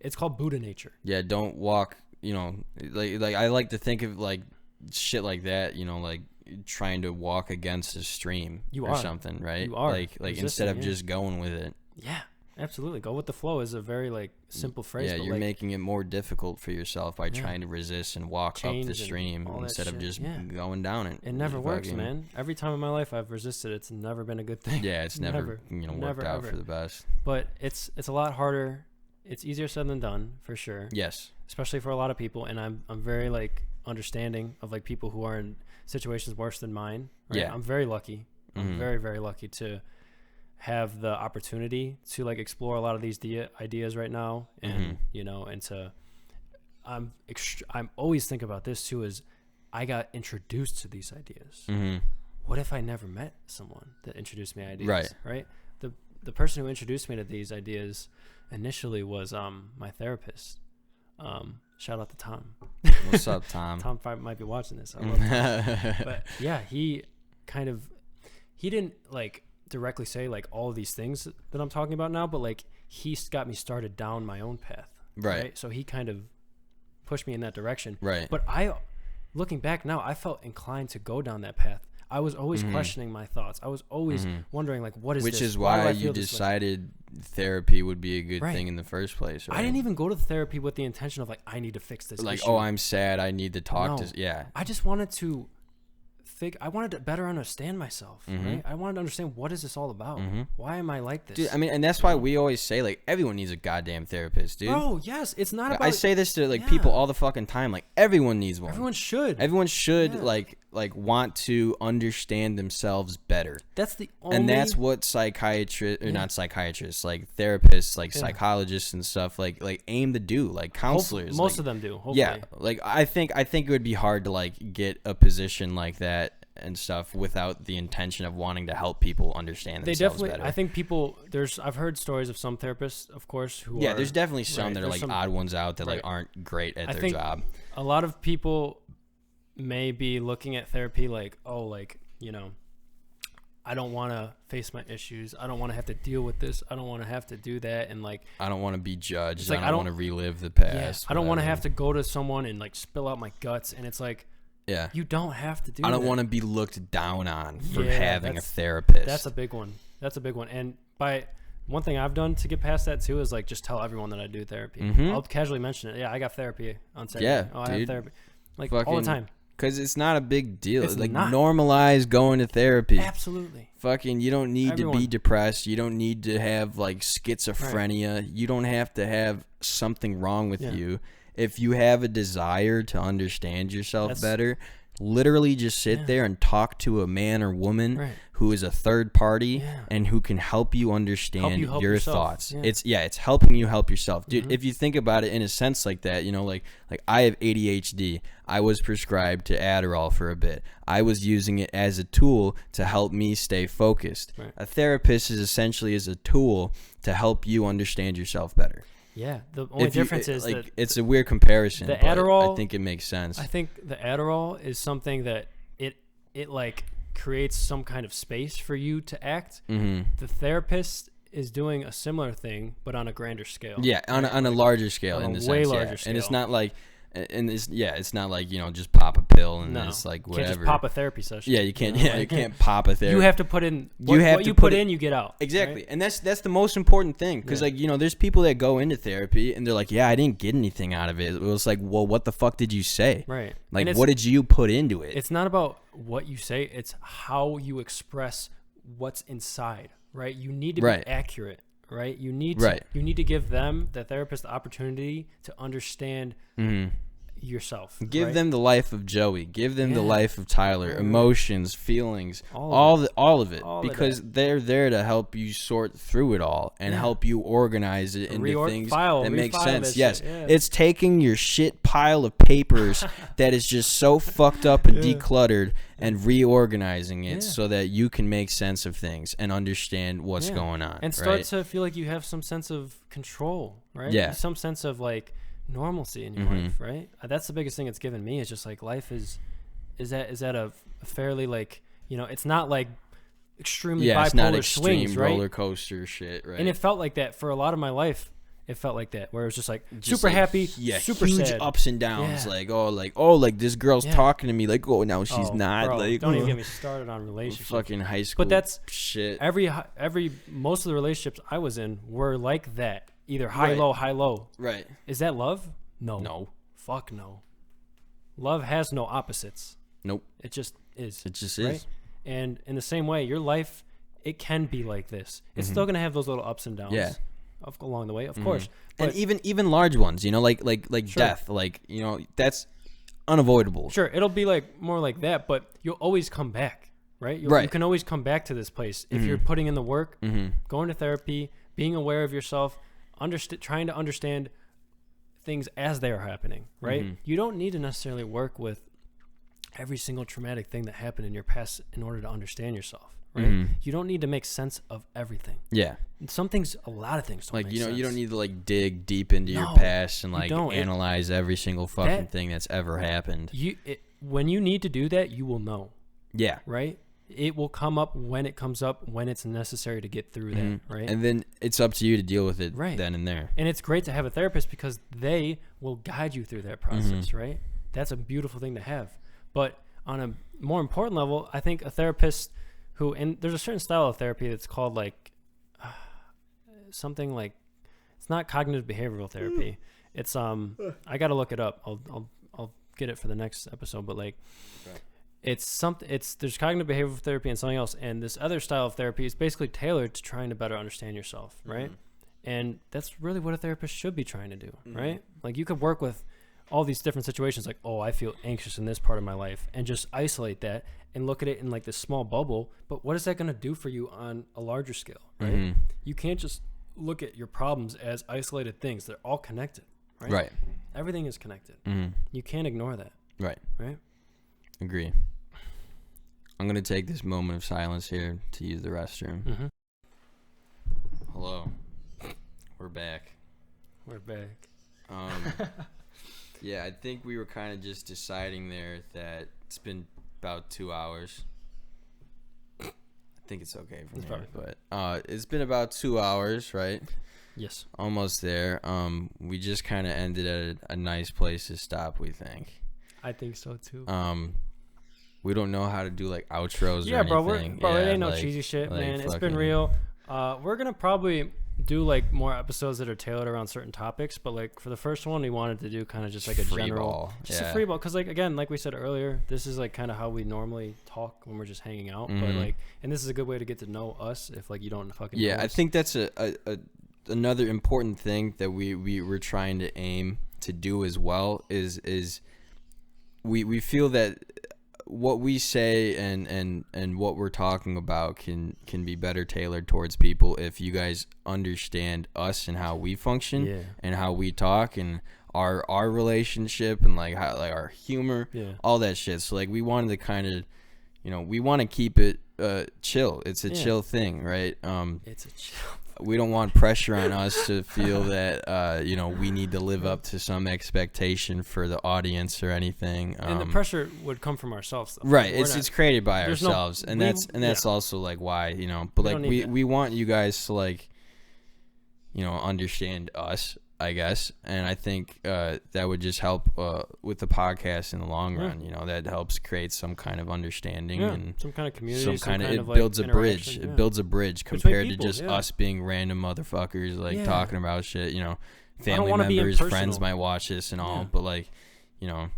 it's called Buddha nature. Yeah, don't walk, like I like to think of like shit like that, like trying to walk against a stream something, right? You are. Like instead of just going with it. Yeah. Absolutely. Go with the flow is a very like simple phrase. Yeah, but you're making it more difficult for yourself by trying to resist and walk up the stream instead of just going down it. It never works, man. Every time in my life I've resisted, it's never been a good thing. Yeah, it's never worked out ever. For the best. But it's a lot harder. It's easier said than done, for sure. Yes. Especially for a lot of people, and I'm very like understanding of like people who are in situations worse than mine. Right? Yeah. I'm very lucky. Mm-hmm. I'm very, very lucky to have the opportunity to like explore a lot of these ideas right now, and and to I'm always think about this too, is I got introduced to these ideas. Mm-hmm. What if I never met someone that introduced me to ideas? Right. The person who introduced me to these ideas initially was my therapist. Shout out to Tom. What's up, Tom? Tom might be watching this. I love Tom. But yeah, he didn't like directly say like all of these things that I'm talking about now, but like he got me started down my own path. Right. So he kind of pushed me in that direction. Right. But looking back now, I felt inclined to go down that path. I was always questioning my thoughts. I was always wondering like, what is this? Which is why you decided therapy would be a good thing in the first place. Right? I didn't even go to therapy with the intention of like, I need to fix this like, issue. oh, I'm sad, I need to talk to. Yeah. I just wanted to I wanted to better understand myself. Right? I wanted to understand, what is this all about? Why am I like this? Dude, I mean, and that's why we always say like everyone needs a goddamn therapist, dude. Bro, yes, it's not about. I say this to like people all the fucking time. Like everyone needs one. Everyone should. Everyone should like want to understand themselves better. That's the only. And that's what psychiatrists or not psychiatrists, like therapists, like psychologists and stuff like aim to do. Like counselors, most of them do. Hopefully. Yeah, like I think it would be hard to like get a position like that and stuff without the intention of wanting to help people understand themselves better. I think I've heard stories of some therapists, of course, who are, there's definitely some that are like odd ones out that like aren't great at their job. A lot of people may be looking at therapy like, oh, like, I don't want to face my issues. I don't want to have to deal with this. I don't want to have to do that. And like, I don't want to be judged. Like, I don't want to relive the past. I don't want to have to go to someone and like spill out my guts. And it's like, yeah, you don't have to do that. I don't want to be looked down on for having a therapist. That's a big one. And one thing I've done to get past that too is like just tell everyone that I do therapy. I'll casually mention it. Yeah, I got therapy on Saturday. Yeah, I have therapy. Like all the time. Because it's not a big deal. It's like not. Normalize going to therapy. Absolutely. Fucking, you don't need to be depressed. You don't need to have like schizophrenia. Right. You don't have to have something wrong with you. If you have a desire to understand yourself better, literally just sit there and talk to a man or woman who is a third party and who can help you understand your thoughts. It's helping you help yourself. Dude, if you think about it in a sense like that, like I have ADHD. I was prescribed to Adderall for a bit. I was using it as a tool to help me stay focused. Right. A therapist is essentially a tool to help you understand yourself better. Yeah, the only difference is like, that it's a weird comparison. The Adderall, I think it makes sense. I think the Adderall is something that it like creates some kind of space for you to act. The therapist is doing a similar thing, but on a grander scale. Yeah, on a larger scale, in the sense, way larger scale. And it's not like. And it's not like just pop a pill and it's like whatever. You can't just pop a therapy session. Yeah, you can't. You can't pop a therapy. You have to put in what you put in, you get out. Exactly, right? and that's the most important thing because like there's people that go into therapy and they're like, yeah, I didn't get anything out of it. It was like, well, what the fuck did you say? Right. Like, what did you put into it? It's not about what you say; it's how you express what's inside. Right. You need to be accurate. Right. You need to give them, the therapist, the opportunity to understand. yourself. Give right? them the life of Joey. Give them the life of Tyler. Right. Emotions, feelings, all of it, because they're there to help you sort through it all and help you organize it into things that make sense. Yes, it's taking your shit pile of papers that is just so fucked up and decluttered and reorganizing it so that you can make sense of things and understand what's going on. And start to feel like you have some sense of control, right? Yeah. Some sense of like normalcy in your life, right? That's the biggest thing it's given me is just like life is that a fairly like, you know, it's not like extremely bipolar it's not extreme swings, right? roller coaster shit, right? And it felt like that for a lot of my life. It felt like that, where it was just like super happy, super huge sad. ups and downs, like this girl's talking to me, like now she's not, bro, like don't even get me started on relationships. Fucking high school, but that's shit. Every most of the relationships I was in were like that, either high low. Right? Is that love? No. Fuck no. Love has no opposites. Nope. It just is. It just right? is. And in the same way, your life, it can be like this. It's still gonna have those little ups and downs. Yeah. Along the way, of course, but and even large ones, you know, like death, like, you know, that's unavoidable. Sure, it'll be like more like that, but you'll always come back, right? You can always come back to this place if you're putting in the work, going to therapy, being aware of yourself, trying to understand things as they are happening, right? You don't need to necessarily work with every single traumatic thing that happened in your past in order to understand yourself. Right? You don't need to make sense of everything. Yeah. A lot of things don't like, make you know, sense. you don't need to like dig deep into your past and like analyze every single fucking thing that's ever happened. When you need to do that, you will know. Yeah. Right? It will come up when it comes up, when it's necessary to get through that, right? And then it's up to you to deal with it then and there. And it's great to have a therapist because they will guide you through that process, right? That's a beautiful thing to have. But on a more important level, I think a therapist and there's a certain style of therapy that's called like something like, it's not cognitive behavioral therapy. It's I gotta look it up. I'll get it for the next episode. But like, there's cognitive behavioral therapy and something else, and this other style of therapy is basically tailored to trying to better understand yourself, right? And that's really what a therapist should be trying to do, right? Like, you could work with all these different situations, like, oh, I feel anxious in this part of my life, and just isolate that and look at it in like this small bubble. But what is that going to do for you on a larger scale, right? You can't just look at your problems as isolated things. They're all connected, right? Right. Everything is connected. You can't ignore that. Right. Right. Agree. I'm going to take this moment of silence here to use the restroom. Hello. We're back. We're back. Yeah, I think we were kind of just deciding there that it's been about 2 hours. I think it's okay from here, but it's been about 2 hours, right? Yes. Almost there. We just kind of ended at a nice place to stop, we think. I think so too. We don't know how to do like outros or anything. Bro, it ain't no cheesy shit, man. It's been real. We're gonna probably do like more episodes that are tailored around certain topics, but like for the first one, we wanted to do kind of just like a general, a free ball, because like, again, like we said earlier, this is like kind of how we normally talk when we're just hanging out. But like, and this is a good way to get to know us if like you don't fucking know us. I think that's another important thing that we were trying to aim to do as well is we feel that what we say and what we're talking about can be better tailored towards people if you guys understand us and how we function and how we talk and our relationship and like how like our humor, all that shit. So like we wanted to kind of, you know, we want to keep it chill. It's a chill thing, right? It's a chill. We don't want pressure on us to feel that you know, we need to live up to some expectation for the audience or anything. And the pressure would come from ourselves, though. Right? It's created by ourselves, and that's also like why, you know. But like we want you guys to like, you know, understand us, I guess, and I think that would just help with the podcast in the long run. You know, that helps create some kind of understanding and some kind of community. It builds a bridge. It builds a bridge compared to just us being random motherfuckers like talking about shit. You know, family members, friends might watch this and all, but like, you know,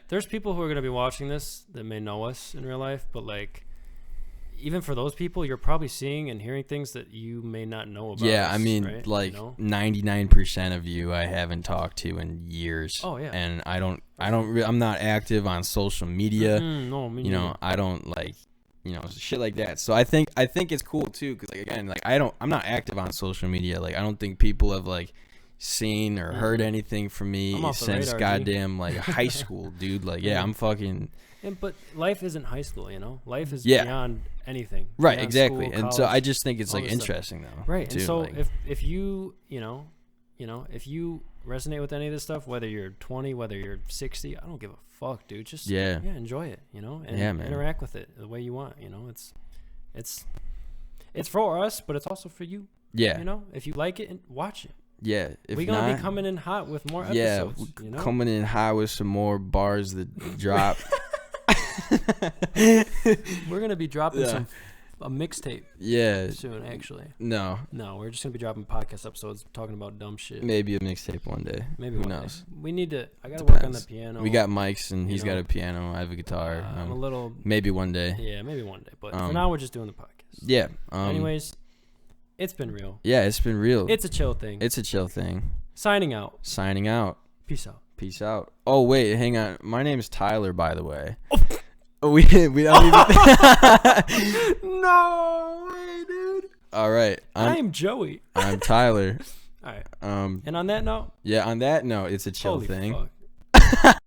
there's people who are gonna be watching this that may know us in real life, but like, even for those people, you're probably seeing and hearing things that you may not know about. Yeah, I mean, right? like, you know? 99% of you I haven't talked to in years. Oh yeah. And I'm not active on social media. No, me you know, neither. I don't like, you know, shit like that. So I think it's cool too, because, like, again, like, I'm not active on social media. Like, I don't think people have, like, seen or heard anything from me since goddamn like high school, dude. Like, yeah, I'm fucking. But life isn't high school, you know. Life is beyond anything. Right, beyond exactly. school, and college, so I just think it's like interesting stuff. though. Right. Too, and so like, if you if you resonate with any of this stuff, whether you're 20, whether you're 60, I don't give a fuck, dude. Just enjoy it, you know, and interact with it the way you want, you know. It's for us, but it's also for you. Yeah. You know, if you like it, watch it. Yeah, if we're gonna be coming in hot with more episodes. Yeah, you know? Coming in hot with some more bars that drop. We're gonna be dropping a mixtape. Yeah. Soon, actually. No, we're just gonna be dropping podcast episodes talking about dumb shit. Maybe a mixtape one day. Maybe who one knows? Day. We need to. I gotta work on the piano. We got mics, and he's got a piano. I have a guitar. I'm a little. Maybe one day. Yeah, maybe one day. But for now, we're just doing the podcast. Yeah. Anyways, it's been real. Yeah, it's been real. It's a chill thing. It's a chill thing. Signing out. Peace out. Peace out. Oh wait, hang on. My name's Tyler, by the way. We don't even. No way, dude. All right. I'm Joey. I'm Tyler. All right. And on that note. Yeah, on that note, it's a chill thing. Fuck.